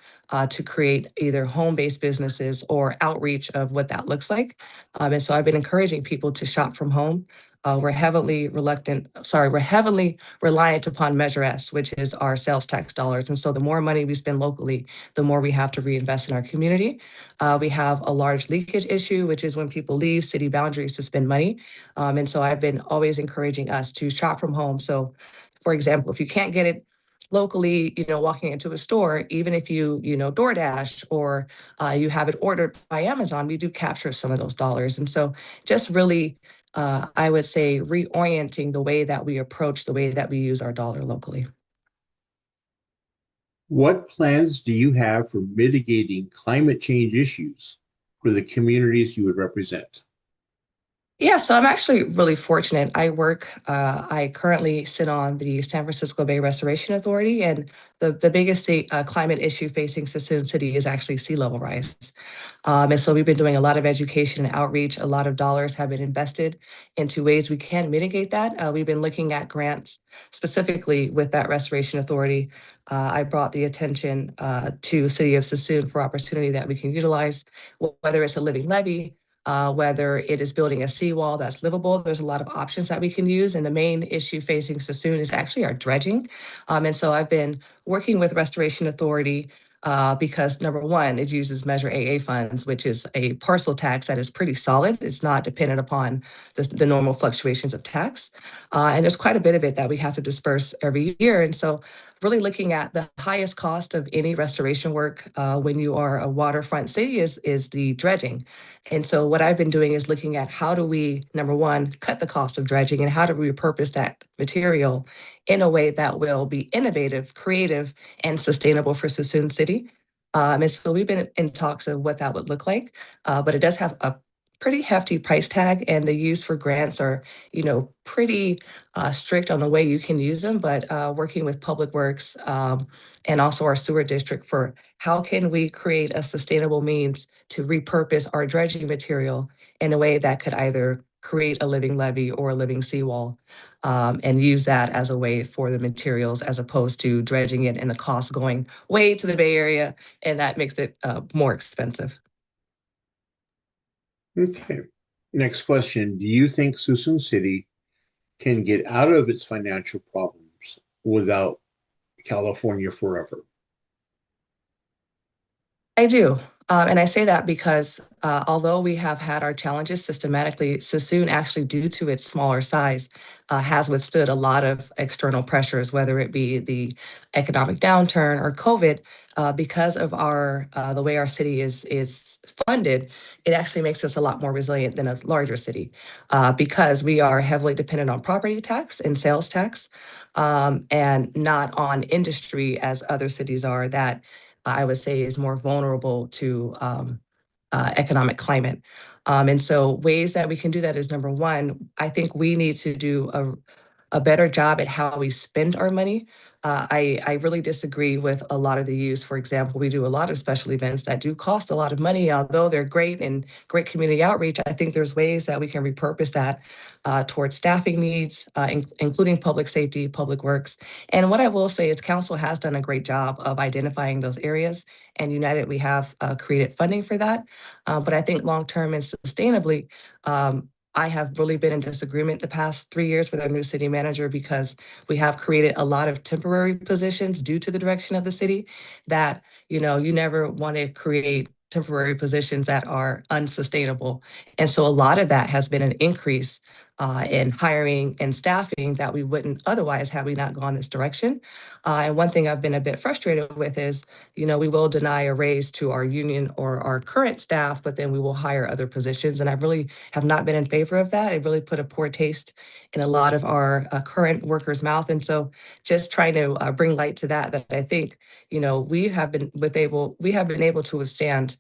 [SPEAKER 16] to create either home-based businesses or outreach of what that looks like. And so I've been encouraging people to shop from home. We're heavily reliant upon Measure S, which is our sales tax dollars. And so the more money we spend locally, the more we have to reinvest in our community. We have a large leakage issue, which is when people leave city boundaries to spend money. And so I've been always encouraging us to shop from home. So, for example, if you can't get it locally, walking into a store, even if you DoorDash or you have it ordered by Amazon, we do capture some of those dollars. And so just really, I would say, reorienting the way that we approach, the way that we use our dollar locally.
[SPEAKER 2] What plans do you have for mitigating climate change issues for the communities you would represent?
[SPEAKER 16] Yeah, so I'm actually really fortunate. I currently sit on the San Francisco Bay Restoration Authority, and the biggest climate issue facing Suisun City is actually sea level rise. And so we've been doing a lot of education and outreach. A lot of dollars have been invested into ways we can mitigate that. We've been looking at grants specifically with that Restoration Authority. I brought the attention to City of Suisun for opportunity that we can utilize, whether it's a living levy, whether it is building a seawall that's livable. There's a lot of options that we can use. And the main issue facing Suisun is actually our dredging. And so I've been working with Restoration Authority because number one, it uses Measure AA funds, which is a parcel tax that is pretty solid. It's not dependent upon the normal fluctuations of tax. And there's quite a bit of it that we have to disperse every year. And so really looking at the highest cost of any restoration work when you are a waterfront city is the dredging. And so what I've been doing is looking at how do we, number one, cut the cost of dredging and how do we repurpose that material in a way that will be innovative, creative, and sustainable for Suisun City. And so we've been in talks of what that would look like, but it does have a pretty hefty price tag, and the use for grants are, pretty strict on the way you can use them, but working with Public Works and also our sewer district for how can we create a sustainable means to repurpose our dredging material in a way that could either create a living levee or a living seawall and use that as a way for the materials as opposed to dredging it and the cost going way to the Bay Area, and that makes it more expensive.
[SPEAKER 2] Okay. Next question. Do you think Suisun City can get out of its financial problems without California forever?
[SPEAKER 16] I do. And I say that because although we have had our challenges systematically, Suisun actually, due to its smaller size, has withstood a lot of external pressures, whether it be the economic downturn or COVID, because of the way our city is funded. It actually makes us a lot more resilient than a larger city because we are heavily dependent on property tax and sales tax and not on industry as other cities are that I would say is more vulnerable to economic climate. And so ways that we can do that is number one, I think we need to do a better job at how we spend our money. I really disagree with a lot of the use. For example, we do a lot of special events that do cost a lot of money, although they're great and great community outreach. I think there's ways that we can repurpose that towards staffing needs, including public safety, public works. And what I will say is council has done a great job of identifying those areas. And United, we have created funding for that. But I think long-term and sustainably, I have really been in disagreement the past 3 years with our new city manager because we have created a lot of temporary positions due to the direction of the city that, you never want to create temporary positions that are unsustainable. And so a lot of that has been an increase in hiring and staffing that we wouldn't otherwise had we not gone this direction. And one thing I've been a bit frustrated with is, we will deny a raise to our union or our current staff, but then we will hire other positions. And I really have not been in favor of that. It really put a poor taste in a lot of our current workers' mouth. And so just trying to bring light to that I think, we have been able to withstand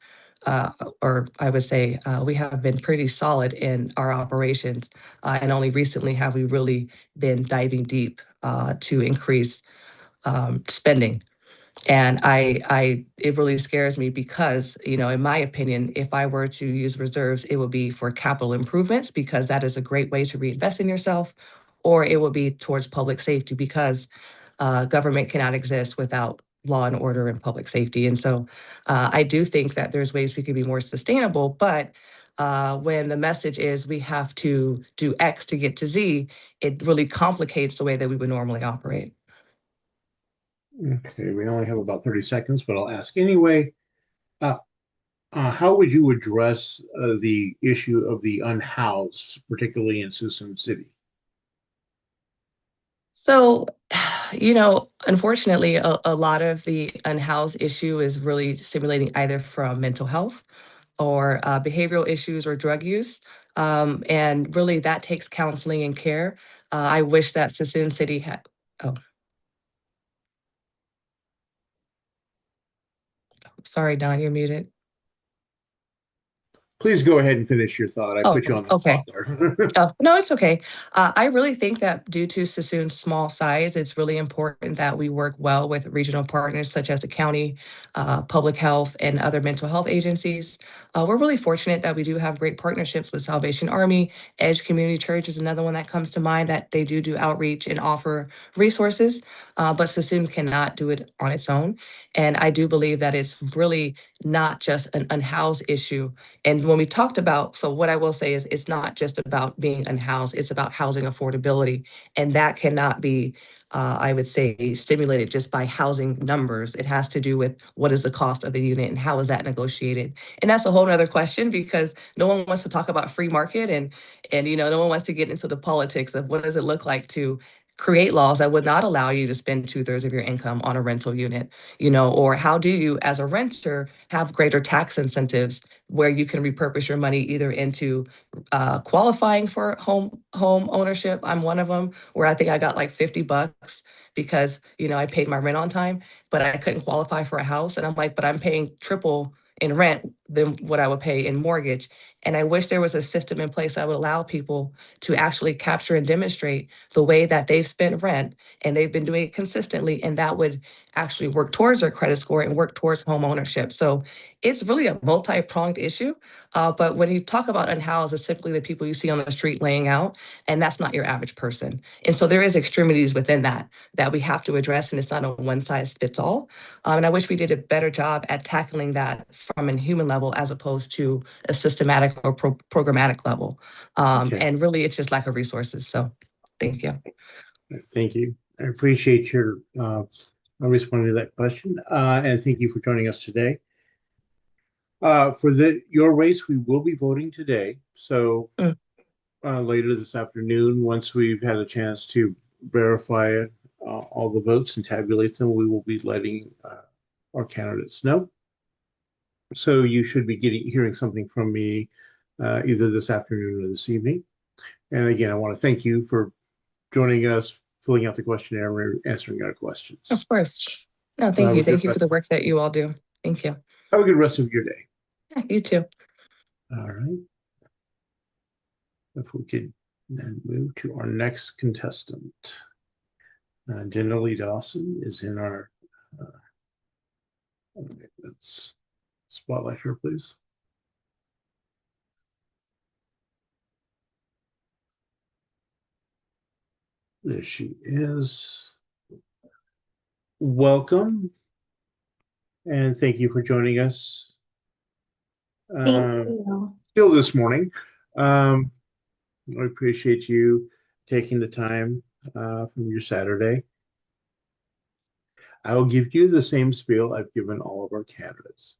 [SPEAKER 16] or I would say we have been pretty solid in our operations. And only recently have we really been diving deep to increase spending. And it really scares me because, in my opinion, if I were to use reserves, it would be for capital improvements because that is a great way to reinvest in yourself, or it will be towards public safety, because government cannot exist without law and order and public safety. And so I do think that there's ways we could be more sustainable, but when the message is we have to do X to get to Z, it really complicates the way that we would normally operate.
[SPEAKER 2] Okay, we only have about 30 seconds, but I'll ask anyway. How would you address the issue of the unhoused, particularly in Suisun City?
[SPEAKER 16] So, unfortunately, a lot of the unhoused issue is really stimulating either from mental health or behavioral issues or drug use. And really that takes counseling and care. I wish that Suisun City had, oh, sorry, Don, you're muted.
[SPEAKER 2] Please go ahead and finish your thought. I put you on the spot there.
[SPEAKER 16] No, it's okay. I really think that due to Suisun's small size, it's really important that we work well with regional partners such as the county, public health, and other mental health agencies. We're really fortunate that we do have great partnerships with Salvation Army. Edge Community Church is another one that comes to mind, that they do outreach and offer resources, but Suisun cannot do it on its own. And I do believe that it's really not just an unhoused issue. And when we talked about, so what I will say is it's not just about being unhoused, it's about housing affordability. And that cannot be, I would say, stimulated just by housing numbers. It has to do with what is the cost of the unit and how is that negotiated. And that's a whole nother question, because no one wants to talk about free market, and no one wants to get into the politics of what does it look like to create laws that would not allow you to spend 2/3 of your income on a rental unit, or how do you, as a renter, have greater tax incentives where you can repurpose your money either into qualifying for home ownership. I'm one of them where I think I got like $50 because, I paid my rent on time, but I couldn't qualify for a house. And I'm like, but I'm paying triple in rent than what I would pay in mortgage. And I wish there was a system in place that would allow people to actually capture and demonstrate the way that they've spent rent, and they've been doing it consistently, and that would actually work towards their credit score and work towards home ownership. So it's really a multi-pronged issue. But when you talk about unhoused, it's simply the people you see on the street laying out, and that's not your average person. And so there is extremities within that we have to address, and it's not a one size fits all. And I wish we did a better job at tackling that from a human level as opposed to a systematic or programmatic level. And really, it's just lack of resources. So thank you.
[SPEAKER 2] Thank you. I appreciate your responding to that question. And thank you for joining us today. For your race, we will be voting today. So later this afternoon, once we've had a chance to verify all the votes and tabulate them, we will be letting our candidates know. So you should be hearing something from me either this afternoon or this evening. And again, I want to thank you for joining us, filling out the questionnaire, and answering our questions.
[SPEAKER 16] Of course. No, thank you. Thank you for the work that you all do. Thank you.
[SPEAKER 2] Have a good rest of your day.
[SPEAKER 16] Yeah, you too.
[SPEAKER 2] All right. If we could then move to our next contestant. Jenalee Dawson is in our let's spotlight her, please. There she is. Welcome, and thank you for joining us.
[SPEAKER 17] Thank you.
[SPEAKER 2] Still this morning. I appreciate you taking the time from your Saturday. I will give you the same spiel I've given all of our candidates.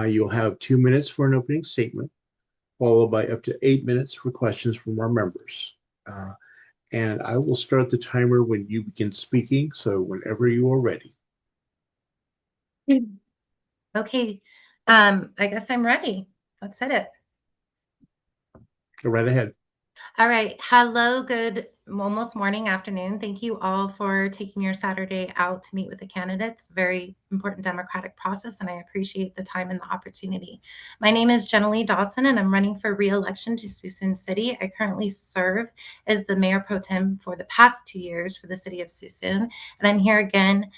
[SPEAKER 2] You'll have 2 minutes for an opening statement, followed by up to 8 minutes for questions from our members. And I will start the timer when you begin speaking, so whenever you are ready.
[SPEAKER 17] Okay, I guess I'm ready. Let's hit it.
[SPEAKER 2] Go right ahead.
[SPEAKER 17] All right. Hello, good almost morning, afternoon. Thank you all for taking your Saturday out to meet with the candidates. Very important democratic process, and I appreciate the time and the opportunity. My name is Jenalee Dawson, and I'm running for re-election to Suisun City. I currently serve as the mayor pro tem for the past 2 years for the city of Suisun, and I'm here again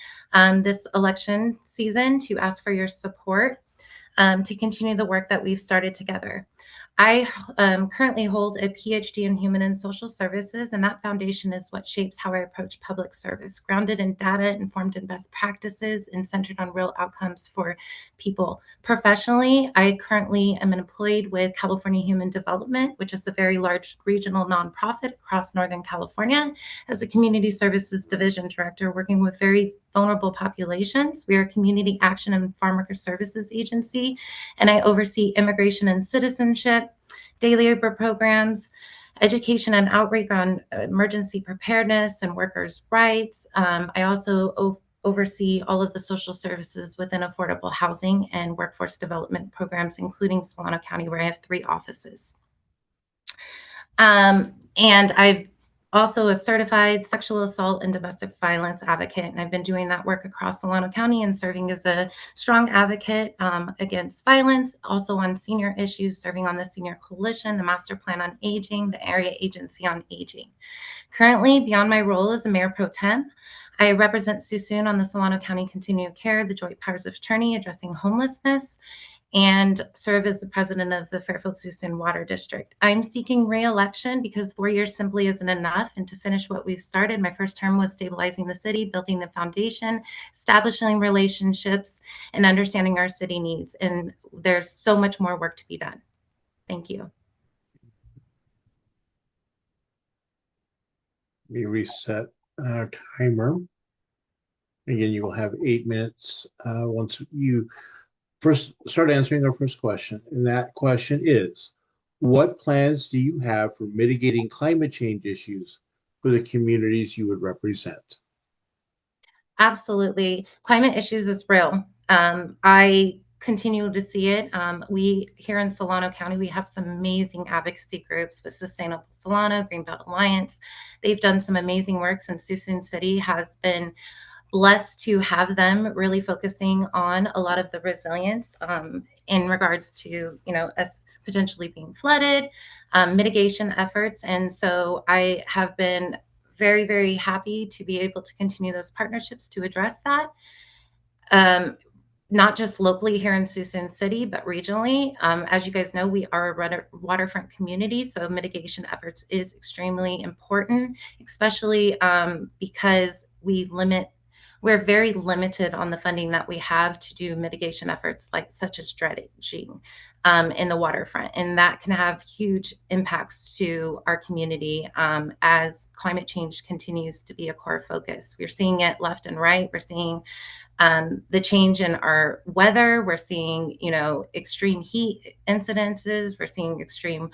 [SPEAKER 17] this election season to ask for your support to continue the work that we've started together. I currently hold a PhD in Human and Social Services, and that foundation is what shapes how I approach public service, grounded in data, informed in best practices, and centered on real outcomes for people. Professionally, I currently am employed with California Human Development, which is a very large regional nonprofit across Northern California, as a community services division director, working with very vulnerable populations. We are a community action and farm worker services agency, and I oversee immigration and citizenship, daily labor programs, education and outreach on emergency preparedness and workers' rights. I also oversee all of the social services within affordable housing and workforce development programs, including Solano County, where I have 3 offices. And I've also a certified sexual assault and domestic violence advocate, and I've been doing that work across Solano County and serving as a strong advocate against violence, also on senior issues, serving on the Senior Coalition, the Master Plan on Aging, the Area Agency on Aging. Currently, beyond my role as a Mayor Pro Tem, I represent Suisun on the Solano County Continuum of Care, the Joint Powers of Attorney addressing homelessness, and serve as the president of the Fairfield-Suisun Water District. I'm seeking re-election because 4 years simply isn't enough, and to finish what we've started. My first term was stabilizing the city, building the foundation, establishing relationships, and understanding our city needs. And there's so much more work to be done. Thank you.
[SPEAKER 2] Let me reset our timer. Again, you will have 8 minutes once you first start answering our first question. And that question is, what plans do you have for mitigating climate change issues for the communities you would represent?
[SPEAKER 17] Absolutely. Climate issues is real. I continue to see it. We here in Solano County, we have some amazing advocacy groups with Sustainable Solano, Greenbelt Alliance. They've done some amazing work, and Suisun City has been blessed to have them really focusing on a lot of the resilience in regards to, us potentially being flooded, mitigation efforts. And so I have been very, very happy to be able to continue those partnerships to address that. Not just locally here in Suisun City, but regionally. As you guys know, we are a waterfront community, so mitigation efforts is extremely important, especially because we're very limited on the funding that we have to do mitigation efforts such as dredging in the waterfront. And that can have huge impacts to our community as climate change continues to be a core focus. We're seeing it left and right. We're seeing the change in our weather. We're seeing, extreme heat incidences. We're seeing extreme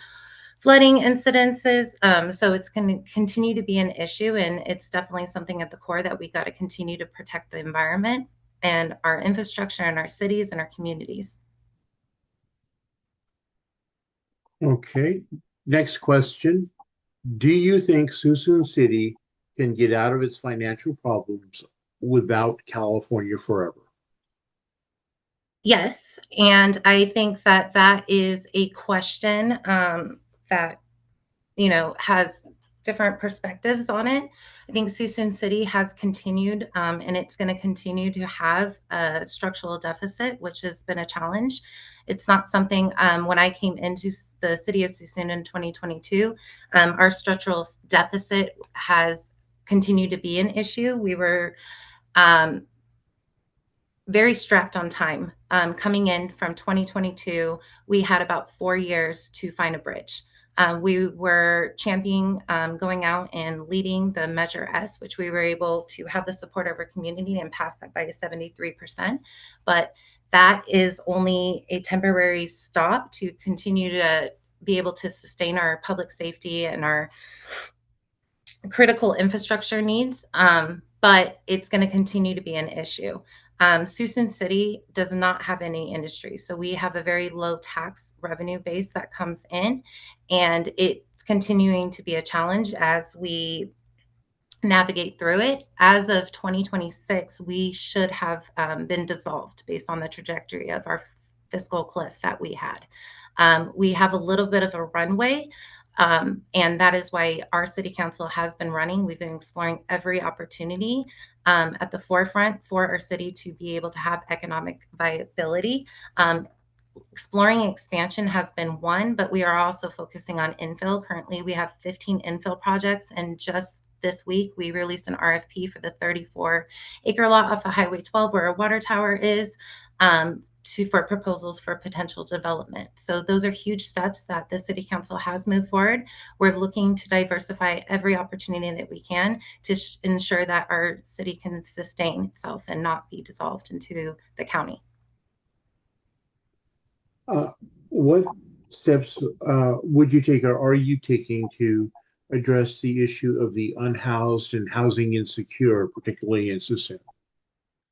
[SPEAKER 17] flooding incidences. So it's going to continue to be an issue, and it's definitely something at the core that we got to continue to protect the environment and our infrastructure and our cities and our communities.
[SPEAKER 2] Okay, next question. Do you think Suisun City can get out of its financial problems without California forever?
[SPEAKER 17] Yes, and I think that that is a question that, has different perspectives on it. I think Suisun City has continued, and it's going to continue to have a structural deficit, which has been a challenge. It's not something, when I came into the city of Suisun in 2022, our structural deficit has continued to be an issue. We were very strapped on time. Coming in from 2022, we had about 4 years to find a bridge. We were championing going out and leading the Measure S, which we were able to have the support of our community and pass that by 73%. But that is only a temporary stop to continue to be able to sustain our public safety and our critical infrastructure needs. But it's going to continue to be an issue. Suisun City does not have any industry. So we have a very low tax revenue base that comes in, and it's continuing to be a challenge as we navigate through it. As of 2026, we should have been dissolved based on the trajectory of our fiscal cliff that we had. We have a little bit of a runway, and that is why our city council has been running. We've been exploring every opportunity at the forefront for our city to be able to have economic viability. Exploring expansion has been one, but we are also focusing on infill. Currently, we have 15 infill projects, and just this week, we released an RFP for the 34-acre lot off of Highway 12 where a water tower is, for proposals for potential development. So those are huge steps that the City Council has moved forward. We're looking to diversify every opportunity that we can to ensure that our city can sustain itself and not be dissolved into the county.
[SPEAKER 2] What steps would you take, or are you taking, to address the issue of the unhoused and housing insecure, particularly in Suisun?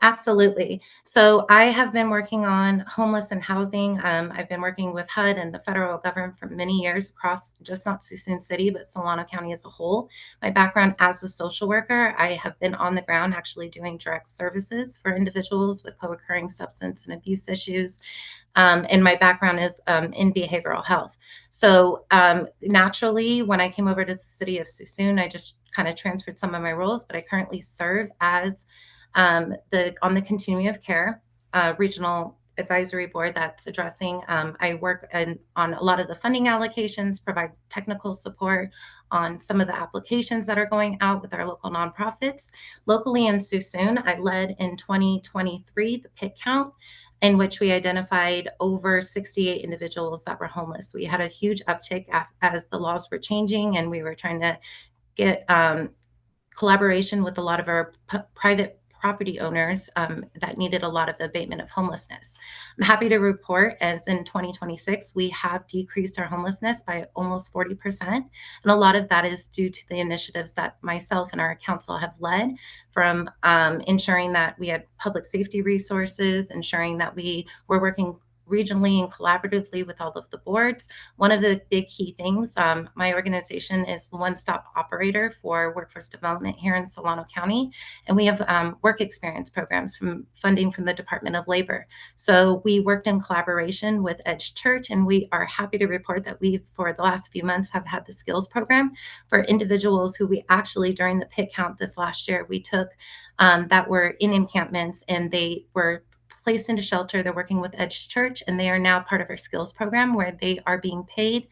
[SPEAKER 17] Absolutely. So I have been working on homeless and housing. I've been working with HUD and the federal government for many years across just not Suisun City, but Solano County as a whole. My background as a social worker, I have been on the ground actually doing direct services for individuals with co-occurring substance and abuse issues. And my background is in behavioral health. So naturally, when I came over to the city of Suisun, I just kind of transferred some of my roles, but I currently serve as on the continuum of care regional advisory board that's addressing. I work on a lot of the funding allocations, provide technical support on some of the applications that are going out with our local nonprofits. Locally in Suisun, I led in 2023 the PIT count, in which we identified over 68 individuals that were homeless. We had a huge uptick as the laws were changing, and we were trying to get collaboration with a lot of our private property owners that needed a lot of abatement of homelessness. I'm happy to report, as in 2026, we have decreased our homelessness by almost 40%. And a lot of that is due to the initiatives that myself and our council have led, from ensuring that we had public safety resources, ensuring that we were working regionally and collaboratively with all of the boards. One of the big key things, my organization is one-stop operator for workforce development here in Solano County, and we have work experience programs from funding from the Department of Labor. So we worked in collaboration with Edge Church, and we are happy to report that we, for the last few months, have had the skills program for individuals who we actually, during the PIT count this last year, we took that were in encampments, and they were placed into shelter. They're working with Edge Church, and they are now part of our skills program where they are being paid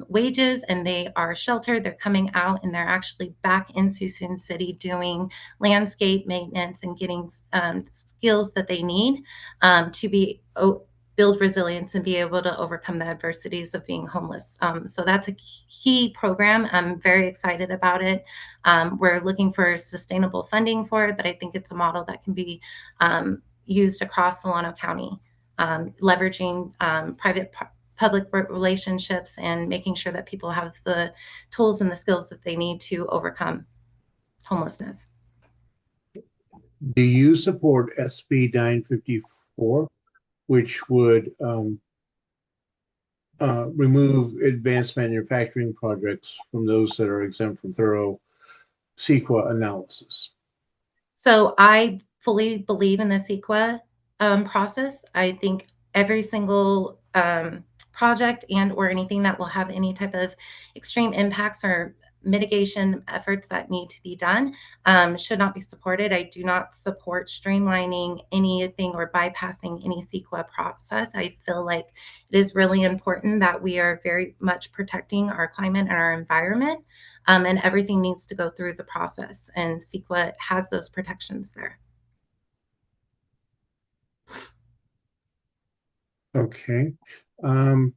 [SPEAKER 17] wages and they are sheltered. They're coming out and they're actually back in Suisun City doing landscape maintenance and getting skills that they need to build resilience and be able to overcome the adversities of being homeless. So that's a key program. I'm very excited about it. We're looking for sustainable funding for it, but I think it's a model that can be used across Solano County, leveraging public relationships and making sure that people have the tools and the skills that they need to overcome homelessness.
[SPEAKER 2] Do you support SB 954, which would remove advanced manufacturing projects from those that are exempt from thorough CEQA analysis?
[SPEAKER 17] So I fully believe in the CEQA process. I think every single project and or anything that will have any type of extreme impacts or mitigation efforts that need to be done should not be supported. I do not support streamlining anything or bypassing any CEQA process. I feel like it is really important that we are very much protecting our climate and our environment, and everything needs to go through the process, and CEQA has those protections there.
[SPEAKER 2] Okay. I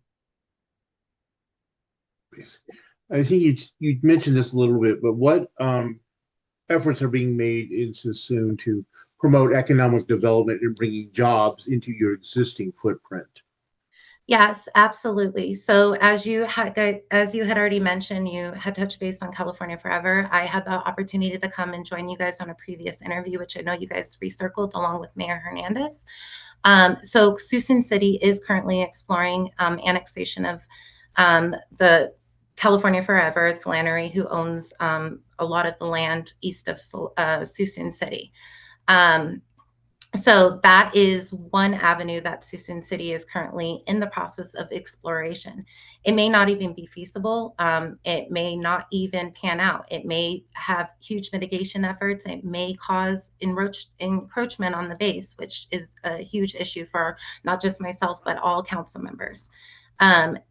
[SPEAKER 2] think you mentioned this a little bit, but what efforts are being made in Suisun to promote economic development and bringing jobs into your existing footprint?
[SPEAKER 17] Yes, absolutely. So as you had already mentioned, you had touched base on California Forever. I had the opportunity to come and join you guys on a previous interview, which I know you guys recircled along with Mayor Hernandez. So Suisun City is currently exploring annexation of the California Forever, Flannery, who owns a lot of the land east of Suisun City. So that is one avenue that Suisun City is currently in the process of exploration. It may not even be feasible. It may not even pan out. It may have huge mitigation efforts. It may cause encroachment on the base, which is a huge issue for not just myself, but all council members.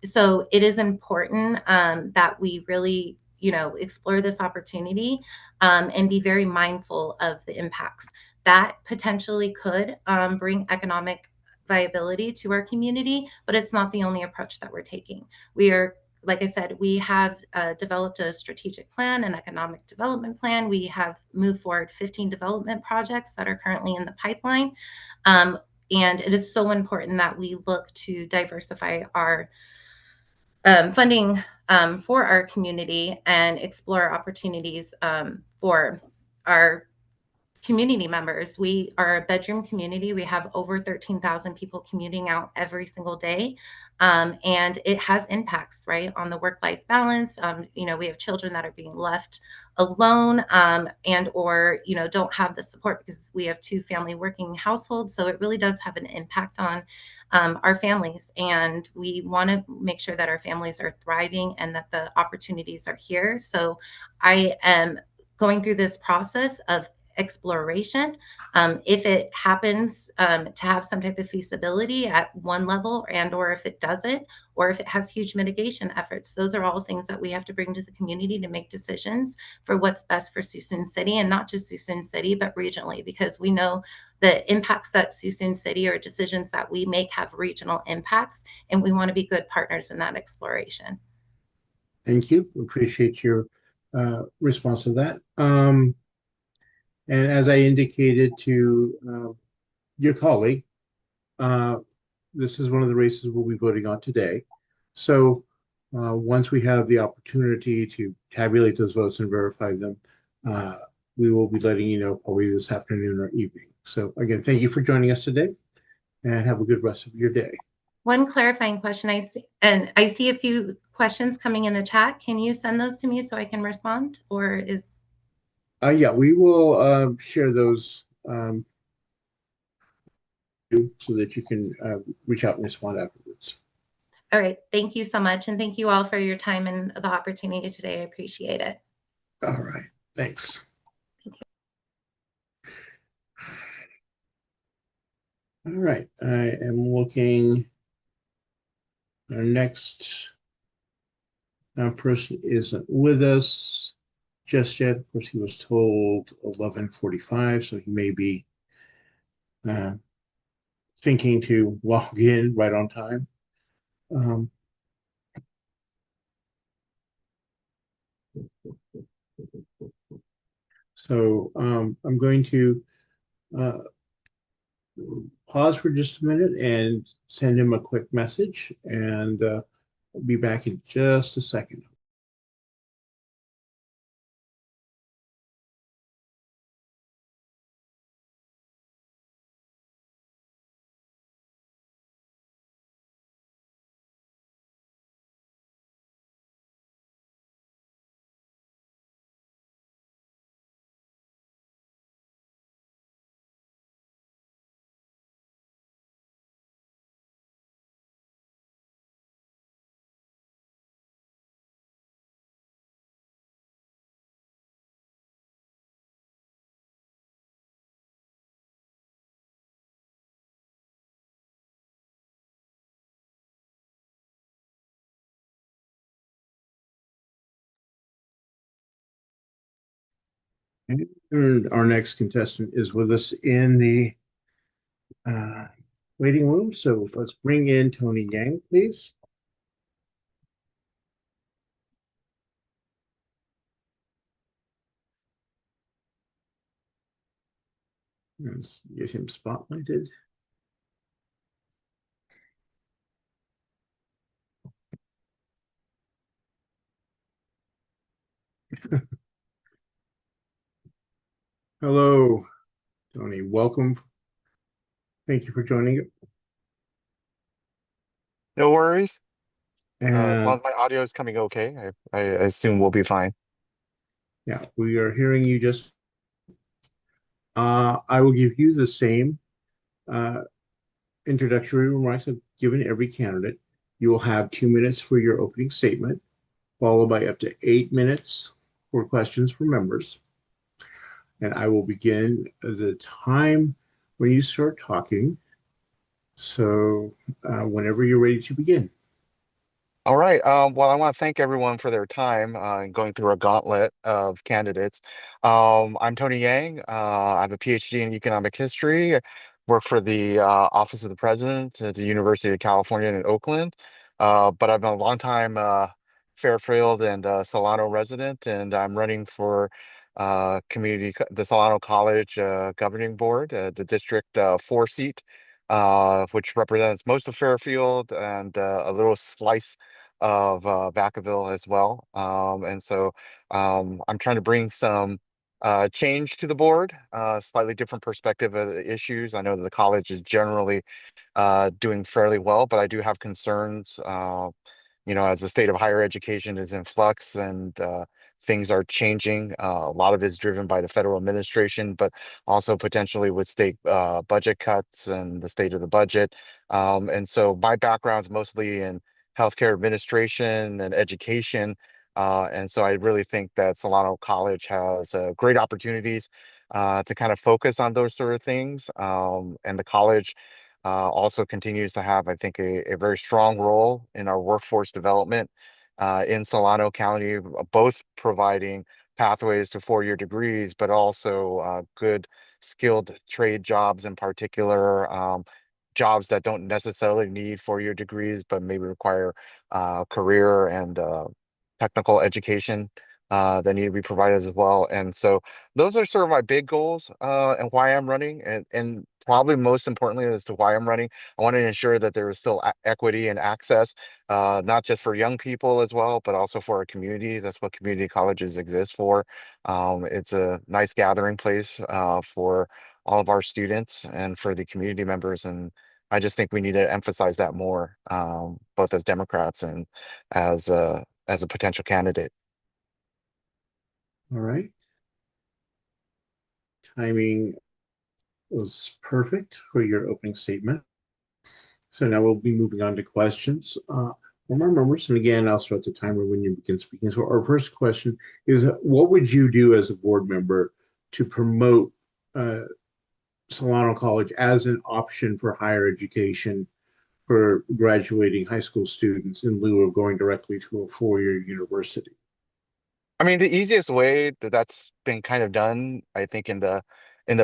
[SPEAKER 17] So it is important that we really, explore this opportunity and be very mindful of the impacts that potentially could bring economic viability to our community, but it's not the only approach that we're taking. We are, like I said, we have developed a strategic plan, an economic development plan. We have moved forward 15 development projects that are currently in the pipeline. And it is so important that we look to diversify our funding for our community and explore opportunities for our community members. We are a bedroom community. We have over 13,000 people commuting out every single day. And it has impacts, right, on the work-life balance. We have children that are being left alone and or, don't have the support because we have two family working households. So it really does have an impact on our families. And we want to make sure that our families are thriving and that the opportunities are here. So I am going through this process of exploration. If it happens to have some type of feasibility at one level and or if it doesn't, or if it has huge mitigation efforts, those are all things that we have to bring to the community to make decisions for what's best for Suisun City, and not just Suisun City, but regionally, because we know the impacts that Suisun City or decisions that we make have regional impacts, and we want to be good partners in that exploration.
[SPEAKER 2] Thank you. Appreciate your response to that. And as I indicated to your colleague, this is one of the races we'll be voting on today. So once we have the opportunity to tabulate those votes and verify them, we will be letting you know probably this afternoon or evening. So again, thank you for joining us today and have a good rest of your day.
[SPEAKER 17] One clarifying question I see a few questions coming in the chat. Can you send those to me so I can respond, or is...
[SPEAKER 2] Yeah, we will share those so that you can reach out and respond afterwards.
[SPEAKER 17] All right. Thank you so much. And thank you all for your time and the opportunity today. I appreciate it.
[SPEAKER 2] All right. Thanks.
[SPEAKER 17] Thank you.
[SPEAKER 2] All right. I am looking. Our next person isn't with us just yet. Of course, he was told 11:45, so he may be thinking to log in right on time. So I'm going to pause for just a minute and send him a quick message, and I'll be back in just a second. And our next contestant is with us in the waiting room. So let's bring in Tony Yang, please. Let's get him spotlighted. Hello, Tony. Welcome. Thank you for joining.
[SPEAKER 18] No worries.
[SPEAKER 2] And
[SPEAKER 18] as long as my audio is coming okay, I assume we'll be fine.
[SPEAKER 2] yeah, we are hearing you just. I will give you the same introductory remarks I've given every candidate. You will have 2 minutes for your opening statement, followed by up to 8 minutes for questions from members. And I will begin the time when you start talking. So whenever you're ready to begin.
[SPEAKER 18] All right. Well, I want to thank everyone for their time going through a gauntlet of candidates. I'm Tony Yang. I have a PhD in economic history. I work for the Office of the President at the University of California in Oakland. But I've been a long time Fairfield and Solano resident, and I'm running for the Solano College Governing Board, the District 4 seat, which represents most of Fairfield and a little slice of Vacaville as well. And so I'm trying to bring some change to the board, slightly different perspective of the issues. I know that the college is generally doing fairly well, but I do have concerns, as the state of higher education is in flux and things are changing. A lot of it is driven by the federal administration, but also potentially with state budget cuts and the state of the budget. And so my background is mostly in healthcare administration and education. And so I really think that Solano College has great opportunities to kind of focus on those sort of things. And the college also continues to have, I think, a very strong role in our workforce development in Solano County, both providing pathways to four-year degrees, but also good skilled trade jobs in particular, jobs that don't necessarily need four-year degrees, but maybe require career and technical education that need to be provided as well. And so those are sort of my big goals and why I'm running. And probably most importantly as to why I'm running, I want to ensure that there is still equity and access, not just for young people as well, but also for our community. That's what community colleges exist for. It's a nice gathering place for all of our students and for the community members. And I just think we need to emphasize that more, both as Democrats and as a potential candidate.
[SPEAKER 2] All right. Timing was perfect for your opening statement. So now we'll be moving on to questions from our members. And again, I'll start the timer when you begin speaking. So our first question is, what would you do as a board member to promote Solano College as an option for higher education for graduating high school students in lieu of going directly to a four-year university?
[SPEAKER 18] I mean, the easiest way that's been kind of done, I think, in the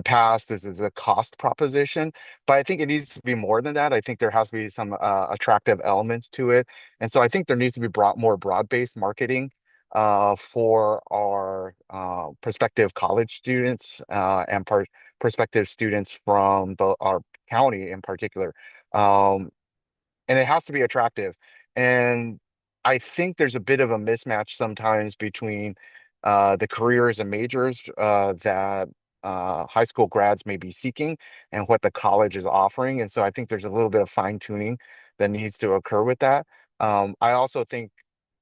[SPEAKER 18] past is a cost proposition, but I think it needs to be more than that. I think there has to be some attractive elements to it, and so I think there needs to be more broad-based marketing for our prospective college students and prospective students from our county in particular. And it has to be attractive. And I think there's a bit of a mismatch sometimes between the careers and majors that high school grads may be seeking and what the college is offering. And so I think there's a little bit of fine tuning that needs to occur with that. I also think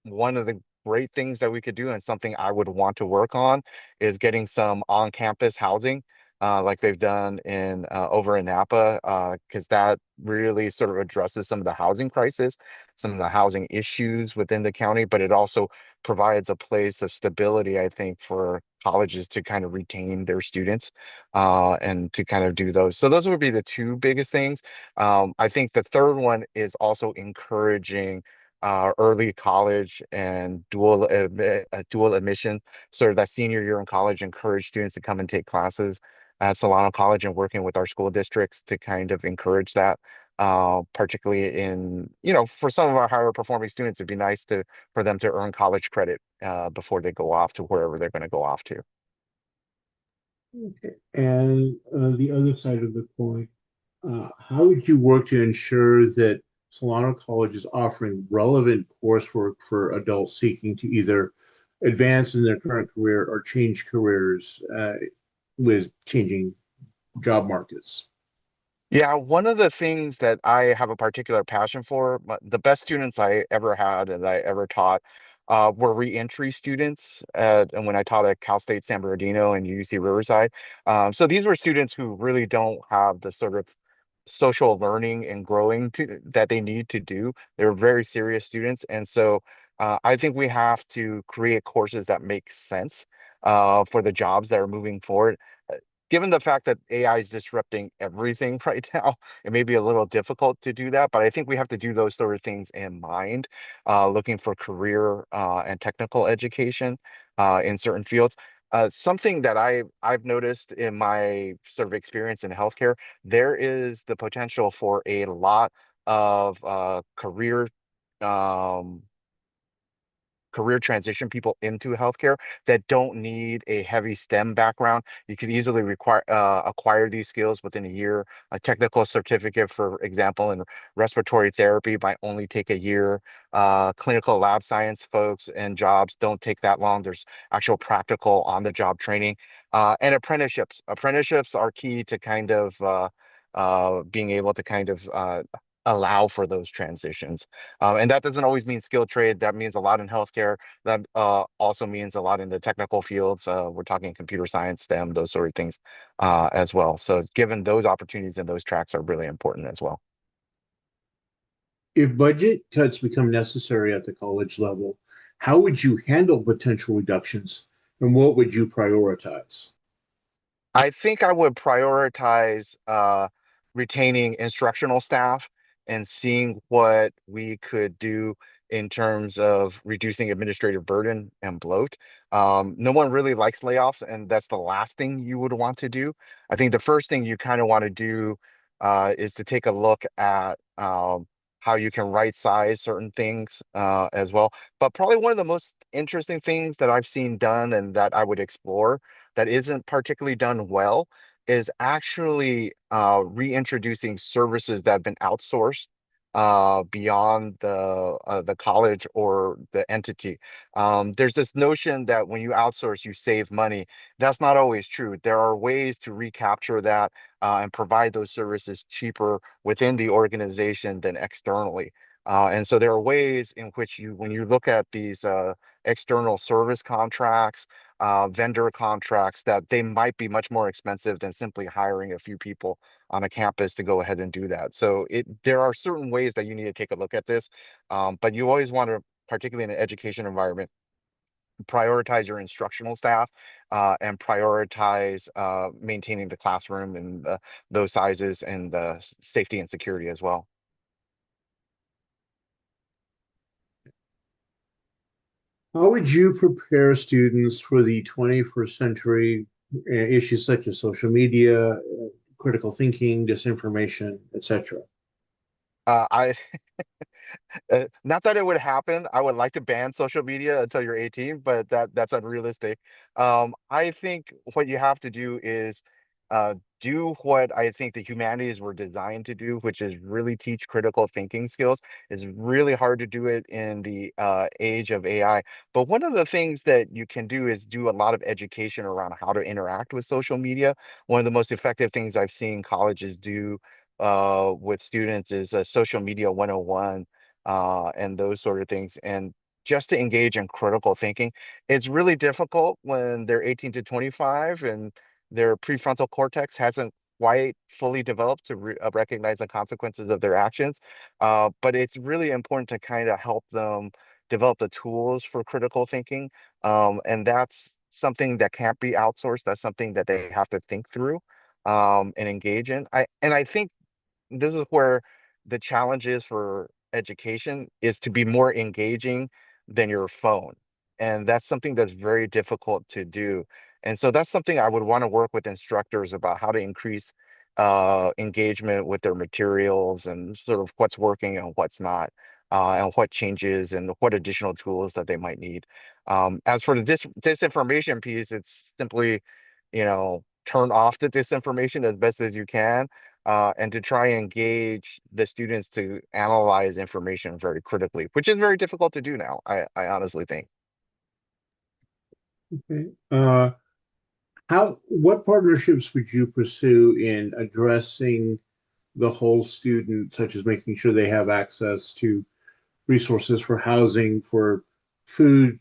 [SPEAKER 18] one of the great things that we could do and something I would want to work on is getting some on-campus housing like they've done in over in Napa, because that really sort of addresses some of the housing crisis, some of the housing issues within the county, but it also provides a place of stability, I think, for colleges to kind of retain their students and to kind of do those. So those would be the two biggest things. I think the third one is also encouraging early college and dual admission, sort of that senior year in college, encourage students to come and take classes at Solano College and working with our school districts to kind of encourage that, particularly in, for some of our higher performing students, it'd be nice for them to earn college credit before they go off to wherever they're going to go off to.
[SPEAKER 2] Okay. And the other side of the coin, how would you work to ensure that Solano College is offering relevant coursework for adults seeking to either advance in their current career or change careers with changing job markets?
[SPEAKER 18] Yeah, one of the things that I have a particular passion for, the best students I ever had and I ever taught were reentry students and when I taught at Cal State San Bernardino and UC Riverside. So these were students who really don't have the sort of social learning and growing that they need to do. They're very serious students. And so I think we have to create courses that make sense for the jobs that are moving forward. Given the fact that AI is disrupting everything right now, it may be a little difficult to do that, but I think we have to do those sort of things in mind, looking for career and technical education in certain fields. Something that I've noticed in my sort of experience in healthcare, there is the potential for a lot of um, career transition people into healthcare that don't need a heavy STEM background. You could easily acquire these skills within a year. A technical certificate, for example, in respiratory therapy might only take a year. Clinical lab science folks and jobs don't take that long. There's actual practical on-the-job training. And apprenticeships. Apprenticeships are key to kind of being able to kind of allow for those transitions. And that doesn't always mean skilled trade. That means a lot in healthcare. That also means a lot in the technical fields. We're talking computer science, STEM, those sort of things as well. So given those opportunities and those tracks are really important as well.
[SPEAKER 2] If budget cuts become necessary at the college level, how would you handle potential reductions and what would you prioritize?
[SPEAKER 18] I think I would prioritize retaining instructional staff and seeing what we could do in terms of reducing administrative burden and bloat. No one really likes layoffs, and that's the last thing you would want to do. I think the first thing you kind of want to do is to take a look at how you can right size certain things as well. But probably one of the most interesting things that I've seen done and that I would explore that isn't particularly done well is actually reintroducing services that have been outsourced beyond the college or the entity. There's this notion that when you outsource, you save money. That's not always true. There are ways to recapture that and provide those services cheaper within the organization than externally. And so there are ways in which when you look at these external service contracts, vendor contracts, that they might be much more expensive than simply hiring a few people on a campus to go ahead and do that. So there are certain ways that you need to take a look at this, but you always want to, particularly in an education environment, prioritize your instructional staff and prioritize maintaining the classroom and those sizes and the safety and security as well.
[SPEAKER 2] How would you prepare students for the 21st century issues such as social media, critical thinking, disinformation, etc.?
[SPEAKER 18] I not that it would happen. I would like to ban social media until you're 18, but that's unrealistic. I think what you have to do is do what I think the humanities were designed to do, which is really teach critical thinking skills. It's really hard to do it in the age of AI. But one of the things that you can do is do a lot of education around how to interact with social media. One of the most effective things I've seen colleges do with students is a social media 101 and those sort of things. And just to engage in critical thinking, it's really difficult when they're 18 to 25 and their prefrontal cortex hasn't quite fully developed to recognize the consequences of their actions. But it's really important to kind of help them develop the tools for critical thinking. And that's something that can't be outsourced. That's something that they have to think through and engage in. I think this is where the challenge is for education is to be more engaging than your phone. And that's something that's very difficult to do. And so that's something I would want to work with instructors about how to increase engagement with their materials and sort of what's working and what's not, and what changes and what additional tools that they might need. As for the disinformation piece, it's simply, turn off the disinformation as best as you can, and to try and engage the students to analyze information very critically, which is very difficult to do now, I honestly think.
[SPEAKER 2] Okay. What partnerships would you pursue in addressing the whole student, such as making sure they have access to resources for housing, for food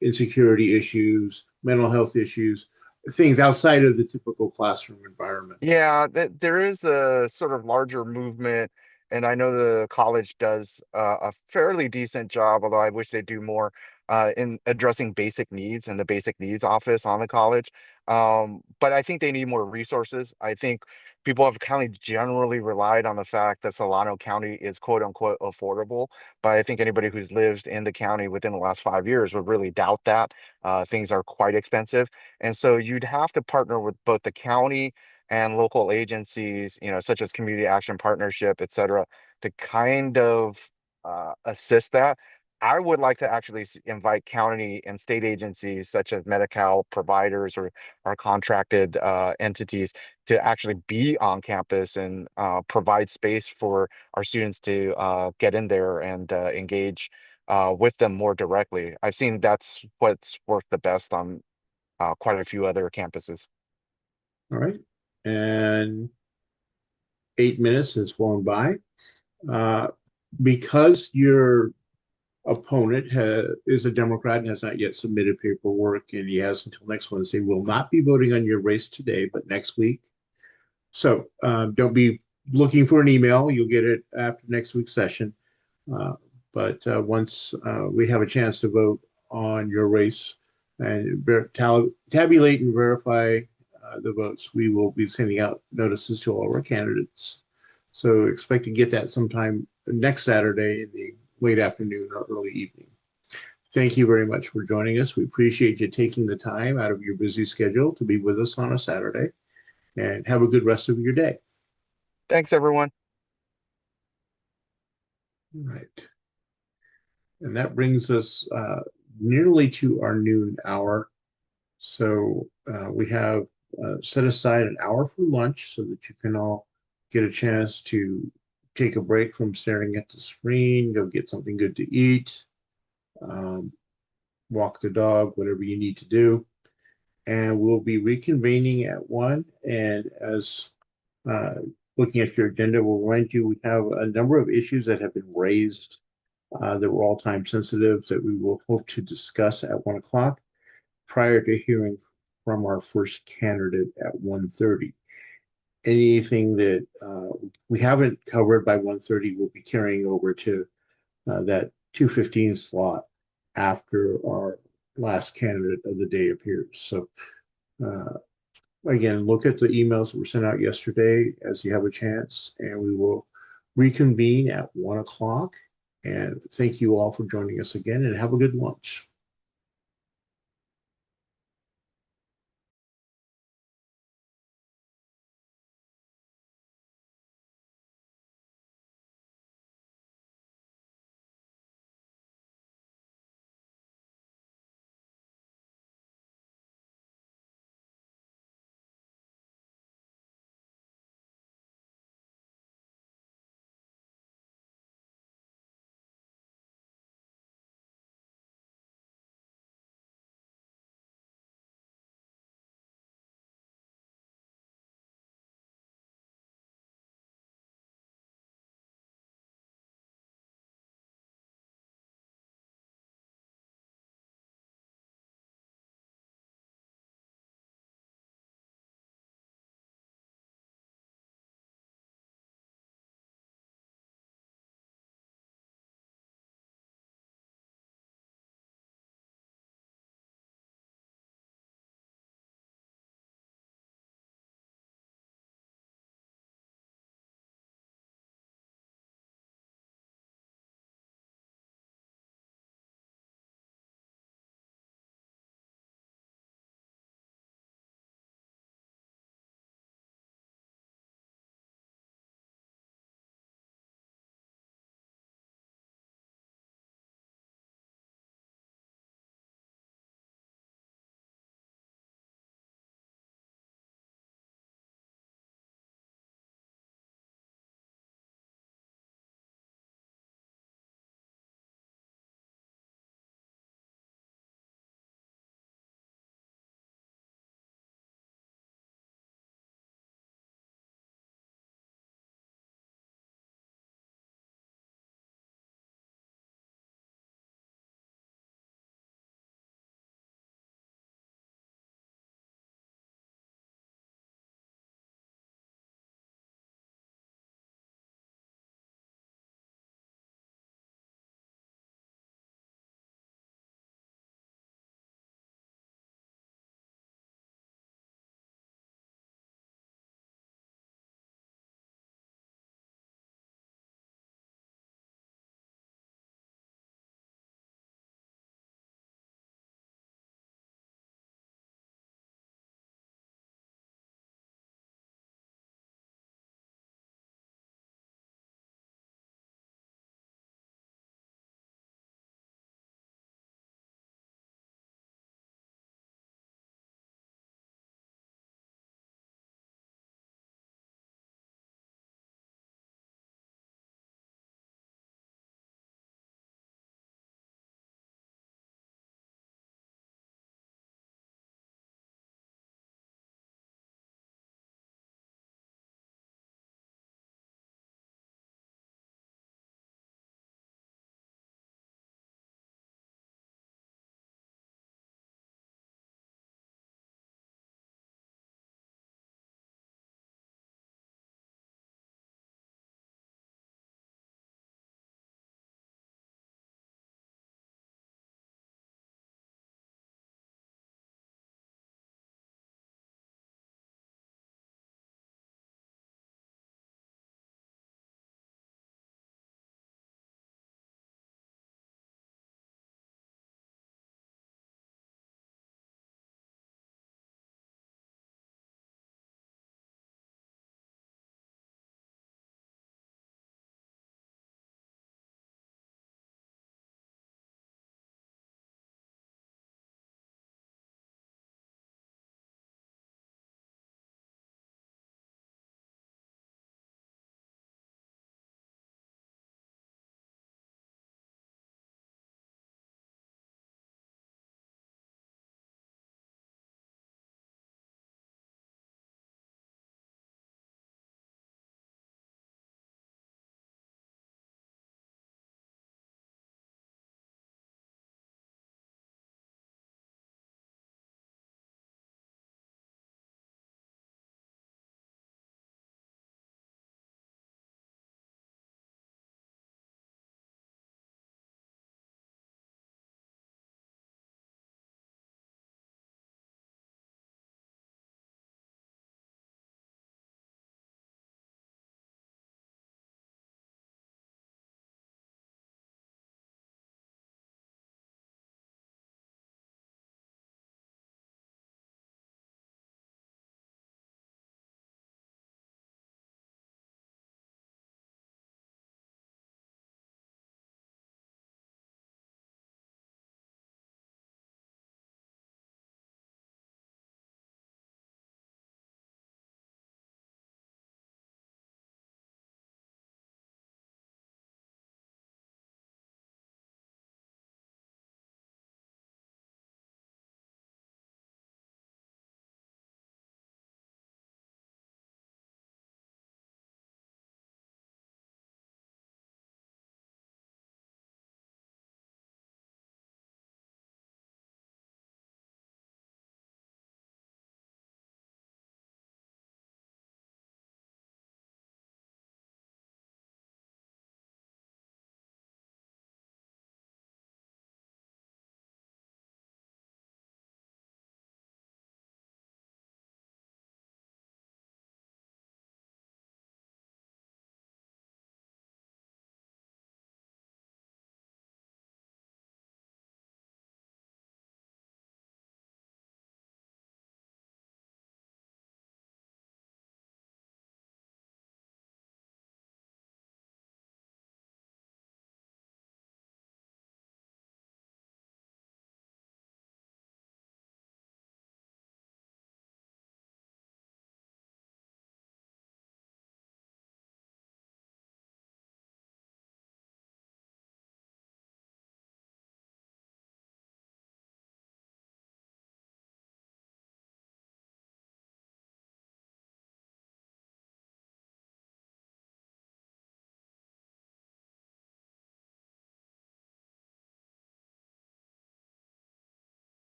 [SPEAKER 2] insecurity issues, mental health issues? things outside of the typical classroom environment.
[SPEAKER 18] Yeah, there is a sort of larger movement, and I know the college does a fairly decent job, although I wish they do more in addressing basic needs and the basic needs office on the college. But I think they need more resources. I think people have kind of generally relied on the fact that Solano County is quote unquote affordable, but I think anybody who's lived in the county within the last 5 years would really doubt that. Things are quite expensive. And so you'd have to partner with both the county and local agencies, such as Community Action Partnership, et cetera, to kind of assist that. I would like to actually invite county and state agencies such as Medi-Cal providers or our contracted entities to actually be on campus and provide space for our students to get in there and engage with them more directly. I've seen that's what's worked the best on quite a few other campuses.
[SPEAKER 2] All right. And 8 minutes has flown by. Because your opponent is a Democrat and has not yet submitted paperwork, and he has until next Wednesday, will not be voting on your race today, but next week. So don't be looking for an email. You'll get it after next week's session. But once we have a chance to vote on your race and tabulate and verify the votes, we will be sending out notices to all our candidates. So expect to get that sometime next Saturday in the late afternoon or early evening. Thank you very much for joining us. We appreciate you taking the time out of your busy schedule to be with us on a Saturday, and have a good rest of your day.
[SPEAKER 18] Thanks, everyone.
[SPEAKER 2] All right. And that brings us nearly to our noon hour. So we have set aside an hour for lunch so that you can all get a chance to take a break from staring at the screen, go get something good to eat, walk the dog, whatever you need to do. And we'll be reconvening at 1. And as looking at your agenda will remind you, we have a number of issues that have been raised that were all time sensitive that we will hope to discuss at 1 o'clock prior to hearing from our first candidate at 1:30. Anything that we haven't covered by 1:30 will be carrying over to that 2:15 slot after our last candidate of the day appears. So again, look at the emails that were sent out yesterday as you have a chance, and we will reconvene at 1 o'clock. And thank you all for joining us again, and have a good lunch.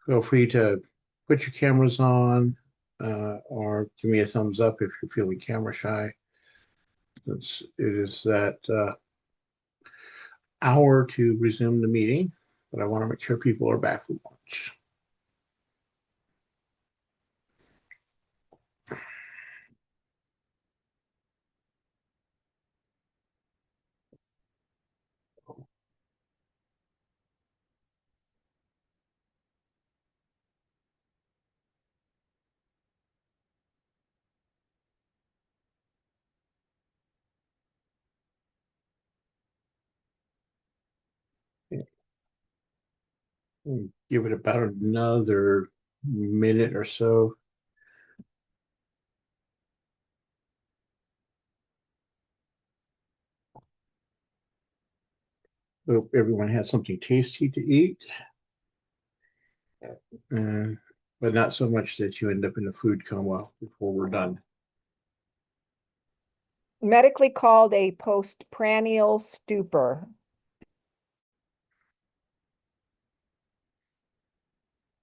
[SPEAKER 2] feel free to put your cameras on or give me a thumbs up if you're feeling camera shy. It is that hour to resume the meeting, but I want to make sure people are back from lunch. Give it about another minute or so. Hope everyone has something tasty to eat, but not so much that you end up in a food coma before we're done.
[SPEAKER 19] Medically called a postprandial stupor.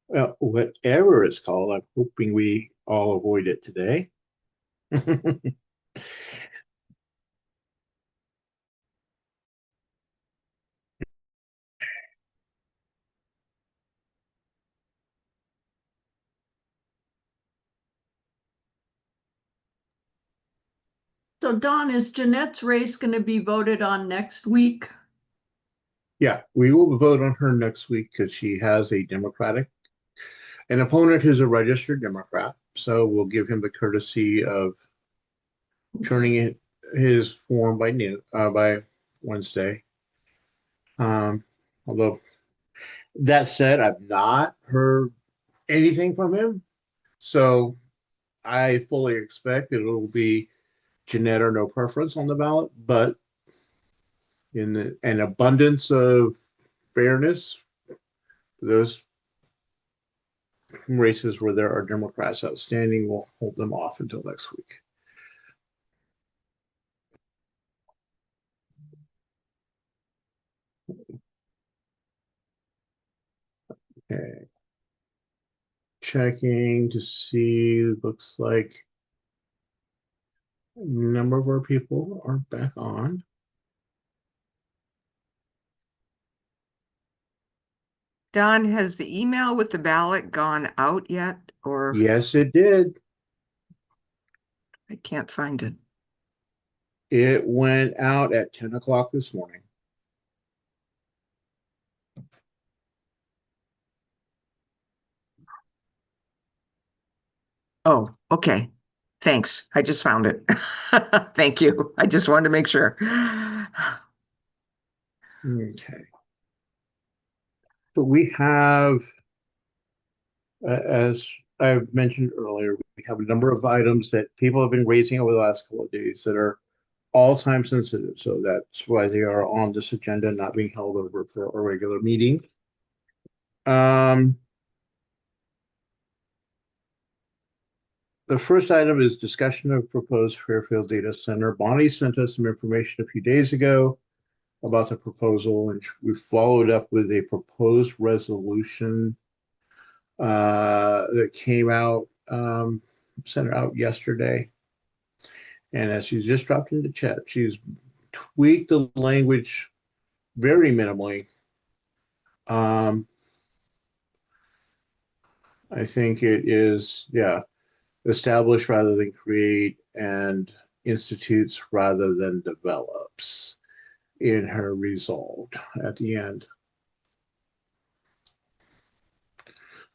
[SPEAKER 2] Well, whatever it's called, I'm hoping we all avoid it today.
[SPEAKER 7] So Dawn, is Jeanette's race going to be voted on next week?
[SPEAKER 2] Yeah, we will vote on her next week because she has an opponent who's a registered Democrat. So we'll give him the courtesy of turning in his form by Wednesday. Although that said, I've not heard anything from him, so I fully expect that it'll be Jeanette or no preference on the ballot. But in an abundance of fairness, those races where there are Democrats outstanding, we'll hold them off until next week. Okay. Checking to see, looks like a number of our people are back on.
[SPEAKER 3] Don, has the email with the ballot gone out yet, or?
[SPEAKER 2] Yes, it did.
[SPEAKER 3] I can't find it.
[SPEAKER 2] It went out at 10 o'clock this morning.
[SPEAKER 3] Oh, okay. Thanks. I just found it. Thank you. I just wanted to make sure.
[SPEAKER 2] Okay. So we have, as I've mentioned earlier, we have a number of items that people have been raising over the last couple of days that are all time sensitive. So that's why they are on this agenda, not being held over for a regular meeting. The first item is discussion of proposed Fairfield Data Center. Bonnie sent us some information a few days ago about the proposal, and we followed up with a proposed resolution that came out, sent out yesterday. And as she's just dropped into chat, she's tweaked the language very minimally. I think it is, establish rather than create and institutes rather than develops in her resolved at the end.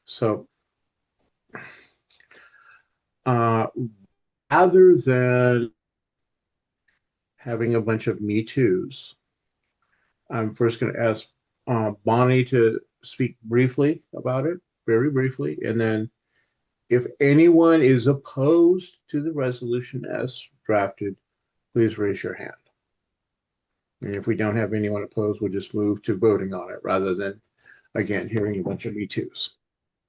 [SPEAKER 2] So rather than having a bunch of Me Too's, I'm first going to ask Bonnie to speak briefly about it, very briefly, and then if anyone is opposed to the resolution as drafted, please raise your hand. And if we don't have anyone opposed, we'll just move to voting on it rather than, again, hearing a bunch of Me Too's.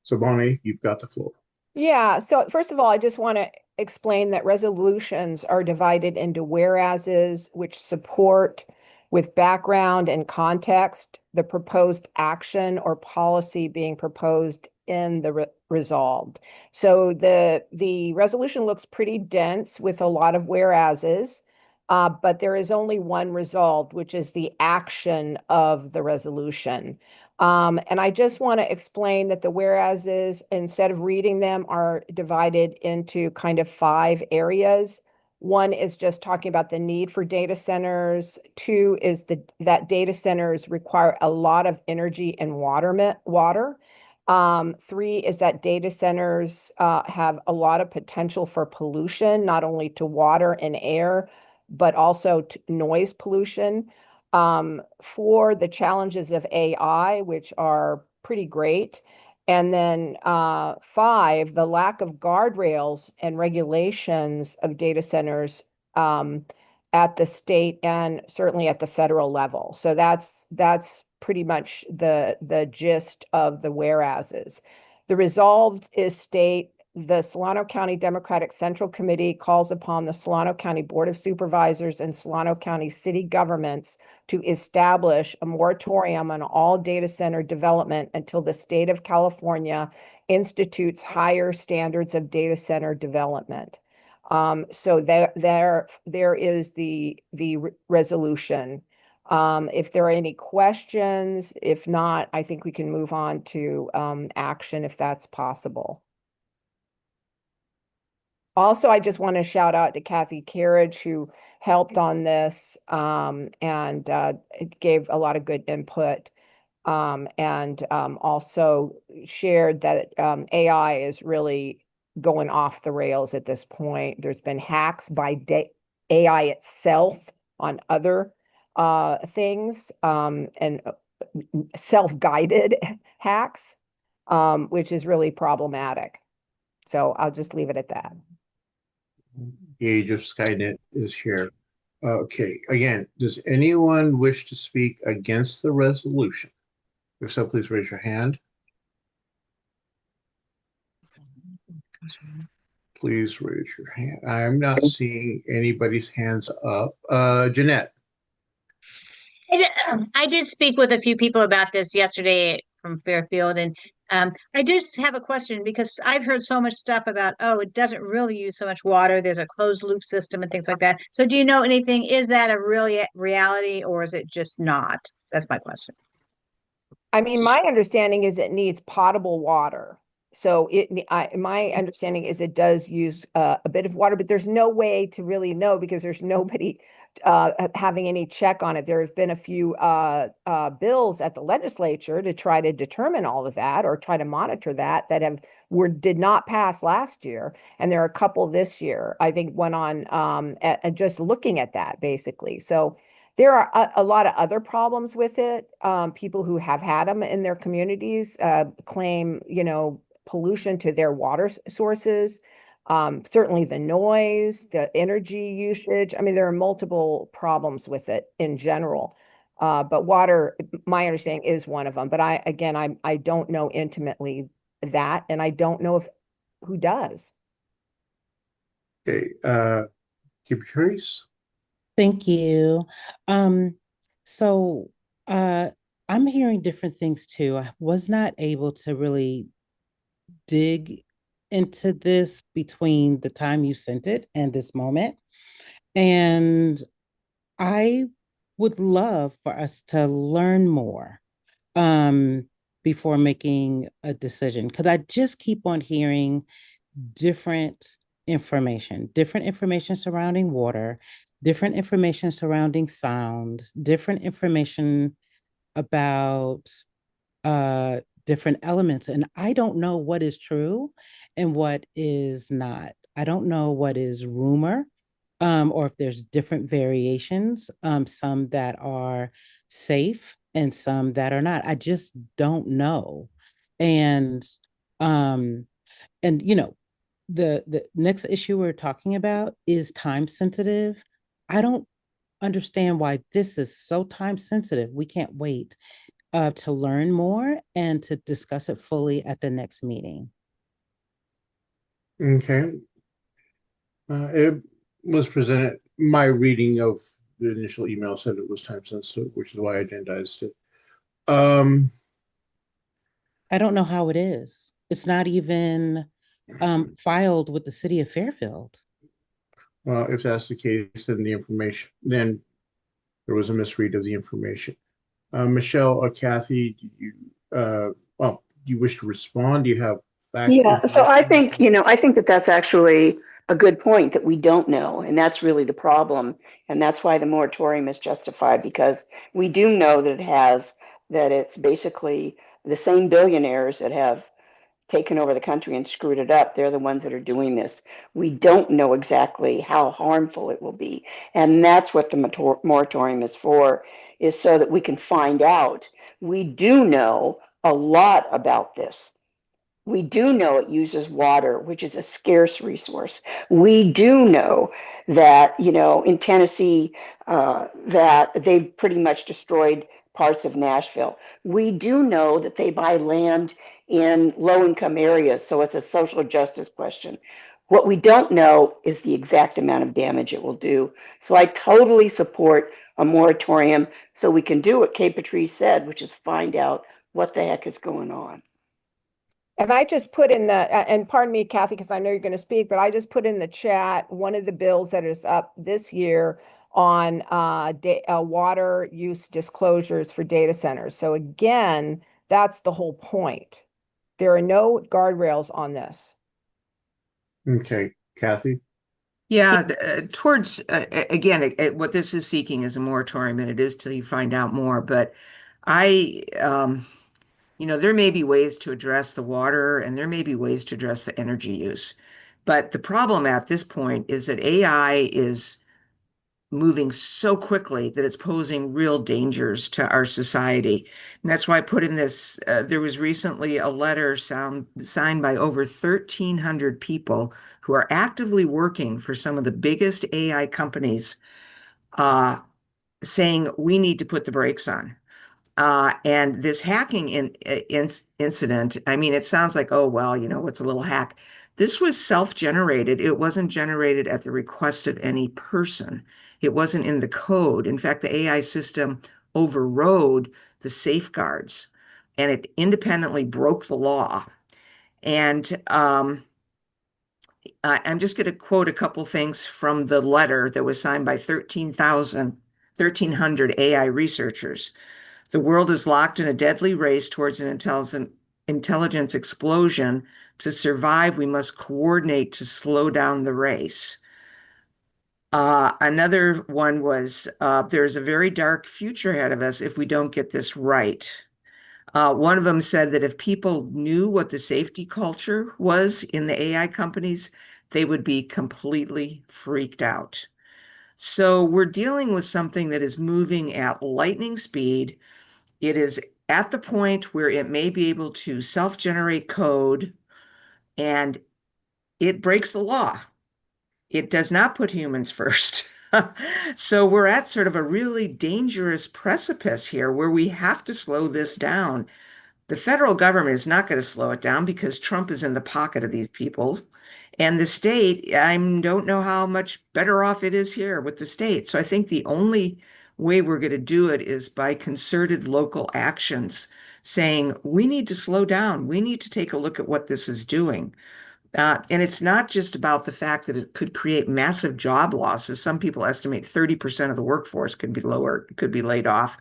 [SPEAKER 2] So Bonnie, you've got the floor.
[SPEAKER 19] Yeah, so first of all, I just want to explain that resolutions are divided into whereases, which support with background and context the proposed action or policy being proposed in the resolved. So the resolution looks pretty dense with a lot of whereases, but there is only one resolved, which is the action of the resolution. And I just want to explain that the whereases, instead of reading them, are divided into kind of 5 areas. One is just talking about the need for data centers. 2 is that data centers require a lot of energy and water. 3 is that data centers have a lot of potential for pollution, not only to water and air, but also to noise pollution. 4, the challenges of AI, which are pretty great. And then 5, the lack of guardrails and regulations of data centers at the state and certainly at the federal level. So that's pretty much the gist of the whereases. The resolved is state the Solano County Democratic Central Committee calls upon the Solano County Board of Supervisors and Solano County city governments to establish a moratorium on all data center development until the state of California institutes higher standards of data center development. So there is the resolution. If there are any questions, if not, I think we can move on to action if that's possible. Also, I just want to shout out to Kathy Carriage, who helped on this and gave a lot of good input, and also shared that AI is really going off the rails at this point. There's been hacks by AI itself on other things, and self-guided hacks, which is really problematic. So I'll just leave it at that.
[SPEAKER 2] The age of Skynet is here. Okay, again, does anyone wish to speak against the resolution? If so, please raise your hand. Please raise your hand. I'm not seeing anybody's hands up. Jeanette.
[SPEAKER 20] I did speak with a few people about this yesterday from Fairfield, and I just have a question because I've heard so much stuff about, oh, it doesn't really use so much water. There's a closed loop system and things like that. So do you know anything? Is that a really reality or is it just not? That's my question.
[SPEAKER 19] I mean, my understanding is it needs potable water. So my understanding is it does use a bit of water, but there's no way to really know because there's nobody having any check on it. There have been a few bills at the legislature to try to determine all of that or try to monitor that did not pass last year, and there are a couple this year. I think one on just looking at that basically. So there are a lot of other problems with it. People who have had them in their communities claim, pollution to their water sources, certainly the noise, the energy usage. I mean, there are multiple problems with it in general. But water, my understanding, is one of them. But I don't know intimately that, and I don't know who does.
[SPEAKER 2] Okay, Patrice.
[SPEAKER 12] Thank you. So I'm hearing different things too. I was not able to really dig into this between the time you sent it and this moment. And I would love for us to learn more before making a decision, because I just keep on hearing different information surrounding water, different information surrounding sound, different information about different elements. And I don't know what is true and what is not. I don't know what is rumor, or if there's different variations, some that are safe and some that are not. I just don't know. And the next issue we're talking about is time sensitive. I don't understand why this is so time sensitive. We can't wait to learn more and to discuss it fully at the next meeting.
[SPEAKER 2] Okay. It was presented, my reading of the initial email said it was time sensitive, which is why I agendized it.
[SPEAKER 12] I don't know how it is. It's not even filed with the city of Fairfield.
[SPEAKER 2] Well, if that's the case, then there was a misread of the information. Michelle or Kathy, do you wish to respond? Do you have fact
[SPEAKER 21] Yeah, so I
[SPEAKER 2] information?
[SPEAKER 21] think, I think that that's actually a good point that we don't know, and that's really the problem. And that's why the moratorium is justified, because we do know that it's basically the same billionaires that have taken over the country and screwed it up. They're the ones that are doing this. We don't know exactly how harmful it will be. And that's what the moratorium is for, is so that we can find out. We do know a lot about this. We do know it uses water, which is a scarce resource. We do know that, in Tennessee, that they've pretty much destroyed parts of Nashville. We do know that they buy land in low-income areas, so it's a social justice question. What we don't know is the exact amount of damage it will do. So I totally support a moratorium so we can do what Kay Patrice said, which is find out what the heck is going on.
[SPEAKER 19] And I just put in and pardon me, Kathy, because I know you're going to speak, but I just put in the chat one of the bills that is up this year on water use disclosures for data centers. So again, that's the whole point. There are no guardrails on this.
[SPEAKER 2] Okay, Kathy?
[SPEAKER 3] Yeah, towards, again, what this is seeking is a moratorium, and it is till you find out more. But there may be ways to address the water, and there may be ways to address the energy use. But the problem at this point is that AI is moving so quickly that it's posing real dangers to our society. And that's why I put in this, there was recently a letter signed by over 1,300 people who are actively working for some of the biggest AI companies, saying we need to put the brakes on. And this hacking incident, I mean, it sounds like, oh, well, what's a little hack? This was self-generated. It wasn't generated at the request of any person. It wasn't in the code. In fact, the AI system overrode the safeguards, and it independently broke the law. And I'm just going to quote a couple things from the letter that was signed by 1,300 AI researchers. The world is locked in a deadly race towards an intelligence explosion. To survive, we must coordinate to slow down the race. Another one was, there's a very dark future ahead of us if we don't get this right. One of them said that if people knew what the safety culture was in the AI companies, they would be completely freaked out. So we're dealing with something that is moving at lightning speed. It is at the point where it may be able to self-generate code, and it breaks the law. It does not put humans first. So we're at sort of a really dangerous precipice here where we have to slow this down. The federal government is not going to slow it down because Trump is in the pocket of these people. And the state, I don't know how much better off it is here with the state. So I think the only way we're going to do it is by concerted local actions, saying we need to slow down. We need to take a look at what this is doing. And it's not just about the fact that it could create massive job losses. Some people estimate 30% of the workforce could be laid off.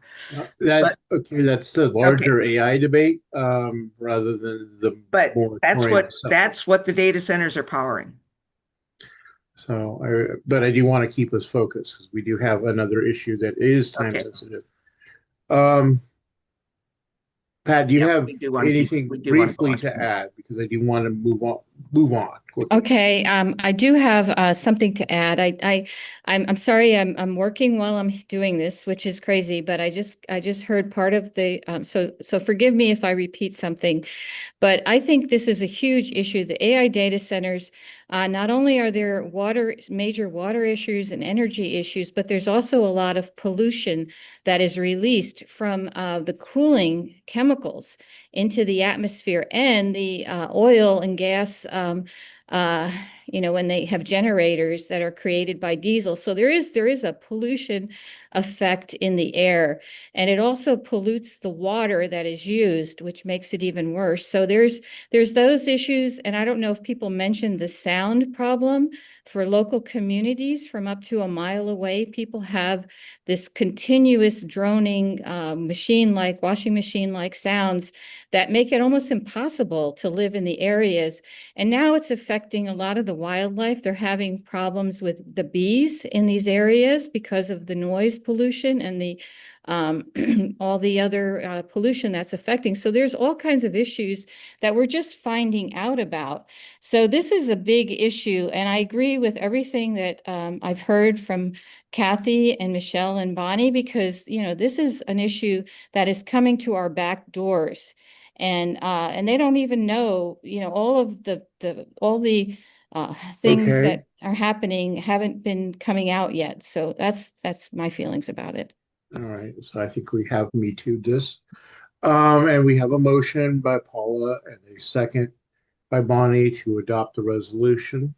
[SPEAKER 2] That's the larger AI debate, rather than the
[SPEAKER 3] But
[SPEAKER 2] moratorium
[SPEAKER 3] that's what the data centers are powering.
[SPEAKER 2] So, but I do want to keep us focused because we do have another issue that is time sensitive. Pat, do you have anything briefly to add? Because I do want to move on quickly.
[SPEAKER 14] Okay, I do have something to add. I'm sorry, I'm working while I'm doing this, which is crazy, but I just heard part of the so forgive me if I repeat something, but I think this is a huge issue. The AI data centers, not only are there major water issues and energy issues, but there's also a lot of pollution that is released from the cooling chemicals into the atmosphere, and the oil and gas when they have generators that are created by diesel. So there is a pollution effect in the air, and it also pollutes the water that is used, which makes it even worse. So there's those issues, and I don't know if people mentioned the sound problem for local communities from up to a mile away. People have this continuous droning washing machine-like sounds that make it almost impossible to live in the areas. And now it's affecting a lot of the wildlife. They're having problems with the bees in these areas because of the noise pollution and the all the other pollution that's affecting. So there's all kinds of issues that we're just finding out about. So this is a big issue, and I agree with everything that I've heard from Kathy and Michelle and Bonnie, because this is an issue that is coming to our back doors, and they don't even know all of the things
[SPEAKER 2] Okay.
[SPEAKER 14] that are happening haven't been coming out yet. So that's my feelings about it.
[SPEAKER 2] All right, so I think we have Me Too this. And we have a motion by Paula and a second by Bonnie to adopt the resolution.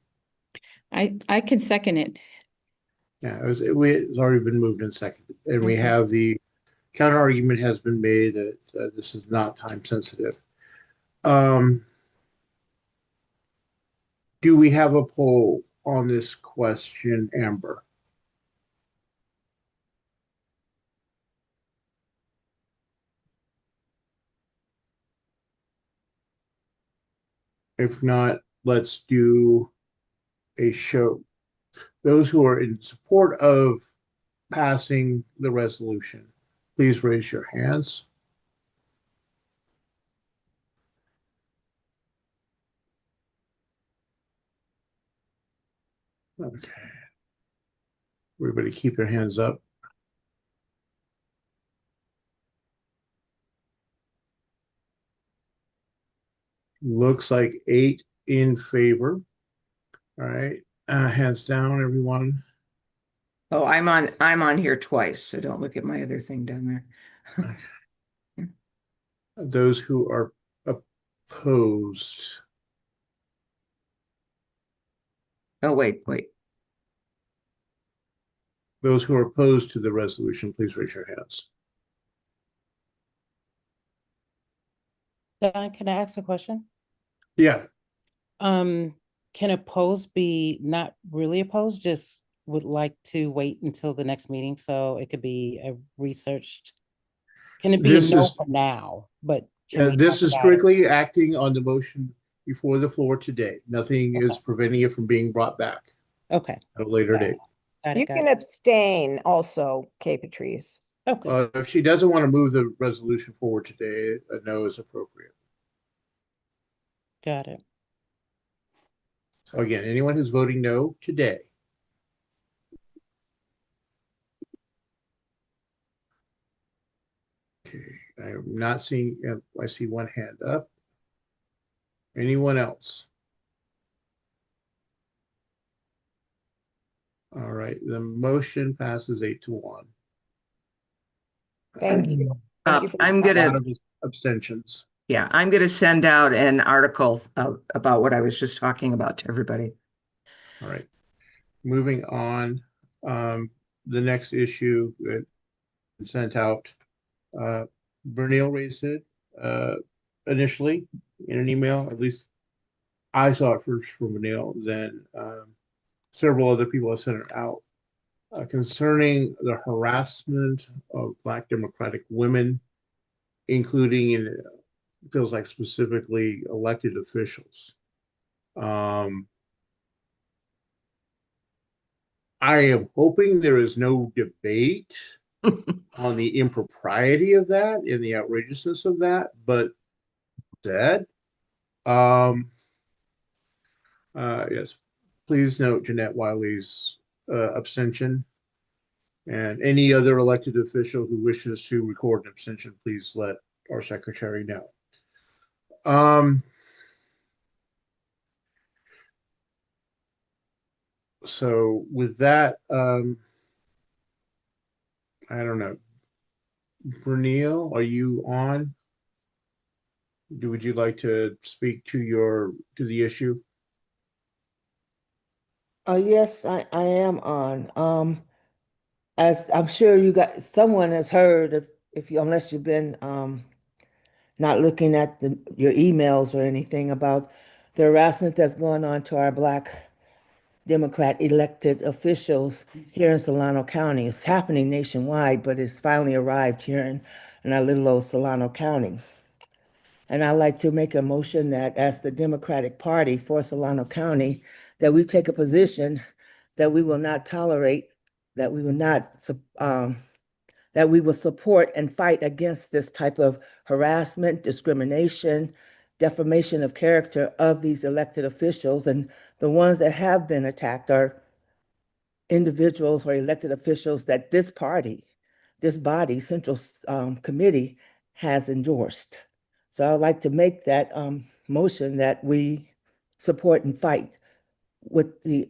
[SPEAKER 14] I can second it.
[SPEAKER 2] Yeah, it's already been moved and seconded. And we
[SPEAKER 14] Okay.
[SPEAKER 2] have the counter argument has been made that this is not time sensitive. Do we have a poll on this question, Amber? If not, let's do a show. Those who are in support of passing the resolution, please raise your hands. Okay. Everybody keep your hands up. Looks like 8 in favor. All right. Hands down, everyone.
[SPEAKER 3] Oh, I'm on here twice, so don't look at my other thing down there.
[SPEAKER 2] Those who are opposed.
[SPEAKER 3] Oh, wait.
[SPEAKER 2] Those who are opposed to the resolution, please raise your hands.
[SPEAKER 12] Don, can I ask a question?
[SPEAKER 2] Yeah.
[SPEAKER 12] Can opposed be not really opposed, just would like to wait until the next meeting so it could be researched? Can it be a no for now? But can we
[SPEAKER 2] this
[SPEAKER 12] talk
[SPEAKER 2] is
[SPEAKER 12] about it?
[SPEAKER 2] strictly acting on the motion before the floor today. Nothing is preventing it from being brought back
[SPEAKER 12] Okay.
[SPEAKER 2] at a later date.
[SPEAKER 19] You can abstain also, Kay Patrice.
[SPEAKER 12] Okay.
[SPEAKER 2] If she doesn't want to move the resolution forward today, a no is appropriate.
[SPEAKER 12] Got it.
[SPEAKER 2] So again, anyone who's voting no today. Okay, I am not seeing, I see one hand up. Anyone else? All right, the motion passes 8-1.
[SPEAKER 19] Thank you.
[SPEAKER 3] I'm gonna.
[SPEAKER 2] A lot of abstentions.
[SPEAKER 3] Yeah, I'm gonna send out an article about what I was just talking about to everybody.
[SPEAKER 2] All right, moving on. The next issue that sent out, Vernil raised it initially in an email. At least I saw it first from Vernil, then several other people have sent it out concerning the harassment of Black Democratic women, including in feels like specifically elected officials. I am hoping there is no debate on the impropriety of that and the outrageousness of that, but said, yes, please note Jeanette Wylie's abstention, and any other elected official who wishes to record an abstention, please let our secretary know. So with that, I don't know. Vernil, are you on? Would you like to speak to the issue?
[SPEAKER 4] Yes, I am on. As I'm sure you got, someone has heard if you, unless you've been not looking at your emails or anything about the harassment that's going on to our Black Democrat elected officials here in Solano County. It's happening nationwide, but it's finally arrived here in our little old Solano County. And I'd like to make a motion that as the Democratic Party for Solano County, that we take a position that we will not tolerate, that we will not, that we will support and fight against this type of harassment, discrimination, defamation of character of these elected officials. And the ones that have been attacked are individuals or elected officials that this party, this body, Central Committee, has endorsed. So I'd like to make that motion that we support and fight with the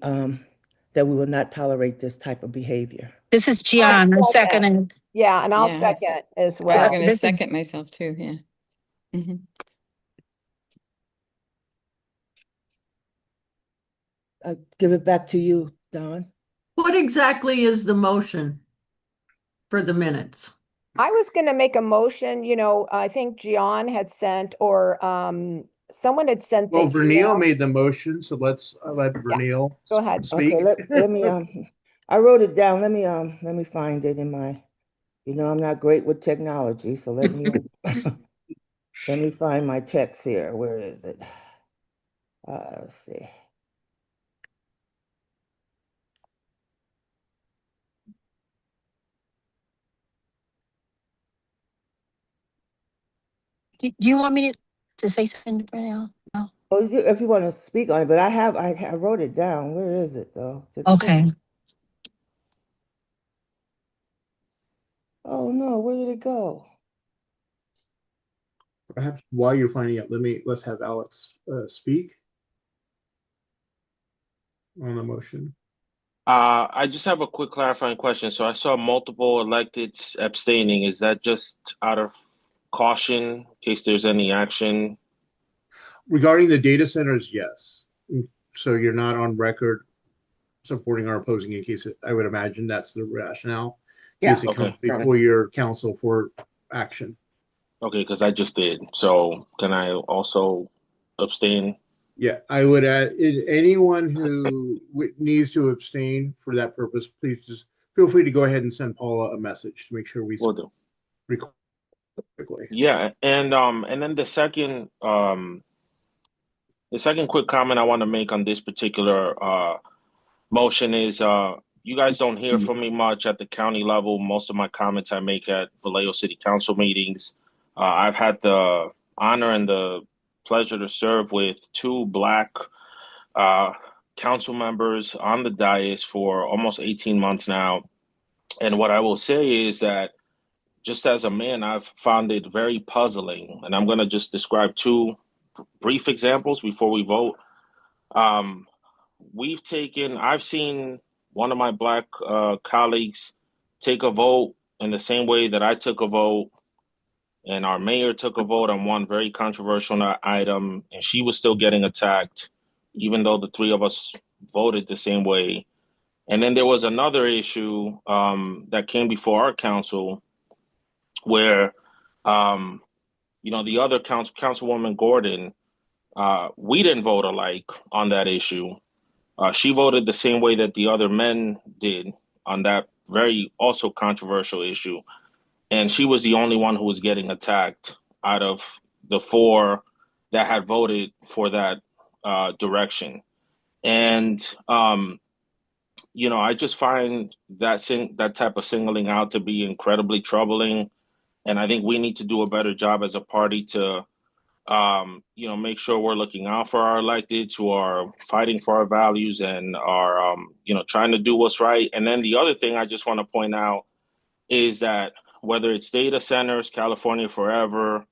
[SPEAKER 4] that we will not tolerate this type of behavior.
[SPEAKER 13] This is Gian. I'm seconding.
[SPEAKER 19] Yeah, and I'll
[SPEAKER 14] Yeah,
[SPEAKER 19] second as
[SPEAKER 14] I was
[SPEAKER 19] well.
[SPEAKER 14] going to second myself too. Yeah. Mhm.
[SPEAKER 4] Give it back to you, Don.
[SPEAKER 7] What exactly is the motion for the minutes?
[SPEAKER 19] I was going to make a motion, I think Gian had sent or someone had sent
[SPEAKER 2] Well,
[SPEAKER 19] the
[SPEAKER 2] Vernil
[SPEAKER 19] email.
[SPEAKER 2] made the motion, so let's let Vernil
[SPEAKER 19] Go ahead.
[SPEAKER 2] speak.
[SPEAKER 4] Okay, let me I wrote it down. Let me find it in my, I'm not great with technology, so let me let me find my text here. Where is it? Let's see.
[SPEAKER 13] Do you want me to say something right now? No.
[SPEAKER 4] Oh, if you want to speak on it, but I wrote it down. Where is it though?
[SPEAKER 13] Okay.
[SPEAKER 4] Oh no, where did it go?
[SPEAKER 2] Perhaps while you're finding out, let's have Alex speak on the motion.
[SPEAKER 22] I just have a quick clarifying question. So I saw multiple electeds abstaining. Is that just out of caution in case there's any action?
[SPEAKER 2] Regarding the data centers, yes. So you're not on record supporting or opposing in case I would imagine that's the rationale. In case it comes before your council for action.
[SPEAKER 22] Okay, because I just did. So can I also abstain?
[SPEAKER 2] Yeah, I would add anyone who needs to abstain for that purpose, please just feel free to go ahead and send Paula a message to make sure we
[SPEAKER 22] will do.
[SPEAKER 2] Record quickly.
[SPEAKER 22] Yeah, and then the second quick comment I want to make on this particular motion is you guys don't hear from me much at the county level. Most of my comments I make at Vallejo City Council meetings. I've had the honor and the pleasure to serve with two Black council members on the dais for almost 18 months now. And what I will say is that just as a man, I've found it very puzzling. And I'm going to just describe two brief examples before we vote. I've seen one of my Black colleagues take a vote in the same way that I took a vote, and our mayor took a vote on one very controversial item, and she was still getting attacked, even though the three of us voted the same way. And then there was another issue that came before our council where, the other Councilwoman Gordon, we didn't vote alike on that issue. She voted the same way that the other men did on that very also controversial issue. And she was the only one who was getting attacked out of the four that had voted for that direction. And, I just find that type of singling out to be incredibly troubling. And I think we need to do a better job as a party to make sure we're looking out for our electeds who are fighting for our values and are, trying to do what's right. And then the other thing I just want to point out is that whether it's data centers, California Forever,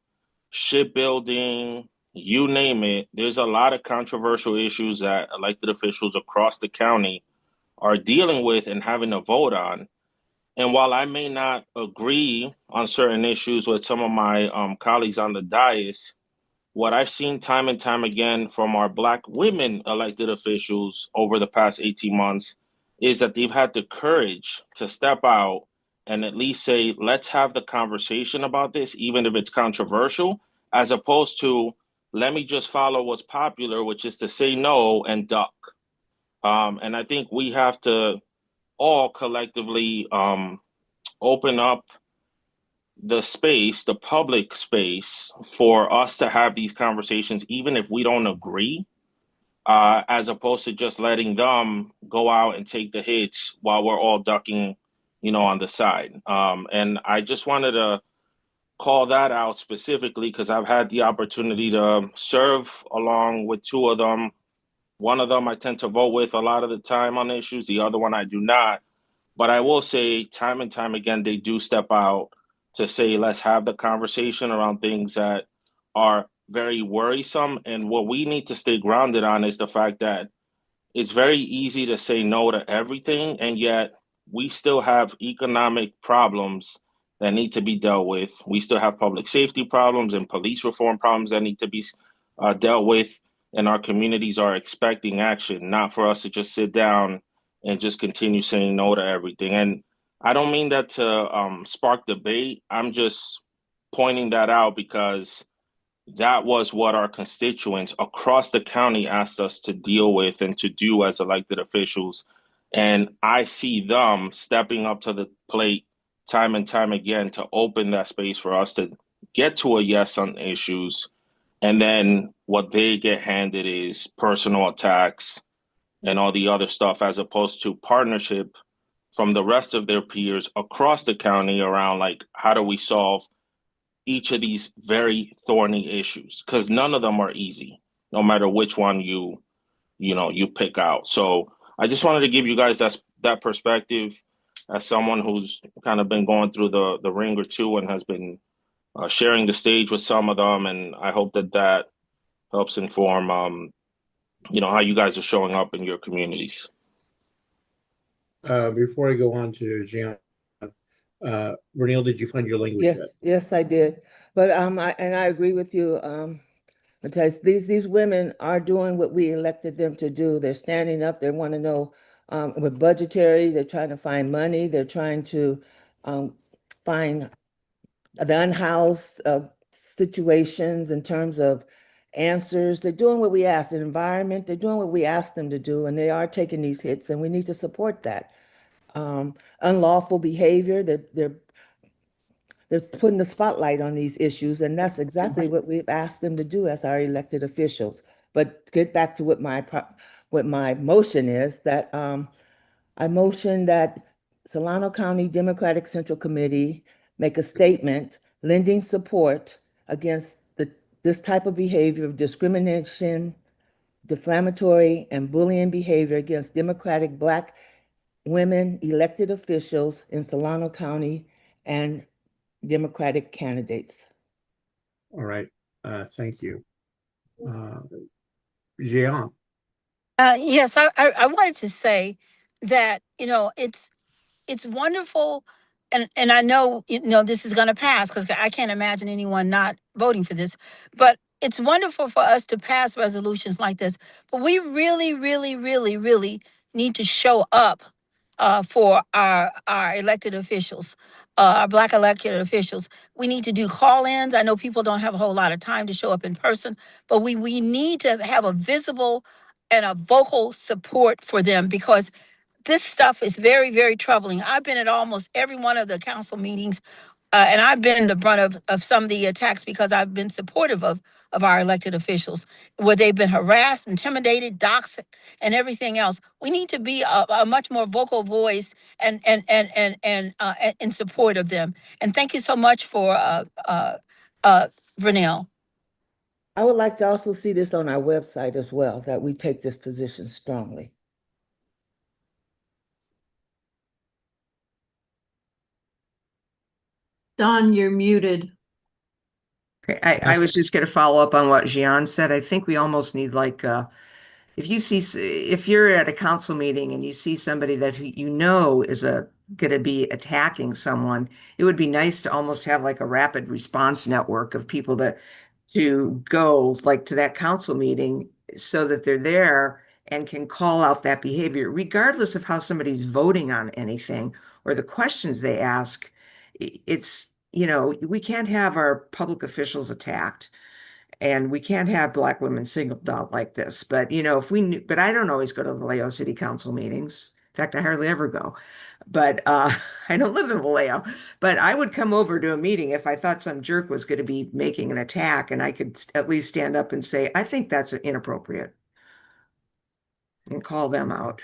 [SPEAKER 22] shipbuilding, you name it, there's a lot of controversial issues that elected officials across the county are dealing with and having to vote on. And while I may not agree on certain issues with some of my colleagues on the dais, what I've seen time and time again from our Black women elected officials over the past 18 months is that they've had the courage to step out and at least say, let's have the conversation about this, even if it's controversial, as opposed to, let me just follow what's popular, which is to say no and duck. And I think we have to all collectively open up the space, the public space, for us to have these conversations, even if we don't agree, as opposed to just letting them go out and take the hits while we're all ducking, on the side. And I just wanted to call that out specifically because I've had the opportunity to serve along with two of them. One of them I tend to vote with a lot of the time on issues. The other one I do not. But I will say time and time again, they do step out to say, let's have the conversation around things that are very worrisome. And what we need to stay grounded on is the fact that it's very easy to say no to everything. And yet we still have economic problems that need to be dealt with. We still have public safety problems and police reform problems that need to be dealt with. And our communities are expecting action, not for us to just sit down and just continue saying no to everything. And I don't mean that to spark debate. I'm just pointing that out because that was what our constituents across the county asked us to deal with and to do as elected officials. And I see them stepping up to the plate time and time again to open that space for us to get to a yes on issues. And then what they get handed is personal attacks and all the other stuff, as opposed to partnership from the rest of their peers across the county around, like, how do we solve each of these very thorny issues? Because none of them are easy, no matter which one you pick out. So I just wanted to give you guys that perspective as someone who's kind of been going through the ring or two and has been sharing the stage with some of them. And I hope that helps inform, how you guys are showing up in your communities.
[SPEAKER 2] Before I go on to Jean, Renil, did you find your language yet?
[SPEAKER 4] Yes, I did. But I agree with you, Matthias. These women are doing what we elected them to do. They're standing up. They want to know with budgetary. They're trying to find money. They're trying to find the unhoused situations in terms of answers. They're doing what we asked. The environment. They're doing what we asked them to do, and they are taking these hits, and we need to support that. Unlawful behavior. They're putting the spotlight on these issues, and that's exactly what we've asked them to do as our elected officials. But get back to what my motion is, that I motion that Solano County Democratic Central Committee make a statement lending support against this type of behavior of discrimination, defamatory, and bullying behavior against Democratic Black women elected officials in Solano County and Democratic candidates.
[SPEAKER 2] All right. Thank you. Jean.
[SPEAKER 6] Yes, I wanted to say that, it's wonderful. And I know, this is going to pass because I can't imagine anyone not voting for this. But it's wonderful for us to pass resolutions like this. But we really, really, really, really need to show up for our elected officials, our Black elected officials. We need to do call-ins. I know people don't have a whole lot of time to show up in person, but we need to have a visible and a vocal support for them, because this stuff is very, very troubling. I've been at almost every one of the council meetings, and I've been the brunt of some of the attacks because I've been supportive of our elected officials, where they've been harassed, intimidated, doxxed, and everything else. We need to be a much more vocal voice and in support of them. And thank you so much for Vernell.
[SPEAKER 4] I would like to also see this on our website as well, that we take this position strongly.
[SPEAKER 7] Don, you're muted.
[SPEAKER 3] Okay, I was just going to follow up on what Jean said. I think we almost need, like, if you're at a council meeting and you see somebody that is going to be attacking someone, it would be nice to almost have like a rapid response network of people to to go like to that council meeting so that they're there and can call out that behavior, regardless of how somebody's voting on anything or the questions they ask. It's, we can't have our public officials attacked. And we can't have Black women singled out like this. But, if we knew, but I don't always go to the Vallejo City Council meetings. In fact, I hardly ever go. But I don't live in Vallejo. But I would come over to a meeting if I thought some jerk was going to be making an attack, and I could at least stand up and say, I think that's inappropriate, and call them out.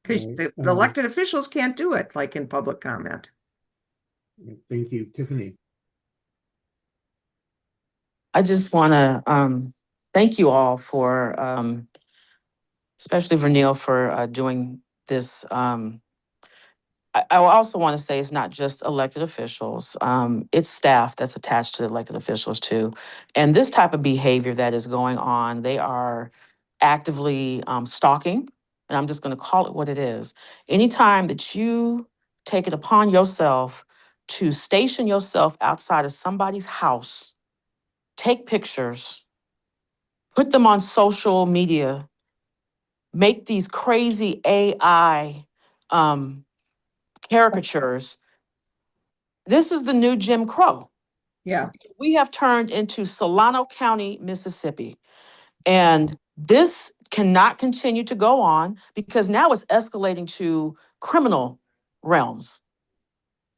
[SPEAKER 3] Because the elected officials can't do it, like in public comment.
[SPEAKER 2] Thank you, Tiffany.
[SPEAKER 8] I just want to thank you all for, especially Vernil, for doing this. I also want to say it's not just elected officials. It's staff that's attached to the elected officials too. And this type of behavior that is going on, they are actively stalking. And I'm just going to call it what it is. Anytime that you take it upon yourself to station yourself outside of somebody's house, take pictures, put them on social media, make these crazy AI caricatures. This is the new Jim Crow.
[SPEAKER 3] Yeah.
[SPEAKER 8] We have turned into Solano County, Mississippi. And this cannot continue to go on because now it's escalating to criminal realms.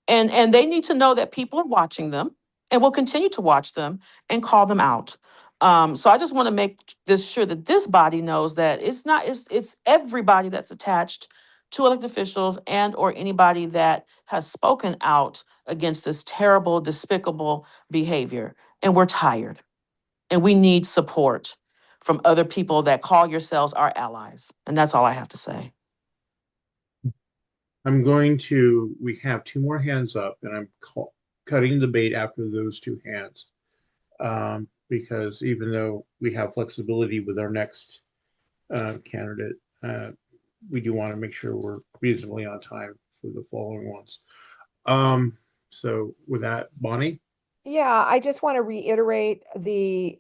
[SPEAKER 8] And they need to know that people are watching them and will continue to watch them and call them out. So I just want to make this sure that this body knows that it's everybody that's attached to elected officials and or anybody that has spoken out against this terrible, despicable behavior. And we're tired. And we need support from other people that call yourselves our allies. And that's all I have to say.
[SPEAKER 2] We have two more hands up, and I'm cutting the bait after those two hands. Because even though we have flexibility with our next candidate, we do want to make sure we're reasonably on time for the following ones. So with that, Bonnie?
[SPEAKER 19] Yeah, I just want to reiterate the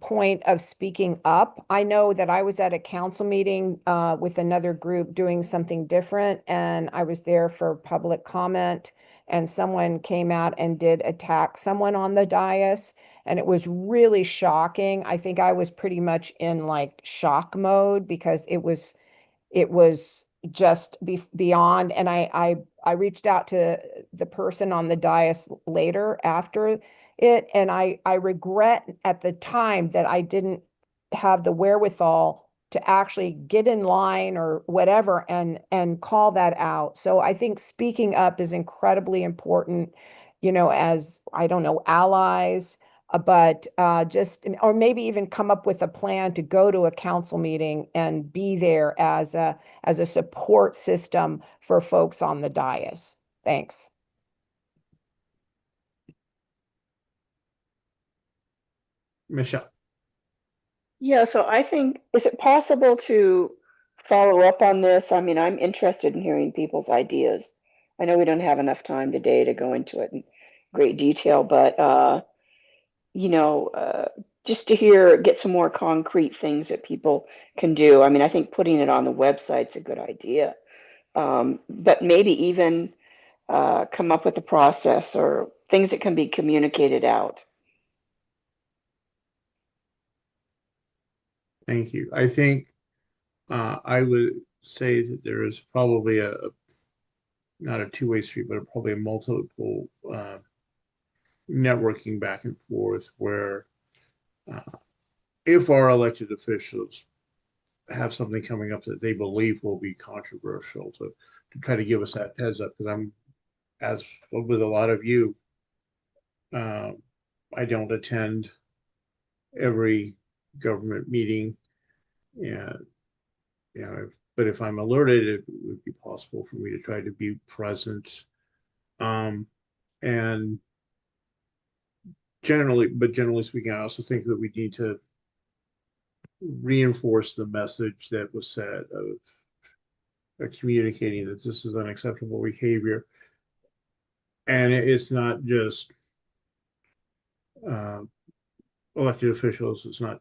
[SPEAKER 19] point of speaking up. I know that I was at a council meeting with another group doing something different, and I was there for public comment, and someone came out and did attack someone on the dais, and it was really shocking. I think I was pretty much in like shock mode because it was just beyond. And I reached out to the person on the dais later after it, and I regret at the time that I didn't have the wherewithal to actually get in line or whatever and call that out. So I think speaking up is incredibly important, as, I don't know, allies, but or maybe even come up with a plan to go to a council meeting and be there as a support system for folks on the dais. Thanks.
[SPEAKER 2] Michelle.
[SPEAKER 21] Yeah, so I think, is it possible to follow up on this? I mean, I'm interested in hearing people's ideas. I know we don't have enough time today to go into it in great detail, but just to get some more concrete things that people can do. I mean, I think putting it on the website's a good idea, but maybe even come up with a process or things that can be communicated out.
[SPEAKER 2] Thank you. I think I would say that there is probably not a two-way street, but probably a multiple networking back and forth where if our elected officials have something coming up that they believe will be controversial, to try to give us that heads up, because as with a lot of you, I don't attend every government meeting, and but if I'm alerted, it would be possible for me to try to be present. And generally speaking, I also think that we need to reinforce the message that was said of communicating that this is unacceptable behavior. And it's not just elected officials. It's not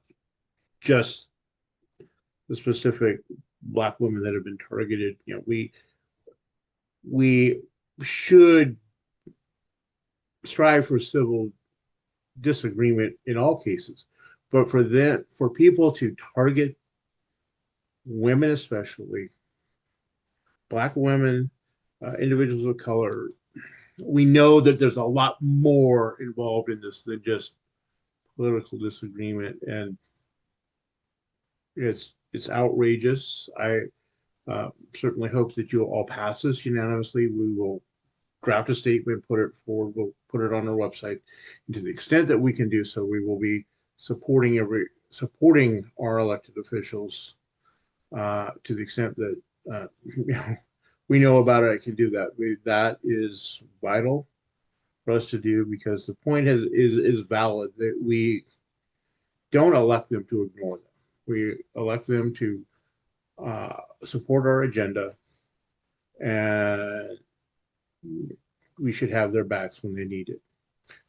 [SPEAKER 2] just the specific Black women that have been targeted. You know, we should strive for civil disagreement in all cases, but for people to target women, especially Black women, individuals of color, we know that there's a lot more involved in this than just political disagreement, and it's outrageous. I certainly hope that you'll all pass this unanimously. We will draft a statement, put it forward, we'll put it on our website. And to the extent that we can do so, we will be supporting our elected officials to the extent that we know about it. I can do that. That is vital for us to do, because the point is valid, that we don't elect them to ignore them. We elect them to support our agenda, and we should have their backs when they need it.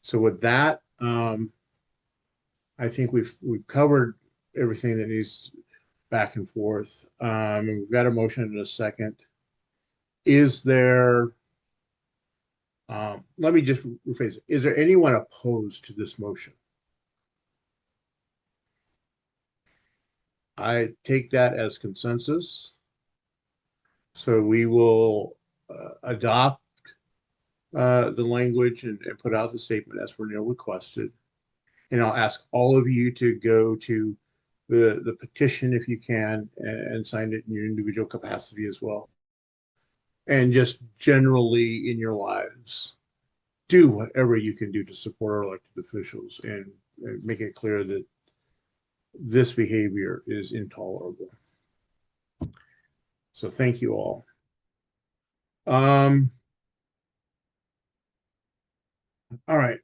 [SPEAKER 2] So with that, I think we've covered everything that needs back and forth. And we've got a motion in a second. Is there, let me just rephrase it. Is there anyone opposed to this motion? I take that as consensus. So we will adopt the language and put out the statement as Renee requested. And I'll ask all of you to go to the petition if you can, and sign it in your individual capacity as well. And just generally in your lives, do whatever you can do to support our elected officials, and make it clear that this behavior is intolerable. So thank you all. All right.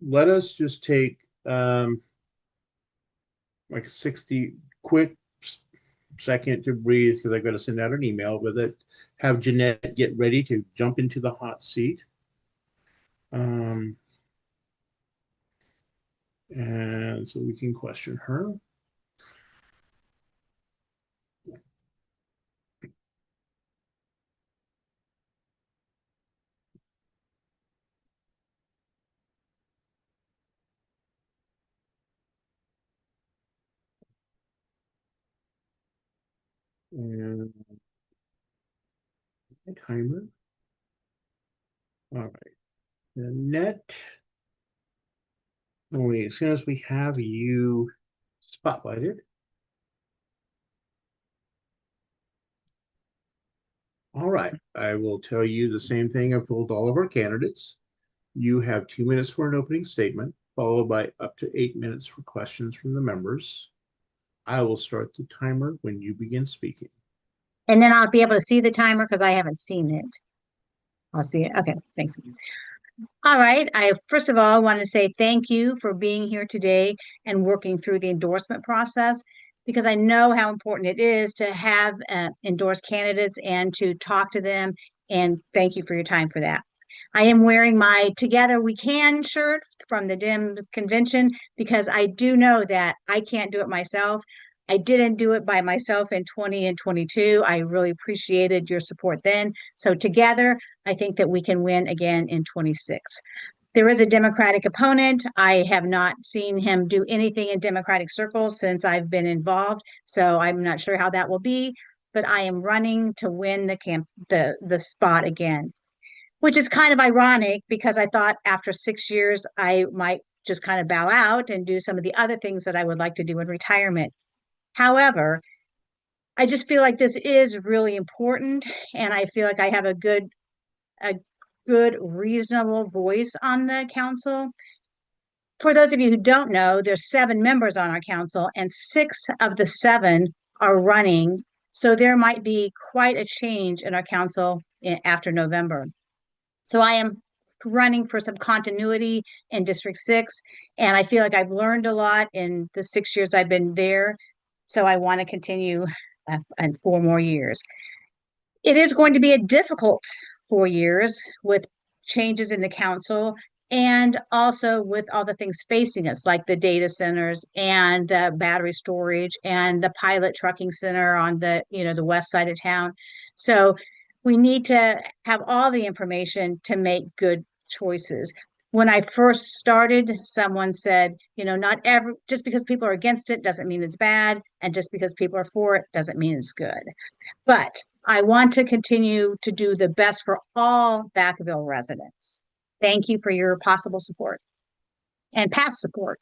[SPEAKER 2] Let us just take like 60 quick second to breathe, because I've got to send out an email with it. Have Jeanette get ready to jump into the hot seat. And so we can question her. And timer. All right. Jeanette. Wait, as soon as we have you spotlighted. All right. I will tell you the same thing I've told all of our candidates. You have 2 minutes for an opening statement, followed by up to 8 minutes for questions from the members. I will start the timer when you begin speaking.
[SPEAKER 20] And then I'll be able to see the timer because I haven't seen it. I'll see it. Okay, thanks. All right. I first of all want to say thank you for being here today and working through the endorsement process, because I know how important it is to have endorsed candidates and to talk to them. And thank you for your time for that. I am wearing my Together We Can shirt from the DIM convention, because I do know that I can't do it myself. I didn't do it by myself in 20 and 22. I really appreciated your support then. So together, I think that we can win again in 26. There is a Democratic opponent. I have not seen him do anything in Democratic circles since I've been involved, so I'm not sure how that will be, but I am running to win the spot again, which is kind of ironic, because I thought after 6 years, I might just kind of bow out and do some of the other things that I would like to do in retirement. However, I just feel like this is really important, and I feel like I have a good, reasonable voice on the council. For those of you who don't know, there's 7 members on our council, and 6 of the 7 are running. So there might be quite a change in our council after November. So I am running for some continuity in District 6, and I feel like I've learned a lot in the 6 years I've been there. So I want to continue and 4 more years. It is going to be a difficult 4 years with changes in the council And also with all the things facing us, like the data centers and the battery storage and the pilot trucking center on the, the west side of town. So we need to have all the information to make good choices. When I first started, someone said, just because people are against it doesn't mean it's bad. And just because people are for it doesn't mean it's good. But I want to continue to do the best for all Vacaville residents. Thank you for your possible support and past support.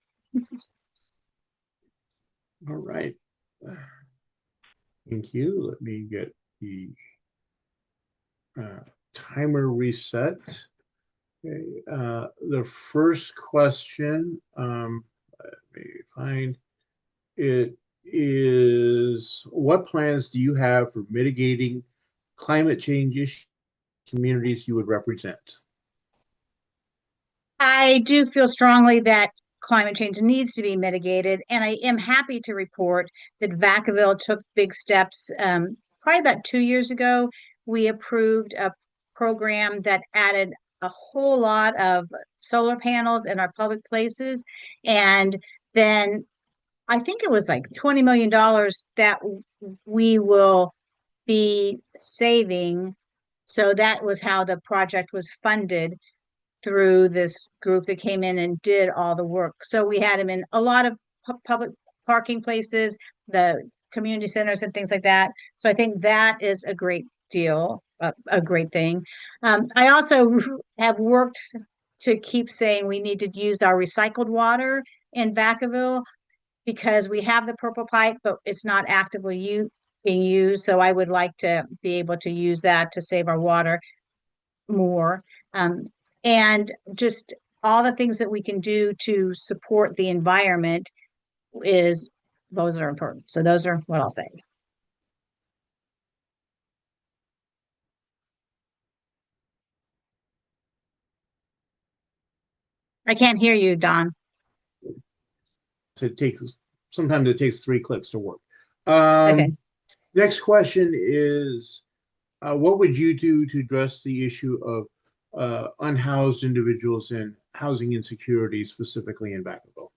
[SPEAKER 2] All right. Thank you. Let me get the timer reset. Okay. The first question, let me find it, is what plans do you have for mitigating climate change issues communities you would represent?
[SPEAKER 20] I do feel strongly that climate change needs to be mitigated, and I am happy to report that Vacaville took big steps. Probably about 2 years ago, we approved a program that added a whole lot of solar panels in our public places, and then I think it was like $20 million that we will be saving. So that was how the project was funded, through this group that came in and did all the work. So we had them in a lot of public parking places, the community centers and things like that. So I think that is a great deal, a great thing. I also have worked to keep saying we need to use our recycled water in Vacaville, because we have the purple pipe, but it's not actively being used. So I would like to be able to use that to save our water more. And just all the things that we can do to support the environment those are important. So those are what I'll say. I can't hear you, Don.
[SPEAKER 2] Sometimes it takes 3 clicks to work.
[SPEAKER 20] Okay.
[SPEAKER 2] Next question is, what would you do to address the issue of unhoused individuals and housing insecurity, specifically in Vacaville?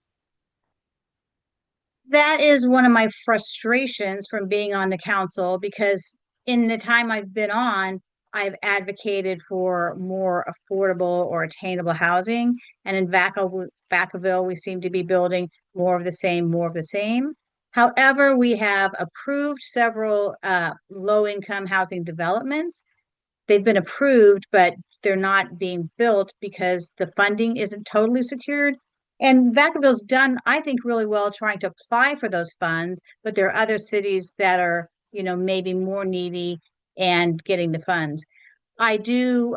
[SPEAKER 20] That is one of my frustrations from being on the council, because in the time I've been on, I've advocated for more affordable or attainable housing. And in Vacaville, we seem to be building more of the same. However, we have approved several low-income housing developments. They've been approved, but they're not being built because the funding isn't totally secured. And Vacaville's done, I think, really well trying to apply for those funds, but there are other cities that are, maybe more needy and getting the funds. I do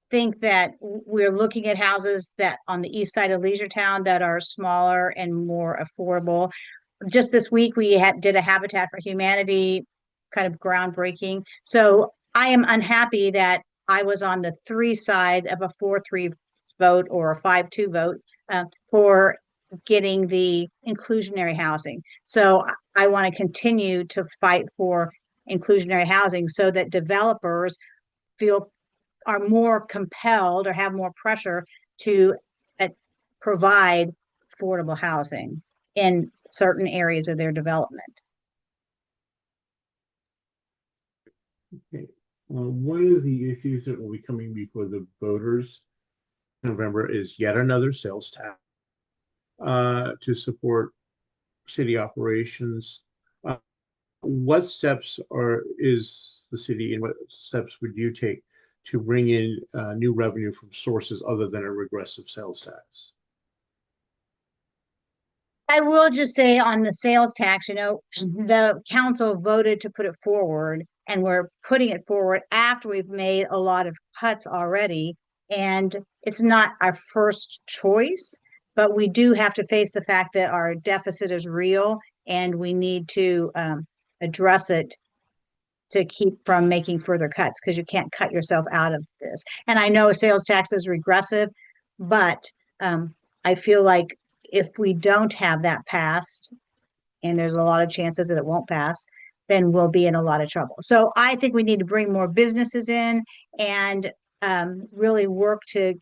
[SPEAKER 20] think that we're looking at houses that on the east side of Leisure Town that are smaller and more affordable. Just this week, we did a Habitat for Humanity kind of groundbreaking. So I am unhappy that I was on the 3 side of a 4-3 vote or a 5-2 vote for getting the inclusionary housing. So I want to continue to fight for inclusionary housing so that developers are more compelled or have more pressure to provide affordable housing in certain areas of their development.
[SPEAKER 2] Okay. One of the issues that will be coming before the voters in November is yet another sales tax to support city operations. What steps is the city, and what steps would you take to bring in new revenue from sources other than a regressive sales tax?
[SPEAKER 20] I will just say on the sales tax, the council voted to put it forward, and we're putting it forward after we've made a lot of cuts already. And it's not our first choice, but we do have to face the fact that our deficit is real and we need to address it to keep from making further cuts, because you can't cut yourself out of this. And I know a sales tax is regressive, but I feel like if we don't have that passed, and there's a lot of chances that it won't pass, then we'll be in a lot of trouble. So I think we need to bring more businesses in and really work to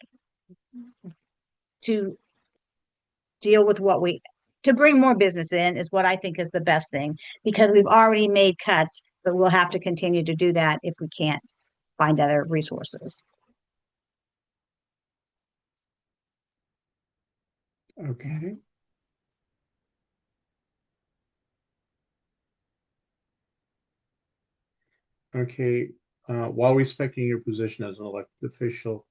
[SPEAKER 20] to deal with to bring more business in is what I think is the best thing, because we've already made cuts, but we'll have to continue to do that if we can't find other resources.
[SPEAKER 2] Okay. Okay. While respecting your position as an elected official,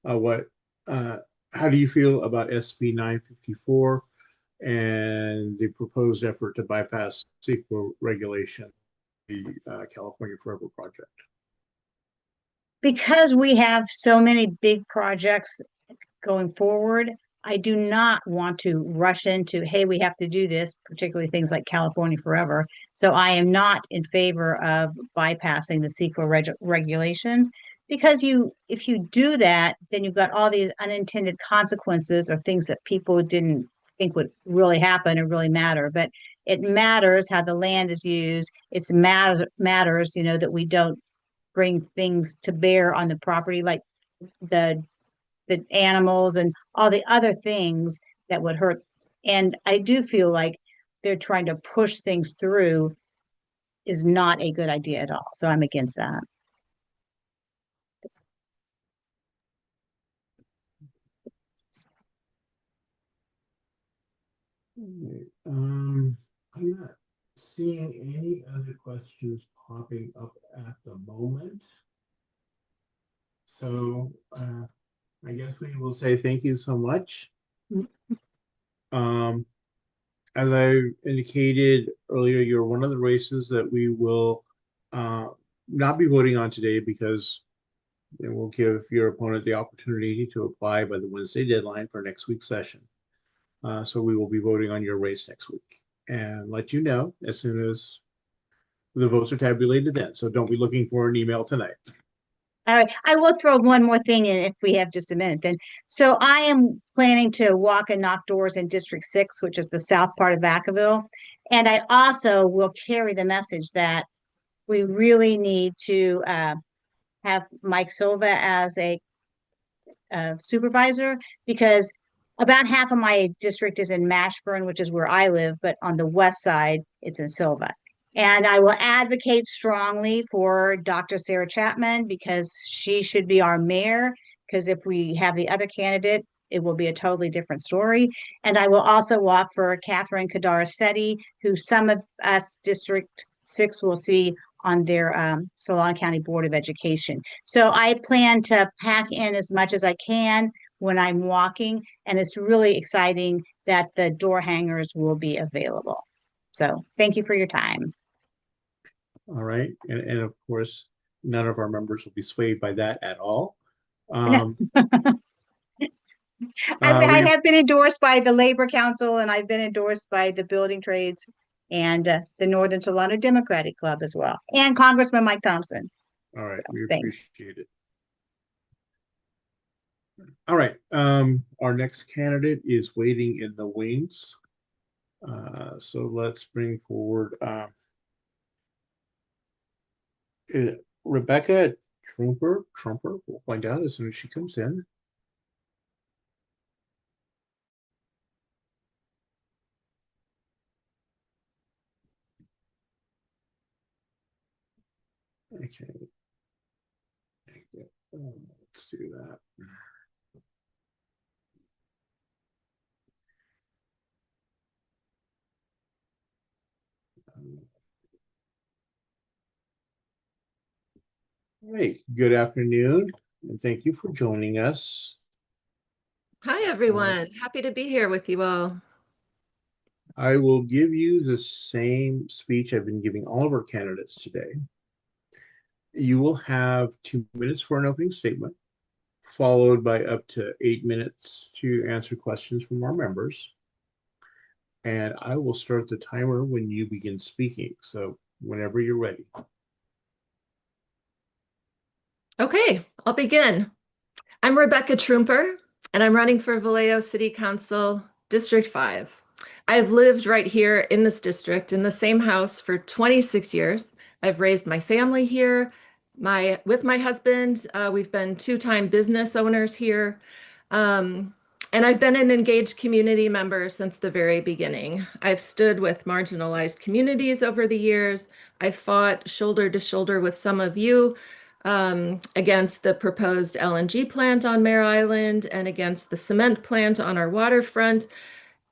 [SPEAKER 2] how do you feel about SB 954 and the proposed effort to bypass CEQA regulation, the California Forever project?
[SPEAKER 20] Because we have so many big projects going forward, I do not want to rush into, hey, we have to do this, particularly things like California Forever. So I am not in favor of bypassing the CEQA regulations, because if you do that, then you've got all these unintended consequences or things that people didn't think would really happen or really matter. But it matters how the land is used. It matters, that we don't bring things to bear on the property, like the animals and all the other things that would hurt. And I do feel like they're trying to push things through is not a good idea at all. So I'm against that.
[SPEAKER 2] I'm not seeing any other questions popping up at the moment. So I guess we will say thank you so much. As I indicated earlier, you're one of the races that we will not be voting on today, because it will give your opponent the opportunity to apply by the Wednesday deadline for next week's session. So we will be voting on your race next week and let you know as soon as the votes are tabulated then. So don't be looking for an email tonight.
[SPEAKER 20] All right, I will throw one more thing in if we have just a minute then. So I am planning to walk and knock doors in District 6, which is the south part of Vacaville. And I also will carry the message that we really need to have Mike Silva as a supervisor, because about half of my district is in Mashburn, which is where I live, but on the west side, it's in Silva. And I will advocate strongly for Dr. Sarah Chapman, because she should be our mayor, because if we have the other candidate, it will be a totally different story. And I will also walk for Catherine Kadarasetti, who some of us District 6 will see on their Solano County Board of Education. So I plan to pack in as much as I can when I'm walking, and it's really exciting that the door hangers will be available. So thank you for your time.
[SPEAKER 2] All right. And of course, none of our members will be swayed by that at all.
[SPEAKER 20] I have been endorsed by the Labor Council, and I've been endorsed by the Building Trades and the Northern Solano Democratic Club as well, and Congressman Mike Thompson.
[SPEAKER 2] All right,
[SPEAKER 20] So,
[SPEAKER 2] we
[SPEAKER 20] thanks.
[SPEAKER 2] appreciate it. All right, our next candidate is waiting in the wings. So let's bring forward Rebekah Truemper. We'll find out as soon as she comes in. Okay. Let's do that. All right. Good afternoon, and thank you for joining us.
[SPEAKER 9] Hi, everyone. Happy to be here with you all.
[SPEAKER 2] I will give you the same speech I've been giving all of our candidates today. You will have 2 minutes for an opening statement, followed by up to 8 minutes to answer questions from our members. And I will start the timer when you begin speaking. So whenever you're ready.
[SPEAKER 9] Okay, I'll begin. I'm Rebekah Truemper, and I'm running for Vallejo City Council, District 5. I've lived right here in this district in the same house for 26 years. I've raised my family here. With my husband, we've been two-time business owners here. And I've been an engaged community member since the very beginning. I've stood with marginalized communities over the years. I've fought shoulder to shoulder with some of you against the proposed LNG plant on Mare Island and against the cement plant on our waterfront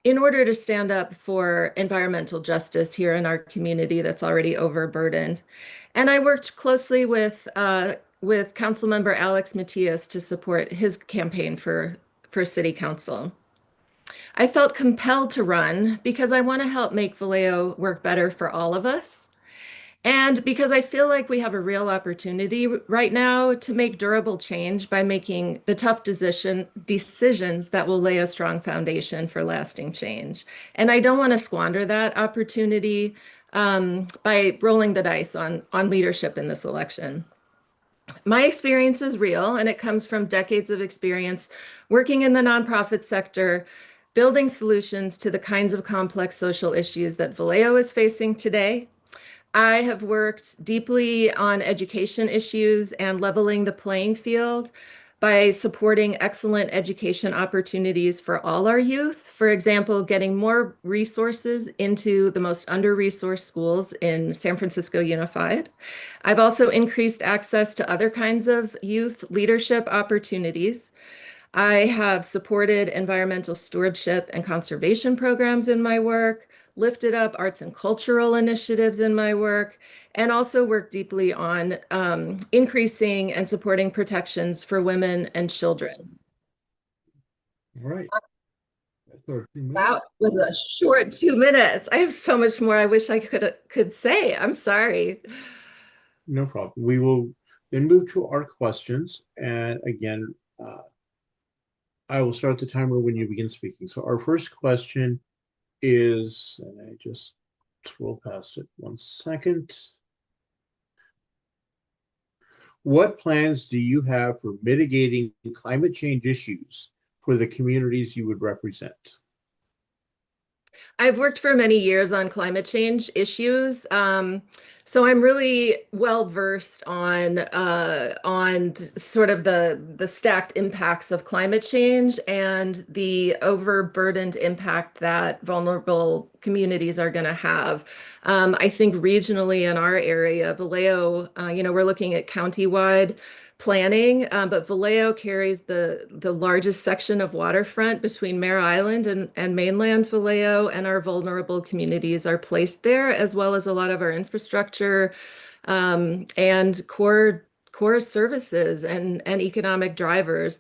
[SPEAKER 9] in order to stand up for environmental justice here in our community that's already overburdened. And I worked closely with Councilmember Alex Matias to support his campaign for City Council. I felt compelled to run because I want to help make Vallejo work better for all of us. And because I feel like we have a real opportunity right now to make durable change by making the tough decisions that will lay a strong foundation for lasting change. And I don't want to squander that opportunity by rolling the dice on leadership in this election. My experience is real, and it comes from decades of experience working in the nonprofit sector, building solutions to the kinds of complex social issues that Vallejo is facing today. I have worked deeply on education issues and leveling the playing field by supporting excellent education opportunities for all our youth. For example, getting more resources into the most under-resourced schools in San Francisco Unified. I've also increased access to other kinds of youth leadership opportunities. I have supported environmental stewardship and conservation programs in my work, lifted up arts and cultural initiatives in my work, and also worked deeply on increasing and supporting protections for women and children.
[SPEAKER 2] All right.
[SPEAKER 9] That was a short 2 minutes. I have so much more I wish I could say. I'm sorry.
[SPEAKER 2] No problem. We will then move to our questions. And again, I will start the timer when you begin speaking. So our first question is, and I just scroll past it 1 second. What plans do you have for mitigating climate change issues for the communities you would represent?
[SPEAKER 9] I've worked for many years on climate change issues, so I'm really well versed on sort of the stacked impacts of climate change and the overburdened impact that vulnerable communities are going to have. I think regionally in our area, Vallejo, we're looking at countywide planning, but Vallejo carries the largest section of waterfront between Mare Island and mainland Vallejo, and our vulnerable communities are placed there, as well as a lot of our infrastructure and core services and economic drivers.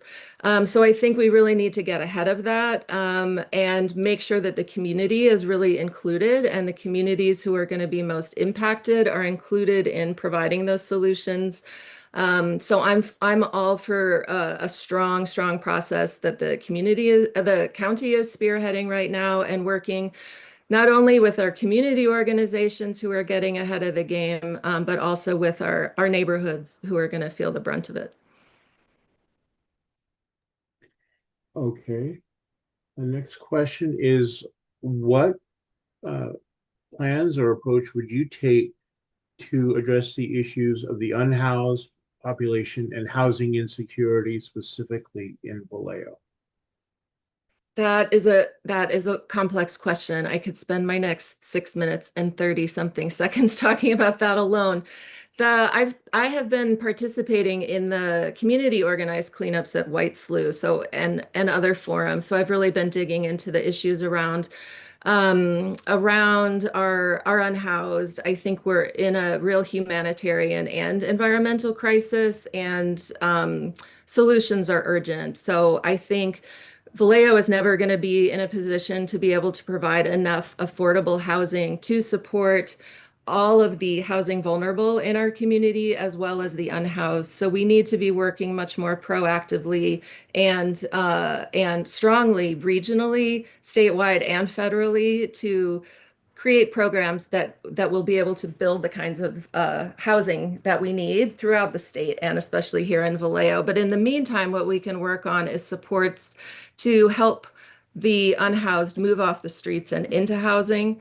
[SPEAKER 9] So I think we really need to get ahead of that and make sure that the community is really included, and the communities who are going to be most impacted are included in providing those solutions. So I'm all for a strong process that the county is spearheading right now, and working not only with our community organizations who are getting ahead of the game, but also with our neighborhoods who are going to feel the brunt of it.
[SPEAKER 2] Okay. The next question is, what plans or approach would you take to address the issues of the unhoused population and housing insecurity, specifically in Vallejo?
[SPEAKER 9] That is a complex question. I could spend my next 6 minutes and 30 something seconds talking about that alone. I have been participating in the community organized cleanups at White Slough, and other forums. So I've really been digging into the issues around our unhoused. I think we're in a real humanitarian and environmental crisis, and solutions are urgent. So I think Vallejo is never going to be in a position to be able to provide enough affordable housing to support all of the housing vulnerable in our community, as well as the unhoused. So we need to be working much more proactively and strongly regionally, statewide, and federally to create programs that will be able to build the kinds of housing that we need throughout the state, and especially here in Vallejo. But in the meantime, what we can work on is supports to help the unhoused move off the streets and into housing.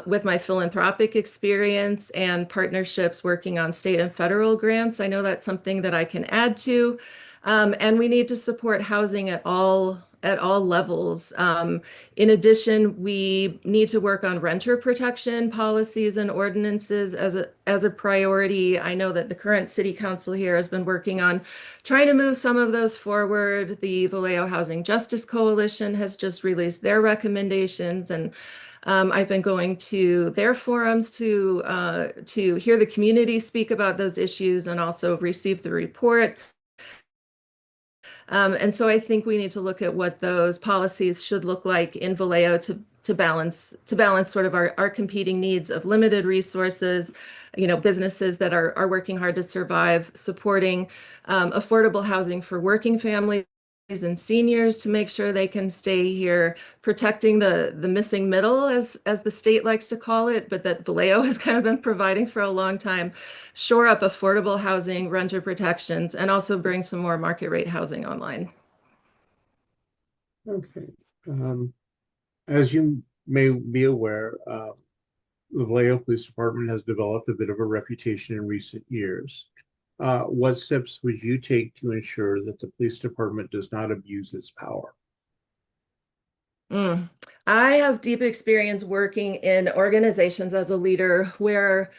[SPEAKER 9] With my philanthropic experience and partnerships working on state and federal grants, I know that's something that I can add to. And we need to support housing at all levels. In addition, we need to work on renter protection policies and ordinances as a priority. I know that the current city council here has been working on trying to move some of those forward. The Vallejo Housing Justice Coalition has just released their recommendations, and I've been going to their forums to hear the community speak about those issues and also receive the report. And so I think we need to look at what those policies should look like in Vallejo to balance sort of our competing needs of limited resources, businesses that are working hard to survive, supporting affordable housing for working families and seniors to make sure they can stay here, protecting the missing middle, as the state likes to call it, but that Vallejo has kind of been providing for a long time, shore up affordable housing, renter protections, and also bring some more market rate housing online.
[SPEAKER 2] Okay. As you may be aware, the Vallejo Police Department has developed a bit of a reputation in recent years. What steps would you take to ensure that the police department does not abuse its power?
[SPEAKER 9] I have deep experience working in organizations as a leader where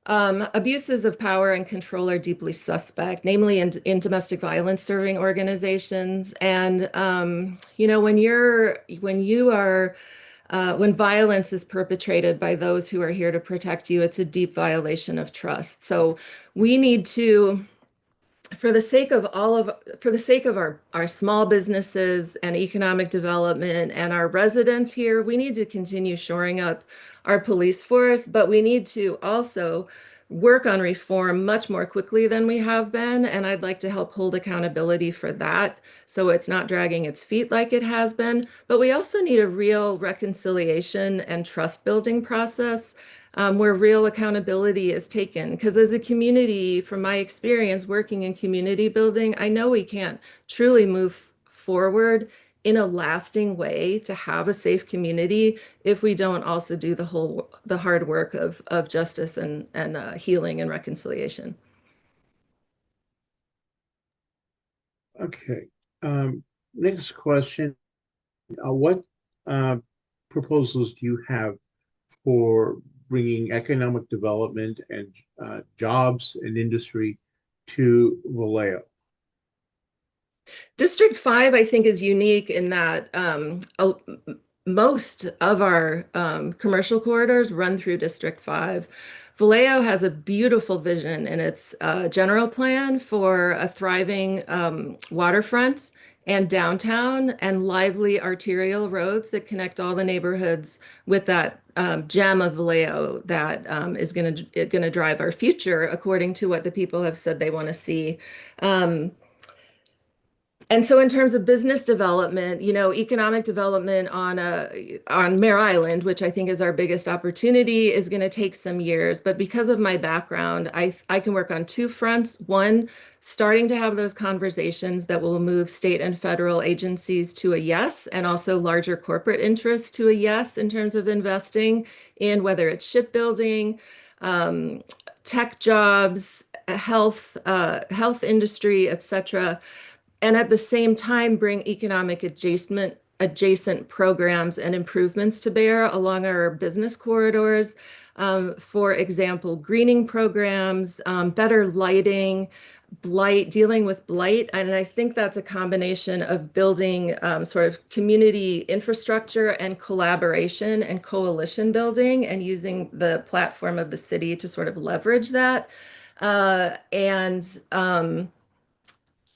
[SPEAKER 9] abuses of power and control are deeply suspect, namely in domestic violence serving organizations. And when violence is perpetrated by those who are here to protect you, it's a deep violation of trust. So we need to, for the sake of our small businesses and economic development and our residents here, we need to continue shoring up our police force, but we need to also work on reform much more quickly than we have been. And I'd like to help hold accountability for that, so it's not dragging its feet like it has been. But we also need a real reconciliation and trust building process where real accountability is taken. Because as a community, from my experience working in community building, I know we can't truly move forward in a lasting way to have a safe community if we don't also do the hard work of justice and healing and reconciliation.
[SPEAKER 2] Okay. Next question. What proposals do you have for bringing economic development and jobs and industry to Vallejo?
[SPEAKER 9] District 5, I think, is unique in that most of our commercial corridors run through District 5. Vallejo has a beautiful vision in its general plan for a thriving waterfront and downtown and lively arterial roads that connect all the neighborhoods with that gem of Vallejo that is going to drive our future, according to what the people have said they want to see. And so in terms of business development, economic development on Mare Island, which I think is our biggest opportunity, is going to take some years. But because of my background, I can work on two fronts. One, starting to have those conversations that will move state and federal agencies to a yes, and also larger corporate interests to a yes in terms of investing in whether it's shipbuilding, tech jobs, health industry, et cetera. And at the same time, bring economic adjacent programs and improvements to bear along our business corridors. For example, greening programs, better lighting, dealing with blight. And I think that's a combination of building sort of community infrastructure and collaboration and coalition building, and using the platform of the city to sort of leverage that.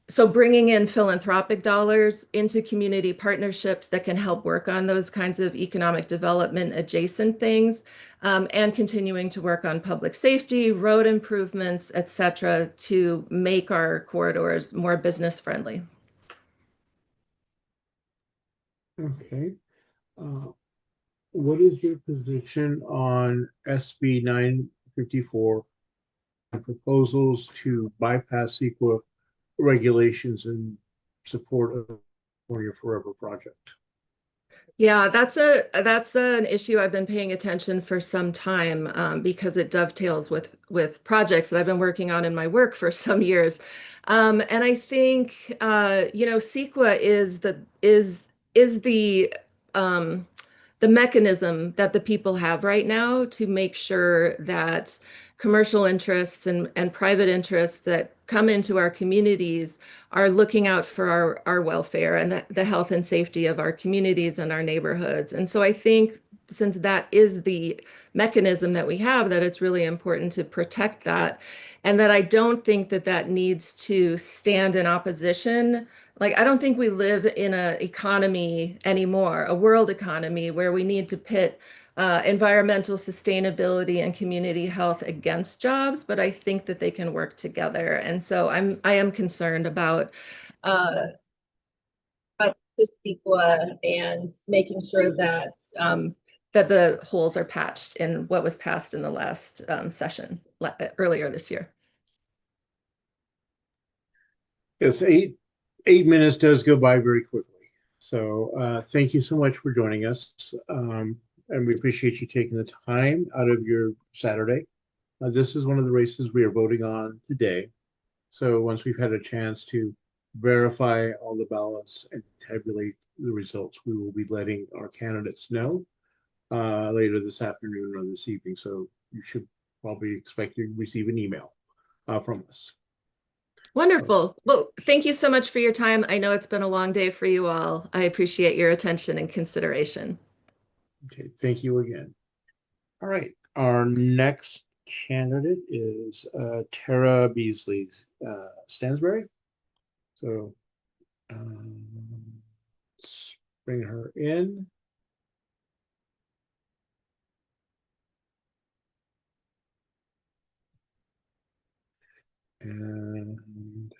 [SPEAKER 9] So bringing in philanthropic dollars into community partnerships that can help work on those kinds of economic development adjacent things, and continuing to work on public safety, road improvements, et cetera, to make our corridors more business friendly.
[SPEAKER 2] Okay. What is your position on SB 954 and proposals to bypass CEQA regulations in support of California Forever project?
[SPEAKER 9] Yeah, that's an issue I've been paying attention for some time, because it dovetails with projects that I've been working on in my work for some years. And I think CEQA is the mechanism that the people have right now to make sure that commercial interests and private interests that come into our communities are looking out for our welfare and the health and safety of our communities and our neighborhoods. And so I think since that is the mechanism that we have, that it's really important to protect that. And that I don't think that that needs to stand in opposition. Like, I don't think we live in an economy anymore, a world economy, where we need to pit environmental sustainability and community health against jobs, but I think that they can work together. And so I am concerned about uh, this CEQA and making sure that that the holes are patched in what was passed in the last session earlier this year.
[SPEAKER 2] Yes, 8 minutes does go by very quickly. So thank you so much for joining us. And we appreciate you taking the time out of your Saturday. This is one of the races we are voting on today. So once we've had a chance to verify all the ballots and tabulate the results, we will be letting our candidates know later this afternoon or this evening. So you should probably expect to receive an email from us.
[SPEAKER 9] Wonderful. Well, thank you so much for your time. I know it's been a long day for you all. I appreciate your attention and consideration.
[SPEAKER 2] Okay, thank you again. All right, our next candidate is Tara Beasley Stansberry. So let's bring her in. And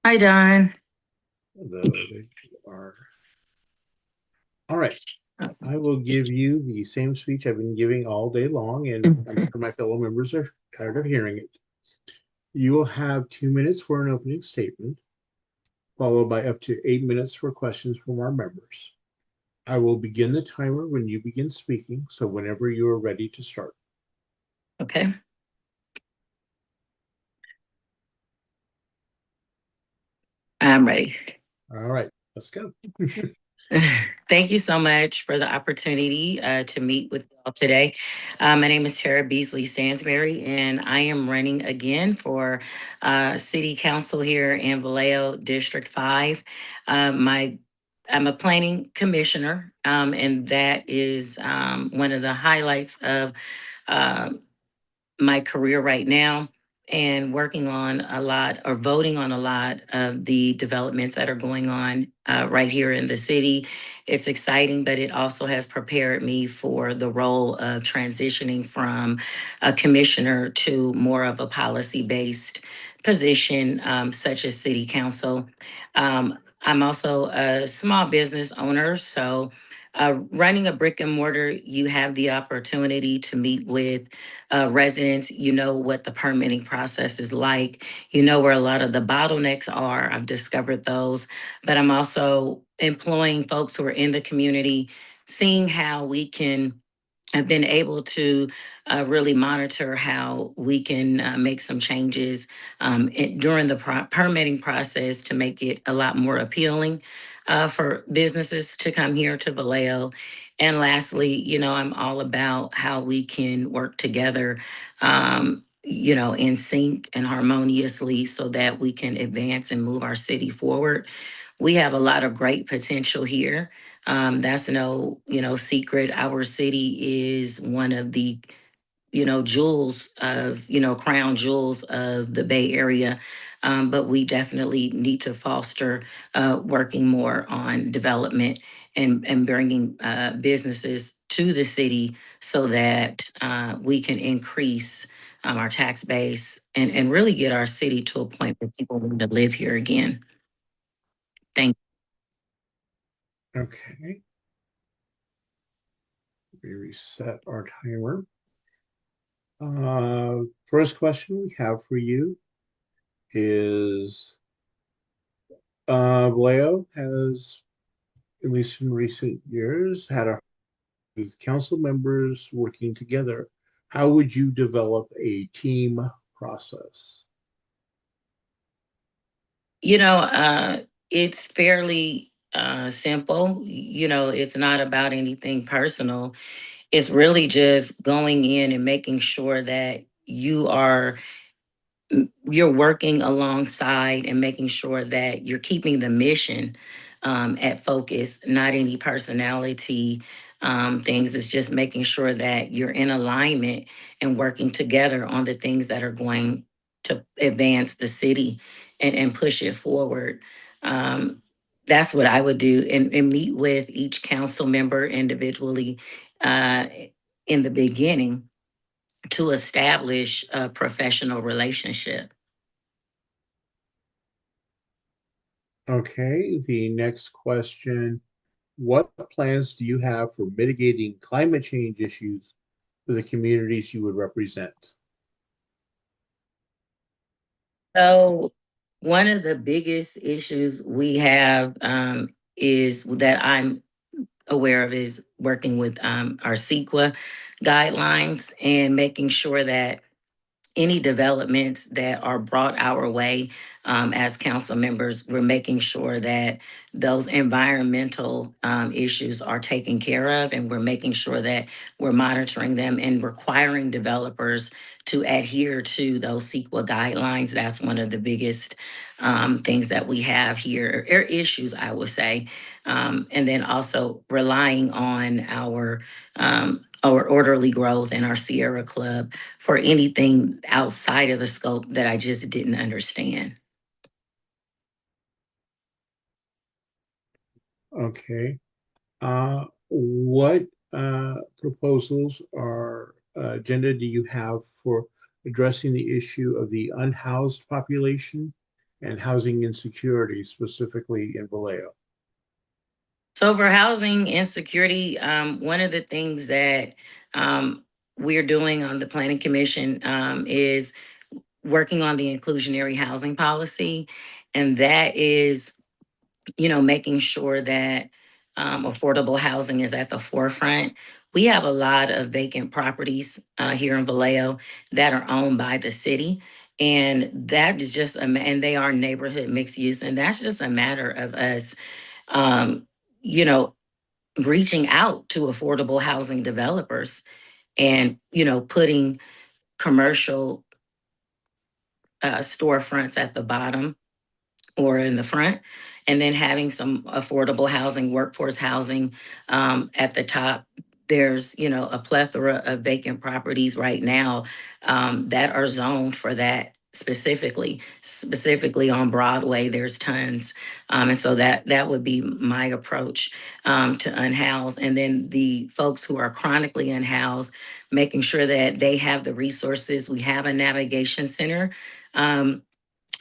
[SPEAKER 1] hi, Don.
[SPEAKER 2] Hello, there you are. All right. I will give you the same speech I've been giving all day long, and I'm sure my fellow members are tired of hearing it. You will have 2 minutes for an opening statement, followed by up to 8 minutes for questions from our members. I will begin the timer when you begin speaking, so whenever you are ready to start.
[SPEAKER 1] Okay. I'm ready.
[SPEAKER 2] All right, let's go.
[SPEAKER 1] Thank you so much for the opportunity to meet with you all today. My name is Tara Beasley Stansberry, and I am running again for City Council here in Vallejo District 5. I'm a planning commissioner, and that is one of the highlights of my career right now, and working on a lot or voting on a lot of the developments that are going on right here in the city. It's exciting, but it also has prepared me for the role of transitioning from a commissioner to more of a policy-based position, such as city council. I'm also a small business owner, so running a brick and mortar, you have the opportunity to meet with residents. You know what the permitting process is like. You know where a lot of the bottlenecks are. I've discovered those, but I'm also employing folks who are in the community, seeing how we can I've been able to really monitor how we can make some changes during the permitting process to make it a lot more appealing for businesses to come here to Vallejo. And lastly, I'm all about how we can work together, in sync and harmoniously so that we can advance and move our city forward. We have a lot of great potential here. That's no, secret. Our city is one of the, jewels of, crown jewels of the Bay Area. But we definitely need to foster working more on development and bringing businesses to the city so that we can increase our tax base and really get our city to a point where people want to live here again. Thank you.
[SPEAKER 2] Okay. We reset our timer. First question we have for you is, Vallejo has, at least in recent years, had a with council members working together. How would you develop a team process?
[SPEAKER 1] You know, it's fairly simple. You know, it's not about anything personal. It's really just going in and making sure that you're working alongside and making sure that you're keeping the mission at focus, not any personality things. It's just making sure that you're in alignment and working together on the things that are going to advance the city and push it forward. Um, that's what I would do, and meet with each council member individually uh, in the beginning to establish a professional relationship.
[SPEAKER 2] Okay, the next question. What plans do you have for mitigating climate change issues for the communities you would represent?
[SPEAKER 1] So, one of the biggest issues we have is that I'm aware of is working with our CEQA guidelines and making sure that any developments that are brought our way as council members, we're making sure that those environmental issues are taken care of, and we're making sure that we're monitoring them and requiring developers to adhere to those CEQA guidelines. That's one of the biggest things that we have here, or issues, I would say. And then also relying on our orderly growth and our Sierra Club for anything outside of the scope that I just didn't understand.
[SPEAKER 2] Okay. What proposals or agenda do you have for addressing the issue of the unhoused population and housing insecurity, specifically in Vallejo?
[SPEAKER 1] So for housing insecurity, one of the things that we're doing on the Planning Commission is working on the inclusionary housing policy. And that is, you know, making sure that affordable housing is at the forefront. We have a lot of vacant properties here in Vallejo that are owned by the city. And that is just, and they are neighborhood mixed use. And that's just a matter of us, um, you know, reaching out to affordable housing developers and, you know, putting commercial storefronts at the bottom or in the front, and then having some affordable housing, workforce housing at the top. There's, you know, a plethora of vacant properties right now that are zoned for that specifically on Broadway. There's tons. And so that would be my approach to unhoused. And then the folks who are chronically unhoused, making sure that they have the resources. We have a navigation center.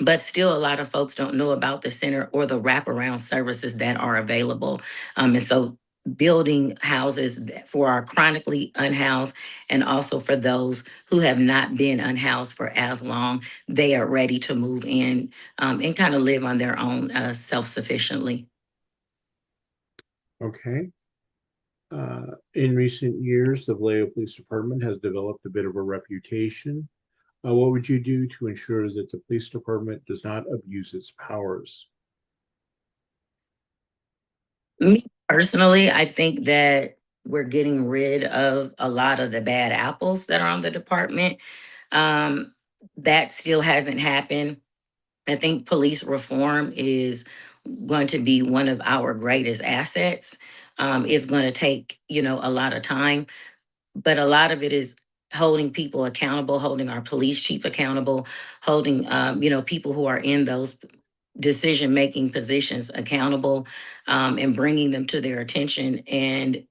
[SPEAKER 1] But still, a lot of folks don't know about the center or the wraparound services that are available. And so building houses for our chronically unhoused and also for those who have not been unhoused for as long, they are ready to move in and kind of live on their own self-sufficiently.
[SPEAKER 2] Okay. In recent years, the Vallejo Police Department has developed a bit of a reputation. What would you do to ensure that the police department does not abuse its powers?
[SPEAKER 1] Me personally, I think that we're getting rid of a lot of the bad apples that are on the department. That still hasn't happened. I think police reform is going to be one of our greatest assets. It's going to take, you know, a lot of time, but a lot of it is holding people accountable, holding our police chief accountable, holding, you know, people who are in those decision-making positions accountable, and bringing them to their attention. And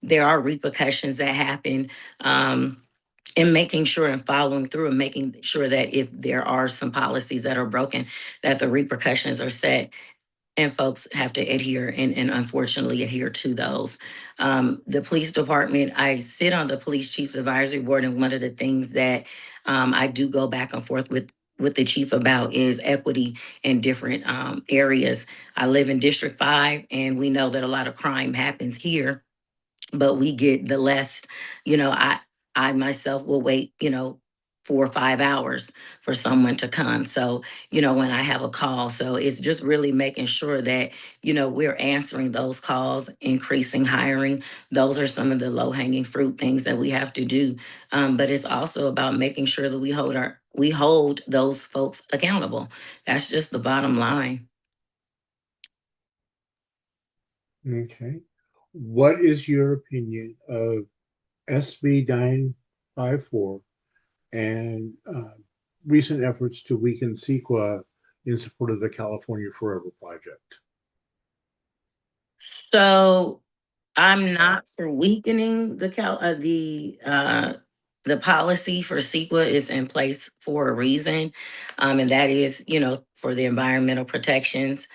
[SPEAKER 1] there are repercussions that happen. And making sure and following through and making sure that if there are some policies that are broken, that the repercussions are set and folks have to adhere and unfortunately adhere to those. The police department, I sit on the police chief's advisory board, and one of the things that I do go back and forth with with the chief about is equity in different areas. I live in District 5, and we know that a lot of crime happens here, but we get the less, I myself will wait, 4 or 5 hours for someone to come. So, when I have a call. So it's just really making sure that, we're answering those calls, increasing hiring. Those are some of the low hanging fruit things that we have to do. But it's also about making sure that we hold those folks accountable. That's just the bottom line.
[SPEAKER 2] Okay. What is your opinion of SB 954 and recent efforts to weaken CEQA in support of the California Forever project?
[SPEAKER 1] So I'm not for weakening the policy for CEQA is in place for a reason, and that is, for the environmental protections.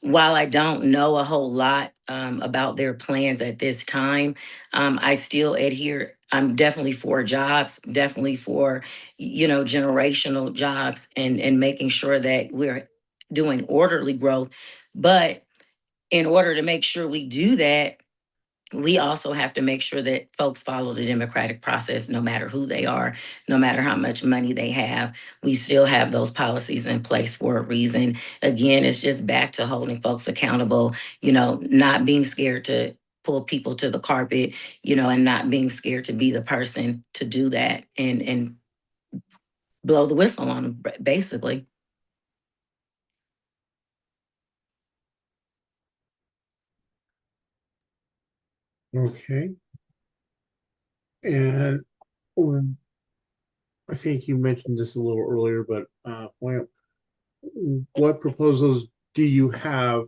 [SPEAKER 1] While I don't know a whole lot about their plans at this time, I still adhere. I'm definitely for jobs, definitely for, generational jobs and making sure that we're doing orderly growth. But in order to make sure we do that, we also have to make sure that folks follow the democratic process, no matter who they are, no matter how much money they have. We still have those policies in place for a reason. Again, it's just back to holding folks accountable, not being scared to pull people to the carpet, and not being scared to be the person to do that and blow the whistle on them, basically.
[SPEAKER 2] Okay. And I think you mentioned this a little earlier, but what proposals do you have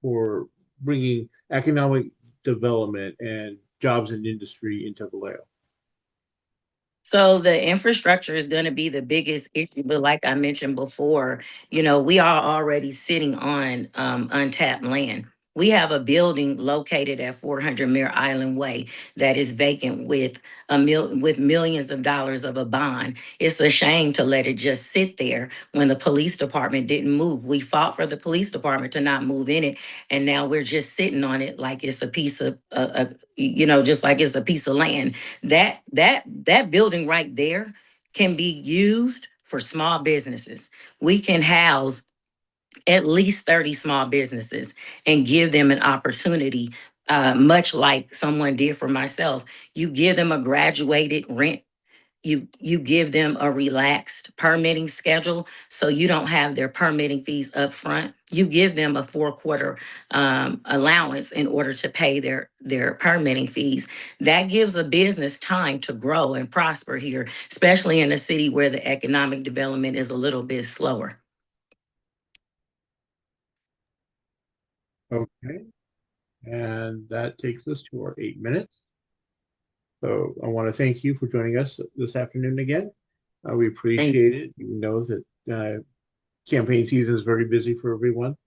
[SPEAKER 2] for bringing economic development and jobs and industry into Vallejo?
[SPEAKER 1] So the infrastructure is going to be the biggest issue, but like I mentioned before, we are already sitting on untapped land. We have a building located at 400 Mare Island Way that is vacant with with millions of dollars of a bond. It's a shame to let it just sit there when the police department didn't move. We fought for the police department to not move in it, and now we're just sitting on it like it's a piece of, just like it's a piece of land. That building right there can be used for small businesses. We can house at least 30 small businesses and give them an opportunity, much like someone did for myself. You give them a graduated rent. You give them a relaxed permitting schedule, so you don't have their permitting fees up front. You give them a 4-quarter allowance in order to pay their permitting fees. That gives a business time to grow and prosper here, especially in a city where the economic development is a little bit slower.
[SPEAKER 2] Okay. And that takes us to our 8 minutes. So I want to thank you for joining us this afternoon again. We appreciate it. You know that campaign season is very busy for everyone.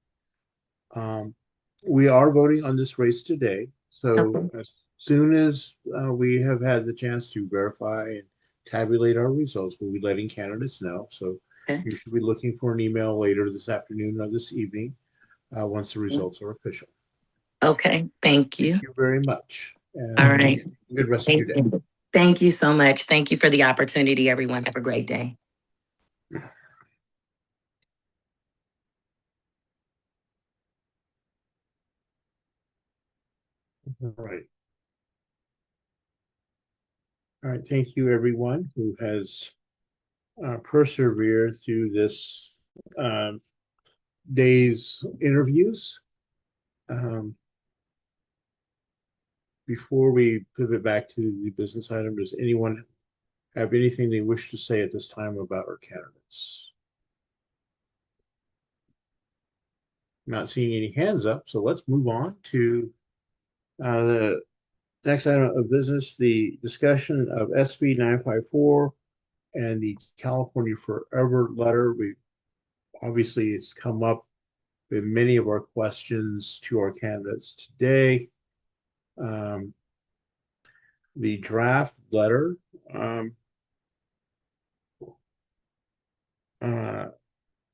[SPEAKER 2] We are voting on this race today. So as soon as we have had the chance to verify and tabulate our results, we'll be letting candidates know. So you should be looking for an email later this afternoon or this evening once the results are official.
[SPEAKER 1] Okay, thank you.
[SPEAKER 2] Thank you very much. And
[SPEAKER 1] all right.
[SPEAKER 2] Good rest of your day.
[SPEAKER 1] Thank you so much. Thank you for the opportunity, everyone. Have a great day.
[SPEAKER 2] All right. All right. Thank you, everyone who has persevered through this day's interviews. Before we pivot back to the business item, does anyone have anything they wish to say at this time about our candidates? Not seeing any hands up, so let's move on to the next item of business, the discussion of SB 954 and the California Forever letter. Obviously, it's come up with many of our questions to our candidates today. The draft letter,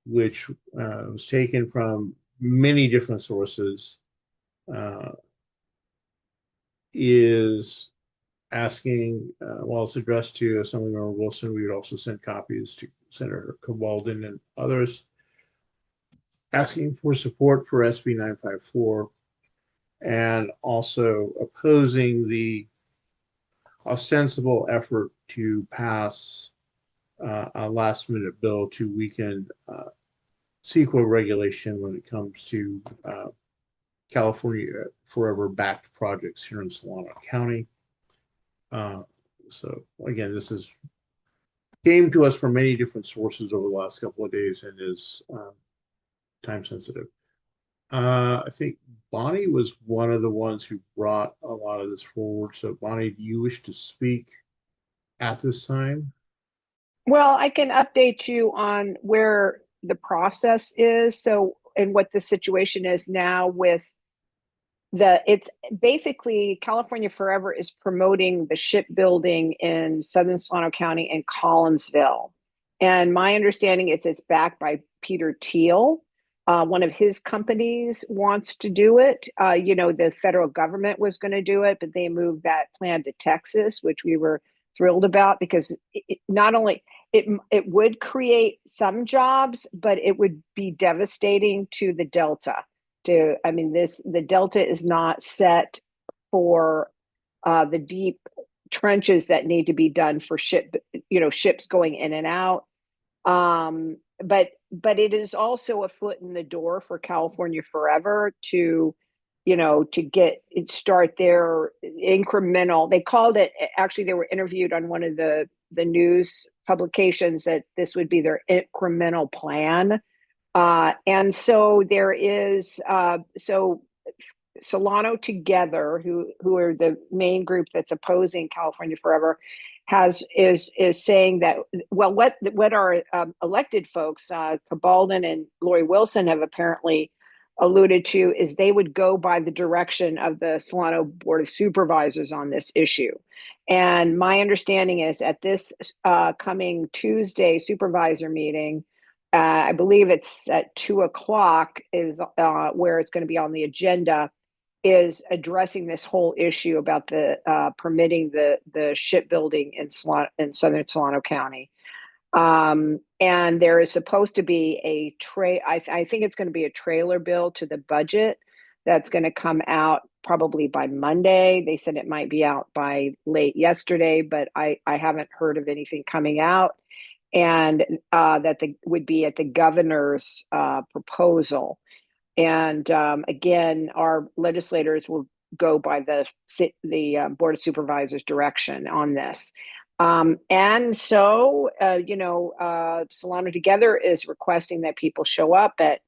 [SPEAKER 2] which was taken from many different sources, is asking, well, it's addressed to Assemblymember Wilson. We would also send copies to Senator Cabaldon and others, asking for support for SB 954 and also opposing the ostensible effort to pass a last minute bill to weaken CEQA regulation when it comes to California Forever backed projects here in Solano County. So again, this is came to us from many different sources over the last couple of days and is time sensitive. I think Bonnie was one of the ones who brought a lot of this forward. So Bonnie, do you wish to speak at this time?
[SPEAKER 19] Well, I can update you on where the process is. So, and what the situation is now with it's basically California Forever is promoting the shipbuilding in Southern Solano County and Collinsville. And my understanding is it's backed by Peter Thiel. One of his companies wants to do it. The federal government was going to do it, but they moved that plan to Texas, which we were thrilled about because not only it would create some jobs, but it would be devastating to the Delta. The Delta is not set for the deep trenches that need to be done for ships going in and out. But it is also a foot in the door for California Forever to start their incremental. They called it, actually, they were interviewed on one of the news publications that this would be their incremental plan. And so there is, Solano Together, who are the main group that's opposing California Forever, is saying that, well, what our elected folks, Cabaldon and Lori Wilson, have apparently alluded to is they would go by the direction of the Solano Board of Supervisors on this issue. And my understanding is at this coming Tuesday supervisor meeting, I believe it's at 2:00 is where it's going to be on the agenda, is addressing this whole issue about the permitting the shipbuilding in Southern Solano County. And there is supposed to be I think it's going to be a trailer bill to the budget that's going to come out probably by Monday. They said it might be out by late yesterday, but I haven't heard of anything coming out. And that would be at the governor's proposal. And again, our legislators will go by the Board of Supervisors' direction on this. And so, Solano Together is requesting that people show up at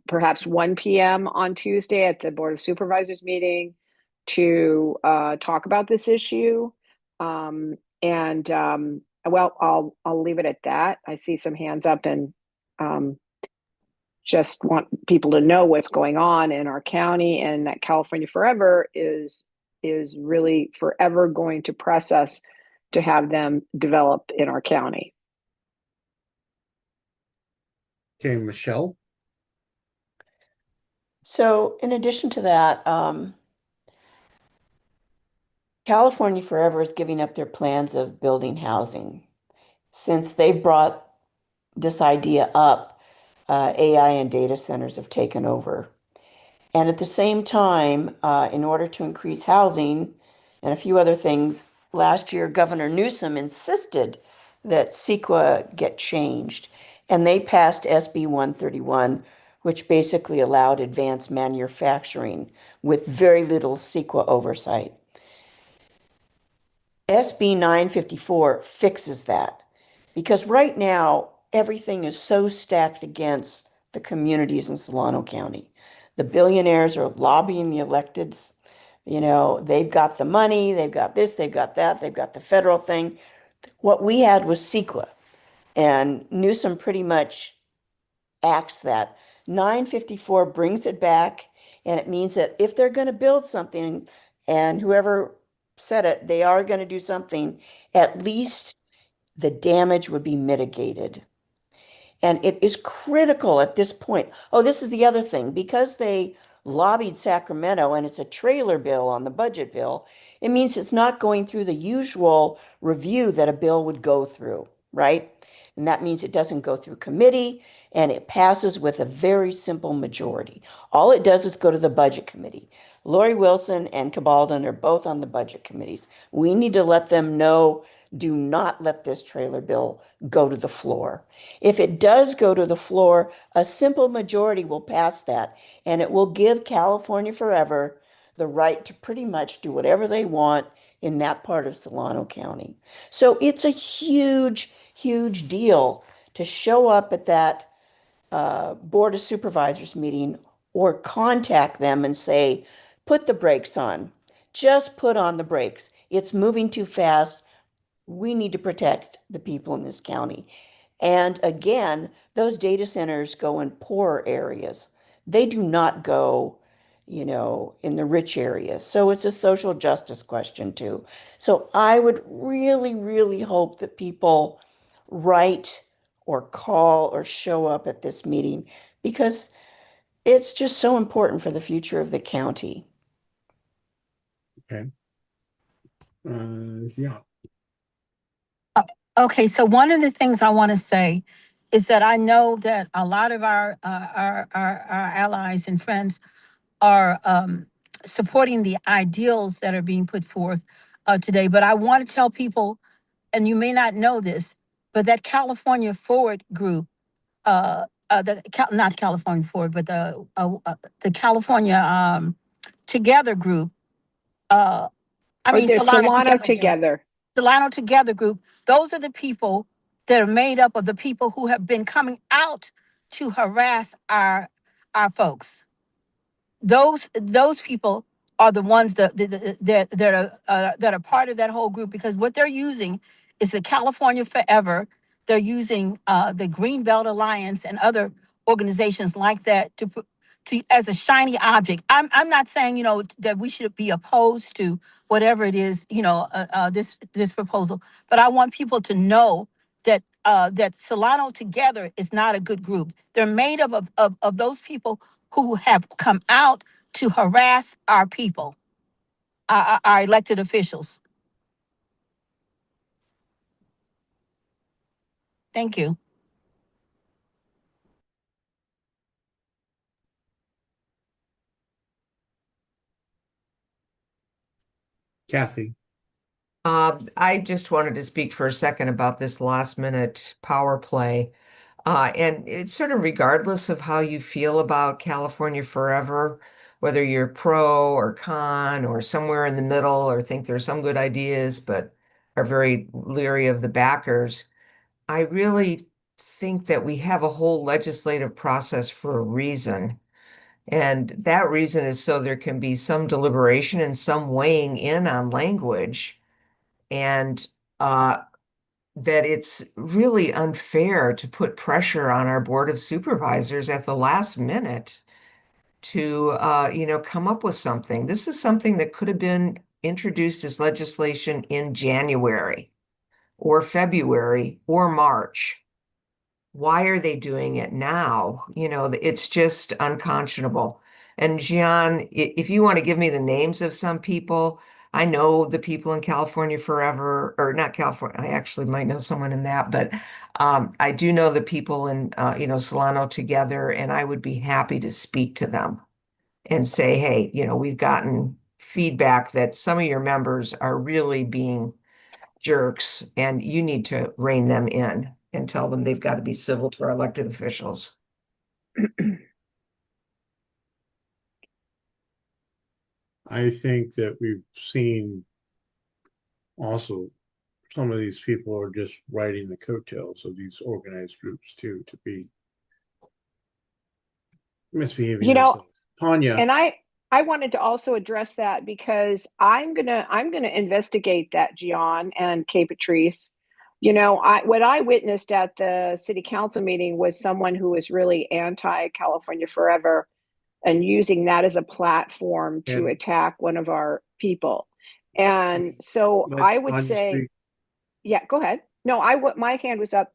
[SPEAKER 19] perhaps 1 p.m. on Tuesday at the Board of Supervisors meeting to talk about this issue. Well, I'll leave it at that. I see some hands up and just want people to know what's going on in our county, and that California Forever is really forever going to press us to have them develop in our county.
[SPEAKER 2] Okay, Michelle.
[SPEAKER 21] So in addition to that, California Forever is giving up their plans of building housing. Since they've brought this idea up, AI and data centers have taken over. And at the same time, in order to increase housing and a few other things, last year, Governor Newsom insisted that CEQA get changed. And they passed SB 131, which basically allowed advanced manufacturing with very little CEQA oversight. SB 954 fixes that, because right now, everything is so stacked against the communities in Solano County. The billionaires are lobbying the electeds. They've got the money, they've got this, they've got that, they've got the federal thing. What we had was CEQA, and Newsom pretty much axed that. 954 brings it back, and it means that if they're going to build something, and whoever said it, they are going to do something, at least the damage would be mitigated.
[SPEAKER 5] And it is critical at this point. Oh, this is the other thing. Because they lobbied Sacramento and it's a trailer bill on the budget bill, it means it's not going through the usual review that a bill would go through, right? And that means it doesn't go through committee and it passes with a very simple majority. All it does is go to the budget committee. Lori Wilson and Cabalden are both on the budget committees. We need to let them know, do not let this trailer bill go to the floor. If it does go to the floor, a simple majority will pass that, and it will give California Forever the right to pretty much do whatever they want in that part of Solano County. So it's a huge, huge deal to show up at that Board of Supervisors meeting or contact them and say, put the brakes on. Just put on the brakes. It's moving too fast. We need to protect the people in this county. And again, those data centers go in poor areas. They do not go, you know, in the rich areas. So it's a social justice question too. So I would really, really hope that people write or call or show up at this meeting because it's just so important for the future of the county.
[SPEAKER 2] Okay. Yeah.
[SPEAKER 6] Okay, so one of the things I want to say is that I know that a lot of our allies and friends are supporting the ideals that are being put forth today. But I want to tell people, and you may not know this, but that California Forward group, not California Forward, but the California Together group.
[SPEAKER 19] Solano Together.
[SPEAKER 6] Solano Together group. Those are the people that are made up of the people who have been coming out to harass our folks. Those people are the ones that are part of that whole group, because what they're using is the California Forever. They're using the Greenbelt Alliance and other organizations like that to as a shiny object. I'm not saying, you know, that we should be opposed to whatever it is, you know, this proposal, but I want people to know that that Solano Together is not a good group. They're made up of those people who have come out to harass our people, our elected officials. Thank you.
[SPEAKER 2] Kathy.
[SPEAKER 3] I just wanted to speak for a second about this last minute power play. And it's sort of regardless of how you feel about California Forever, whether you're pro or con or somewhere in the middle or think there's some good ideas, but are very leery of the backers. I really think that we have a whole legislative process for a reason. And that reason is so there can be some deliberation and some weighing in on language. And that it's really unfair to put pressure on our Board of Supervisors at the last minute to, you know, come up with something. This is something that could have been introduced as legislation in January or February or March. Why are they doing it now? You know, it's just unconscionable. And Gian, if you want to give me the names of some people, I know the people in California Forever, or not California, I actually might know someone in that, but I do know the people in, you know, Solano Together, and I would be happy to speak to them and say, hey, you know, we've gotten feedback that some of your members are really being jerks, and you need to rein them in and tell them they've got to be civil to our elected officials.
[SPEAKER 2] I think that we've seen also some of these people are just riding the coattails of these organized groups too, to be misbehaving themselves. Tanya.
[SPEAKER 19] And I wanted to also address that because I'm gonna investigate that, Gian and Kay Patrice. You know, what I witnessed at the city council meeting was someone who was really anti-California Forever and using that as a platform to attack one of our people. And so I would say, yeah, go ahead. No, my hand was up.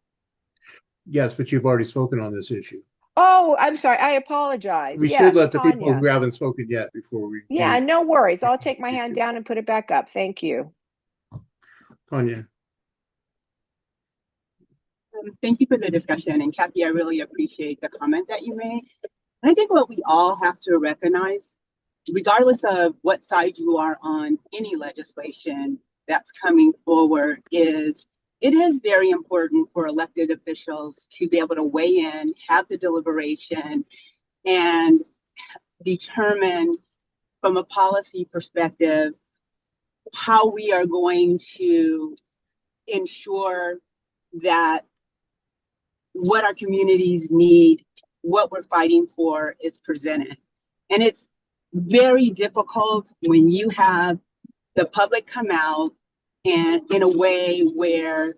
[SPEAKER 2] Yes, but you've already spoken on this issue.
[SPEAKER 19] Oh, I'm sorry. I apologize.
[SPEAKER 2] We should
[SPEAKER 19] Yes,
[SPEAKER 2] let the people
[SPEAKER 19] Tanya.
[SPEAKER 2] who haven't spoken yet before we.
[SPEAKER 19] Yeah, no worries. I'll take my hand down and put it back up. Thank you.
[SPEAKER 2] Tanya.
[SPEAKER 10] Thank you for the discussion. And Kathy, I really appreciate the comment that you made. And I think what we all have to recognize, regardless of what side you are on any legislation that's coming forward, is it is very important for elected officials to be able to weigh in, have the deliberation, and determine from a policy perspective how we are going to ensure that what our communities need, what we're fighting for is presented. And it's very difficult when you have the public come out and in a way where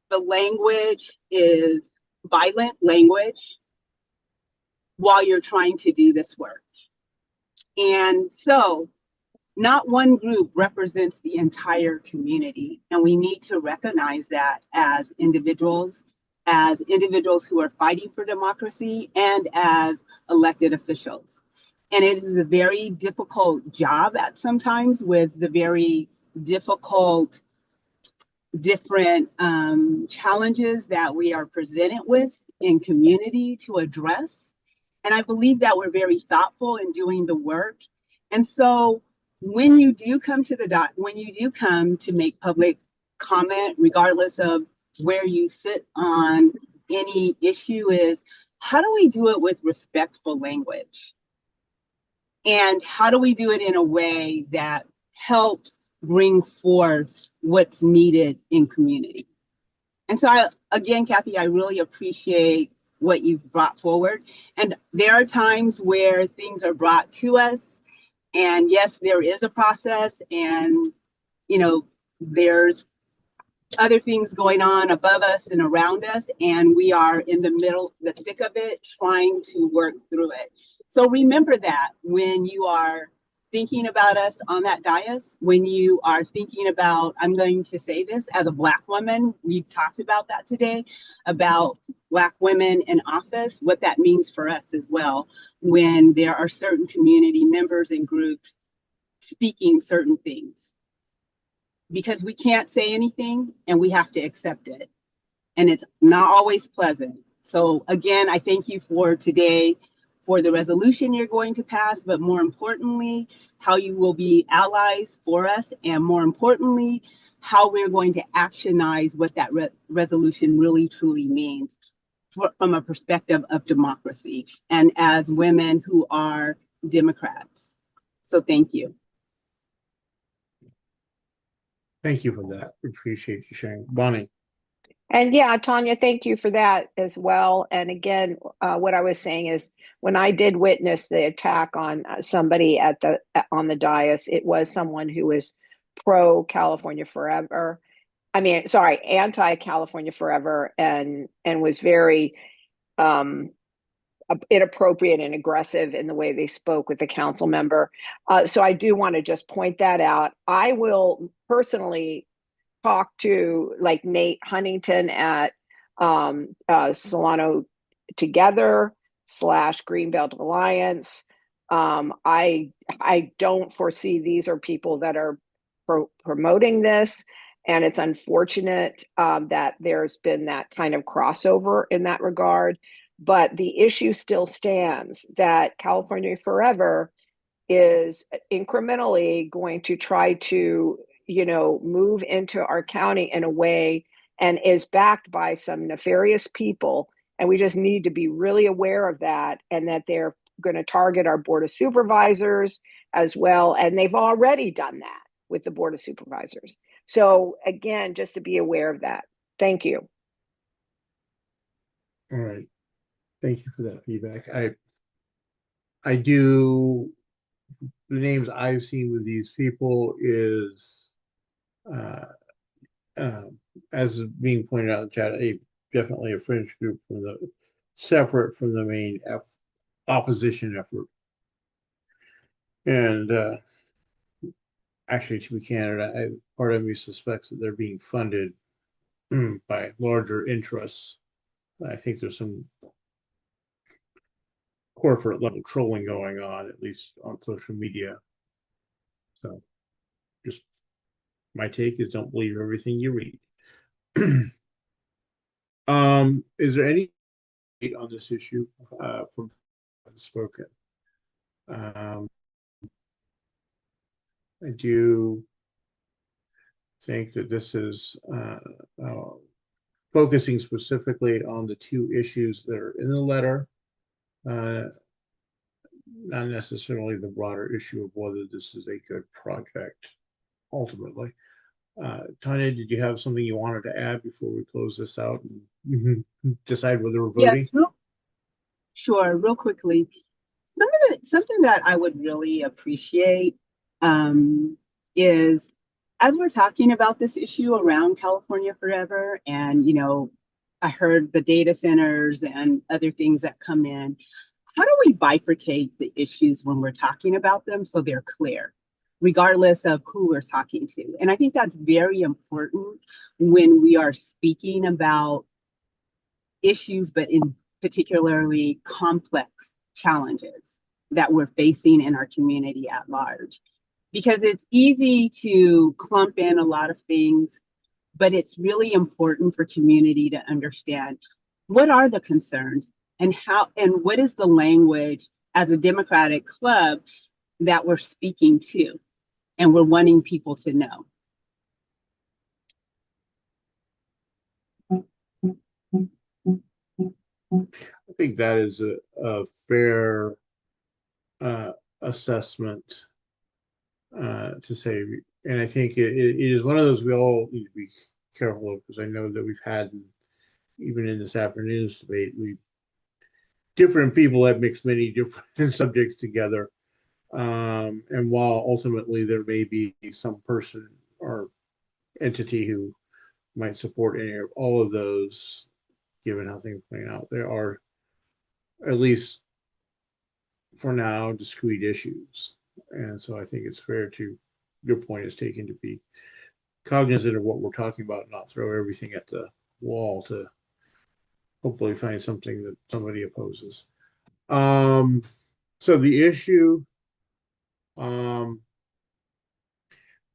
[SPEAKER 10] the language is violent language while you're trying to do this work. And so not one group represents the entire community. And we need to recognize that as individuals who are fighting for democracy and as elected officials. And it is a very difficult job at sometimes with the very difficult different challenges that we are presented with in community to address. And I believe that we're very thoughtful in doing the work. And so when you do come to when you do come to make public comment, regardless of where you sit on any issue, is how do we do it with respectful language? And how do we do it in a way that helps bring forth what's needed in community? And so again, Kathy, I really appreciate what you've brought forward. And there are times where things are brought to us. And yes, there is a process, and there's other things going on above us and around us, and we are in the thick of it, trying to work through it. So remember that when you are thinking about us on that dais, when you are thinking about, I'm going to say this as a Black woman, we've talked about that today, about Black women in office, what that means for us as well, when there are certain community members and groups speaking certain things. Because we can't say anything and we have to accept it. And it's not always pleasant. So again, I thank you for today, for the resolution you're going to pass, but more importantly, how you will be allies for us, and more importantly, how we're going to actionize what that resolution really truly means from a perspective of democracy and as women who are Democrats. So thank you.
[SPEAKER 2] Thank you for that. Appreciate you sharing. Bonnie.
[SPEAKER 19] And yeah, Tanya, thank you for that as well. And again, what I was saying is, when I did witness the attack on somebody on the dais, it was someone who was pro California Forever. I mean, sorry, anti California Forever, and was very inappropriate and aggressive in the way they spoke with the council member. So I do want to just point that out. I will personally talk to like Nate Huntington at Solano Together / Greenbelt Alliance. I don't foresee these are people that are promoting this, and it's unfortunate that there's been that kind of crossover in that regard. But the issue still stands that California Forever is incrementally going to try to move into our county in a way, and is backed by some nefarious people. And we just need to be really aware of that, and that they're going to target our Board of Supervisors as well. And they've already done that with the Board of Supervisors. So again, just to be aware of that. Thank you.
[SPEAKER 2] All right. Thank you for that feedback. I do, the names I've seen with these people is as being pointed out in chat, definitely a fringe group separate from the main opposition effort. And actually, to be candid, part of me suspects that they're being funded by larger interests I think there's some corporate level trolling going on, at least on social media. So just my take is don't believe everything you read. Is there any on this issue from spoken? I do think that this is focusing specifically on the two issues that are in the letter, not necessarily the broader issue of whether this is a good project ultimately. Tanya, did you have something you wanted to add before we close this out and decide whether we're voting?
[SPEAKER 10] Yes, sure, real quickly. Something that I would really appreciate is, as we're talking about this issue around California Forever, and I heard the data centers and other things that come in, how do we bifurcate the issues when we're talking about them so they're clear, regardless of who we're talking to? And I think that's very important when we are speaking about issues, but in particularly complex challenges that we're facing in our community at large. Because it's easy to clump in a lot of things, but it's really important for community to understand what are the concerns and how, and what is the language as a Democratic club that we're speaking to and we're wanting people to know.
[SPEAKER 2] I think that is a fair assessment to say, and I think it is one of those we all need to be careful of, because I know that we've had, even in this afternoon's debate, different people have mixed many different subjects together. And while ultimately there may be some person or entity who might support any or all of those, given how things play out, there are, at least for now, discrete issues. And so I think it's fair to, your point is taken, to be cognizant of what we're talking about, not throw everything at the wall to hopefully find something that somebody opposes. So the issue that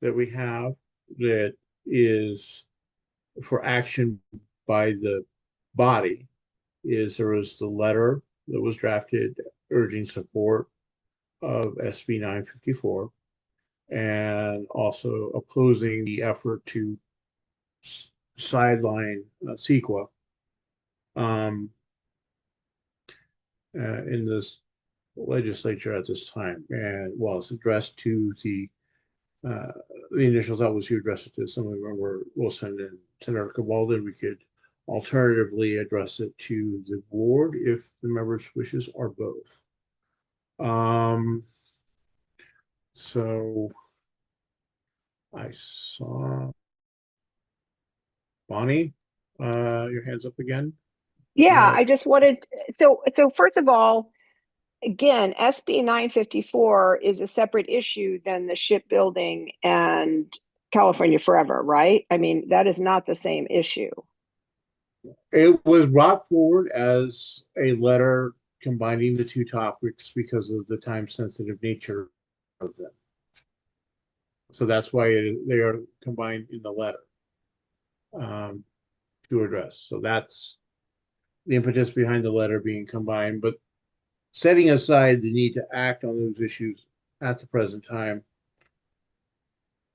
[SPEAKER 2] we have that is for action by the body is there was the letter that was drafted urging support of SB 954 and also opposing the effort to sideline CEQA in this legislature at this time. And while it's addressed to the initial thought was you address it to Assemblymember Wilson and Senator Cabaldo, we could alternatively address it to the board if the members' wishes are both. So I saw Bonnie, your hands up again.
[SPEAKER 19] Yeah, I just wanted, so first of all, again, SB 954 is a separate issue than the shipbuilding and California Forever, right? I mean, that is not the same issue.
[SPEAKER 2] It was brought forward as a letter combining the two topics because of the time-sensitive nature of them. So that's why they are combined in the letter to address. So that's the impetus behind the letter being combined, but setting aside the need to act on those issues at the present time,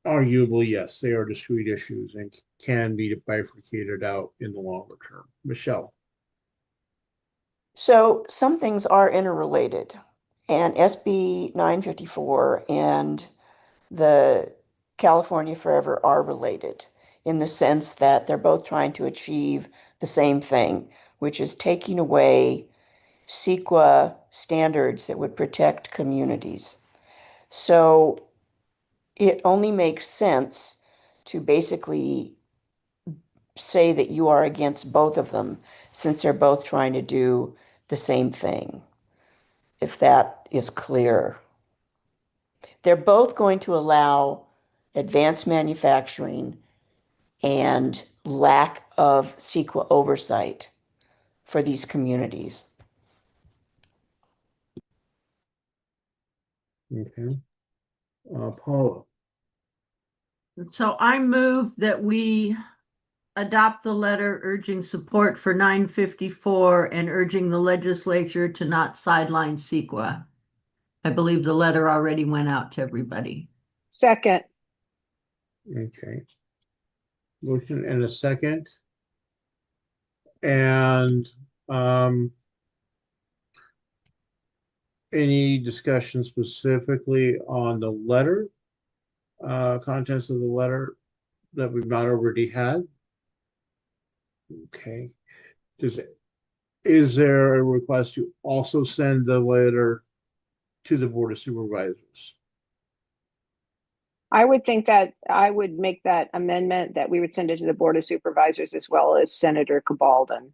[SPEAKER 2] arguably, yes, they are discrete issues and can be bifurcated out in the longer term. Michelle.
[SPEAKER 5] So some things are interrelated, and SB 954 and the California Forever are related in the sense that they're both trying to achieve the same thing, which is taking away CEQA standards that would protect communities. So it only makes sense to basically say that you are against both of them, since they're both trying to do the same thing, if that is clear. They're both going to allow advanced manufacturing and lack of CEQA oversight for these communities.
[SPEAKER 2] Okay. Paula.
[SPEAKER 7] So I move that we adopt the letter urging support for 954 and urging the legislature to not sideline CEQA. I believe the letter already went out to everybody.
[SPEAKER 19] Second.
[SPEAKER 2] Okay. Motion and a second. And any discussion specifically on the letter, contents of the letter that we've not already had? Okay. Is there a request to also send the letter to the Board of Supervisors?
[SPEAKER 19] I would think that I would make that amendment that we would send it to the Board of Supervisors as well as Senator Cabalden.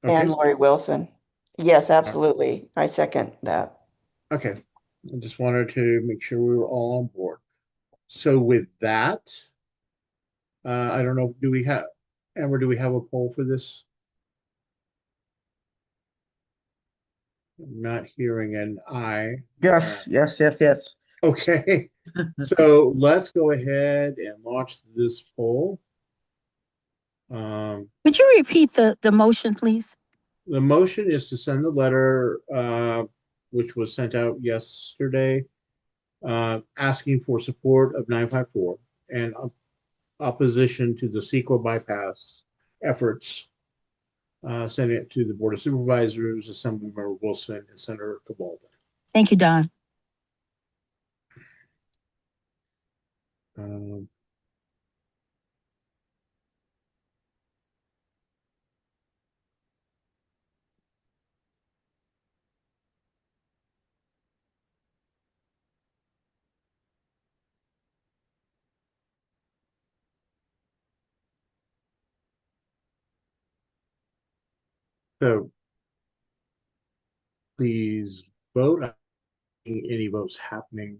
[SPEAKER 2] Okay.
[SPEAKER 5] And Lori Wilson. Yes, absolutely. I second that.
[SPEAKER 2] Okay. I just wanted to make sure we were all on board. So with that, I don't know, Amber, do we have a poll for this? I'm not hearing an aye.
[SPEAKER 11] Yes.
[SPEAKER 2] Okay. So let's go ahead and launch this poll.
[SPEAKER 6] Would you repeat the motion, please?
[SPEAKER 2] The motion is to send the letter, which was sent out yesterday, asking for support of 954 and opposition to the CEQA bypass efforts. Sending it to the Board of Supervisors, Assemblymember Wilson, and Senator Cabalden.
[SPEAKER 6] Thank you, Don.
[SPEAKER 2] So please vote. I don't see any votes happening,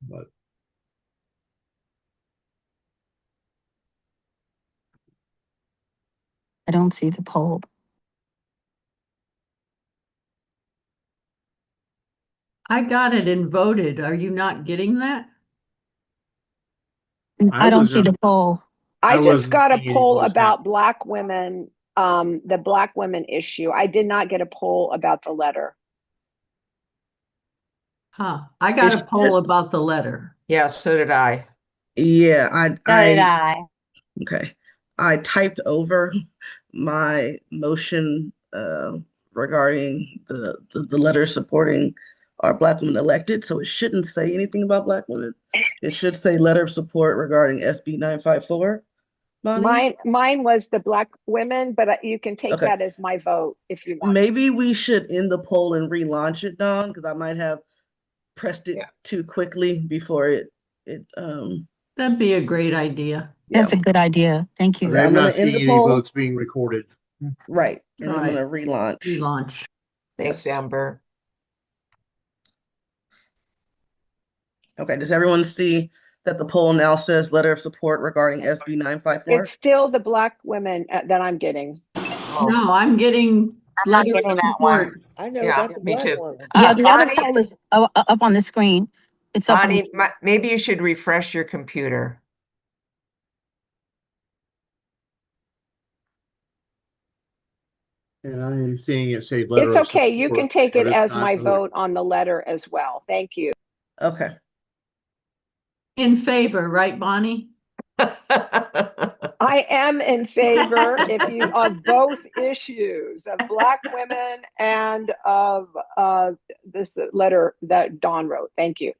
[SPEAKER 2] but
[SPEAKER 6] I don't see the poll.
[SPEAKER 7] I got it and voted. Are you not getting that?
[SPEAKER 6] I don't see the poll.
[SPEAKER 19] I just
[SPEAKER 2] wasn't
[SPEAKER 19] got a
[SPEAKER 2] seeing any
[SPEAKER 19] poll
[SPEAKER 2] votes
[SPEAKER 19] about Black women, the Black women issue. I did not get a poll about the letter.
[SPEAKER 7] Huh. I got a poll about the letter.
[SPEAKER 3] Yeah, so did I.
[SPEAKER 11] Yeah,
[SPEAKER 17] So did I.
[SPEAKER 11] okay. I typed over my motion regarding the letter supporting our Black women elected, so it shouldn't say anything about Black women. It should say letter of support regarding SB 954.
[SPEAKER 19] Mine was the Black women, but you can take that as my vote if you want.
[SPEAKER 11] Maybe we should end the poll and relaunch it, Dawn, because I might have pressed it too quickly before it
[SPEAKER 7] That'd be a great idea.
[SPEAKER 6] That's a good idea. Thank you.
[SPEAKER 2] okay, I'm not
[SPEAKER 11] end
[SPEAKER 2] seeing
[SPEAKER 11] the
[SPEAKER 2] any
[SPEAKER 11] poll.
[SPEAKER 2] votes being recorded.
[SPEAKER 11] Right. And I'm gonna relaunch.
[SPEAKER 3] Thanks,
[SPEAKER 11] Yes.
[SPEAKER 3] Amber.
[SPEAKER 11] Okay, does everyone see that the poll now says letter of support regarding SB 954?
[SPEAKER 19] It's still the Black women that I'm getting.
[SPEAKER 7] No, I'm getting letter
[SPEAKER 17] getting
[SPEAKER 7] of
[SPEAKER 17] that
[SPEAKER 7] support.
[SPEAKER 4] I never got the
[SPEAKER 3] me
[SPEAKER 4] Black
[SPEAKER 3] too.
[SPEAKER 4] woman.
[SPEAKER 6] Yeah, the other
[SPEAKER 3] Bonnie,
[SPEAKER 6] poll is up on the screen. It's up on the
[SPEAKER 3] Bonnie, maybe you should refresh your computer.
[SPEAKER 2] And I am seeing it say letter
[SPEAKER 19] It's
[SPEAKER 2] of
[SPEAKER 19] okay. You
[SPEAKER 2] support,
[SPEAKER 19] can take
[SPEAKER 2] but
[SPEAKER 19] it
[SPEAKER 2] it's
[SPEAKER 19] as
[SPEAKER 2] not
[SPEAKER 19] my
[SPEAKER 2] voted.
[SPEAKER 19] vote on the letter as well. Thank you.
[SPEAKER 11] Okay.
[SPEAKER 7] In favor, right, Bonnie?
[SPEAKER 19] I am in favor of both issues of Black women and of this letter that Dawn wrote. Thank you.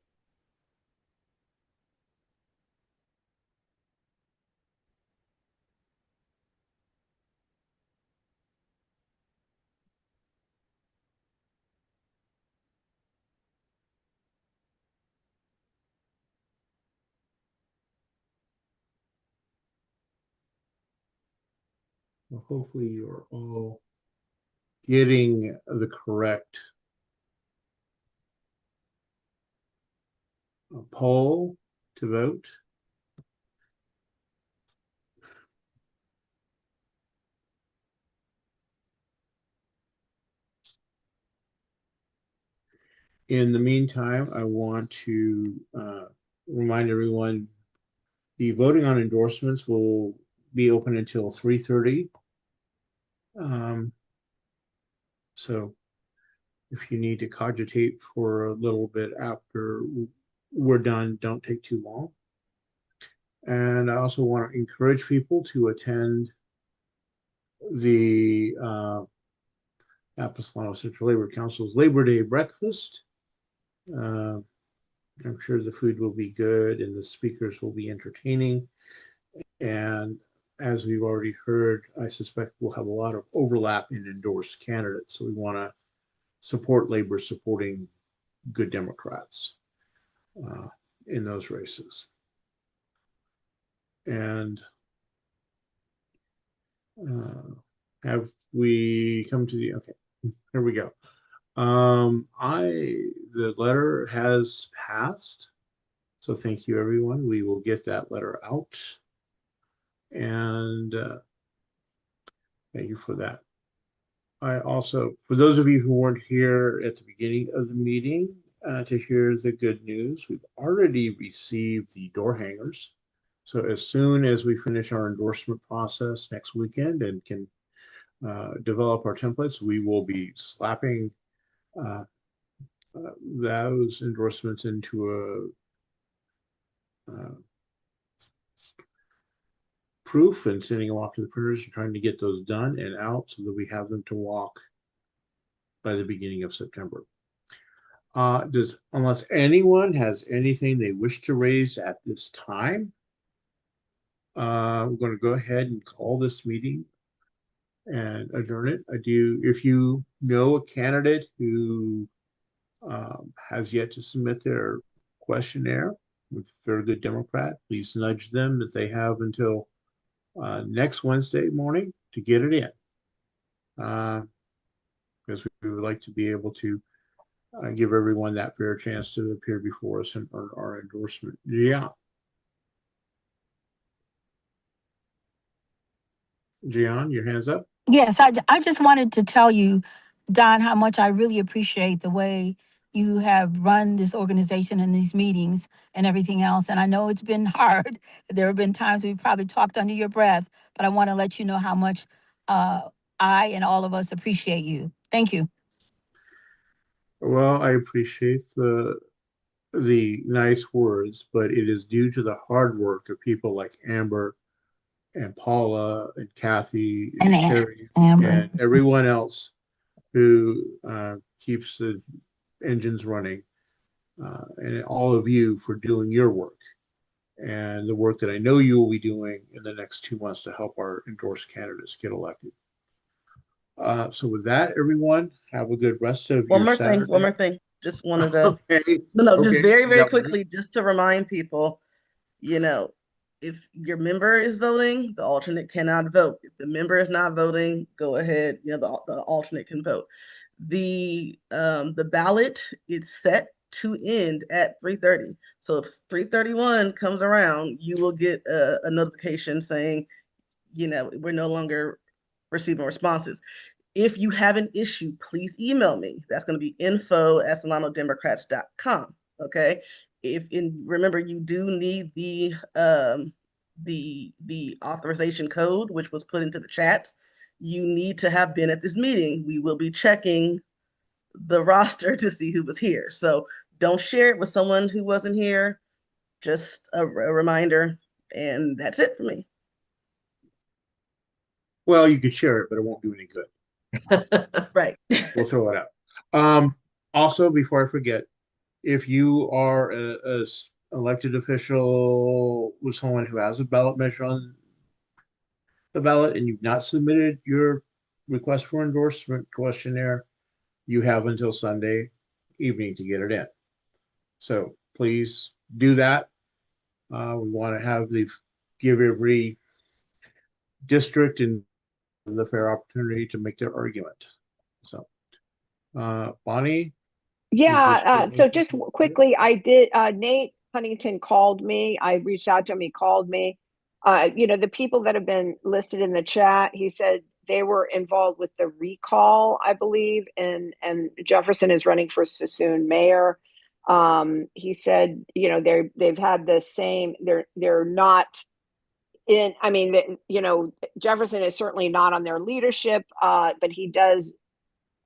[SPEAKER 2] Well, hopefully you're all getting the correct poll to vote. In the meantime, I want to remind everyone the voting on endorsements will be open until 3:30. So if you need to cogitate for a little bit after we're done, don't take too long. And I also want to encourage people to attend the Solano Central Labor Council's Labor Day breakfast. I'm sure the food will be good and the speakers will be entertaining. And as we've already heard, I suspect we'll have a lot of overlap in endorsed candidates. So we want to support labor supporting good Democrats in those races. And have we come to the, okay, here we go. The letter has passed. So thank you, everyone. We will get that letter out. And thank you for that. I also, for those of you who weren't here at the beginning of the meeting to hear the good news, we've already received the door hangers. So as soon as we finish our endorsement process next weekend and can develop our templates, we will be slapping those endorsements into a proof and sending them off to the printers and trying to get those done and out so that we have them to walk by the beginning of September. Unless anyone has anything they wish to raise at this time, we're going to go ahead and call this meeting and adjourn it. If you know a candidate who has yet to submit their questionnaire, if they're a good Democrat, please nudge them that they have until next Wednesday morning to get it in. Because we would like to be able to give everyone that fair chance to appear before us and earn our endorsement. Yeah. Gian, your hand's up.
[SPEAKER 6] Yes, I just wanted to tell you, Don, how much I really appreciate the way you have run this organization and these meetings and everything else. And I know it's been hard. There have been times we probably talked under your breath, but I want to let you know how much I and all of us appreciate you. Thank you.
[SPEAKER 2] Well, I appreciate the nice words, but it is due to the hard work of people like Amber and Paula and Kathy and Terry and everyone else who keeps the engines running, and all of you for doing your work and the work that I know you will be doing in the next 2 months to help our endorsed candidates get elected. So with that, everyone, have a good rest of your Saturday.
[SPEAKER 11] One more thing. Just wanted to,
[SPEAKER 2] okay.
[SPEAKER 11] Just very quickly, just to remind people, if your member is voting, the alternate cannot vote. If the member is not voting, go ahead, the alternate can vote. The ballot is set to end at 3:30. So if 3:31 comes around, you will get a notification saying, we're no longer receiving responses. If you have an issue, please email me. That's going to be info@solanodemocrats.com. Okay. Remember, you do need the authorization code, which was put into the chat. You need to have been at this meeting. We will be checking the roster to see who was here. So don't share it with someone who wasn't here. Just a reminder, and that's it for me.
[SPEAKER 2] Well, you could share it, but it won't do any good.
[SPEAKER 11] Right.
[SPEAKER 2] We'll throw it out. Also, before I forget, if you are a elected official with someone who has a ballot measure on the ballot and you've not submitted your request for endorsement questionnaire, you have until Sunday evening to get it in. So please do that. We want to give every district and the fair opportunity to make their argument. So, Bonnie?
[SPEAKER 19] Yeah, so just quickly, I did, Nate Huntington called me. I reached out to him, he called me. The people that have been listed in the chat, he said they were involved with the recall, I believe, and Jefferson is running for Sassoon mayor. He said, you know, they've had the same, they're not in, I mean, you know, Jefferson is certainly not on their leadership, but he does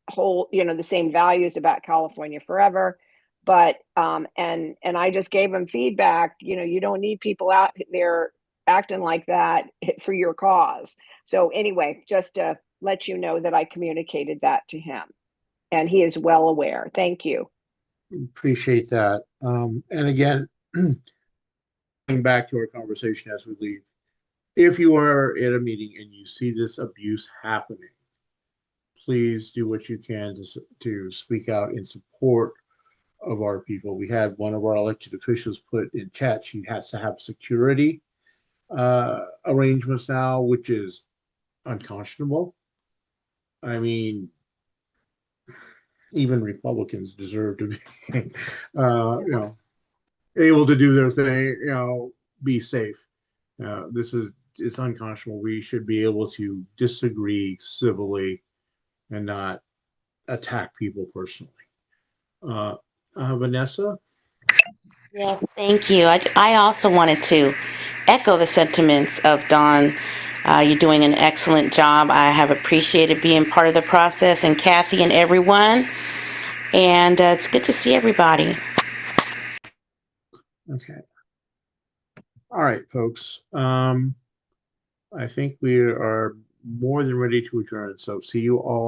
[SPEAKER 19] hold, you know, the same values about California forever. But and I just gave him feedback, you know, you don't need people out there acting like that for your cause. So anyway, just to let you know that I communicated that to him, and he is well aware. Thank you.
[SPEAKER 2] Appreciate that. And again, going back to our conversation as we leave, if you are at a meeting and you see this abuse happening, please do what you can to speak out in support of our people. We had one of our elected officials put in chat, she has to have security arrangements now, which is unconscionable. I mean, even Republicans deserve to be, you know, able to do their thing, you know, be safe. It's unconscionable. We should be able to disagree civilly and not attack people personally. Vanessa?
[SPEAKER 15] Yeah, thank you. I also wanted to echo the sentiments of Dawn. You're doing an excellent job. I have appreciated being part of the process, and Kathy and everyone. And it's good to see everybody.
[SPEAKER 2] Okay. All right, folks. I think we are more than ready to adjourn. So see you all.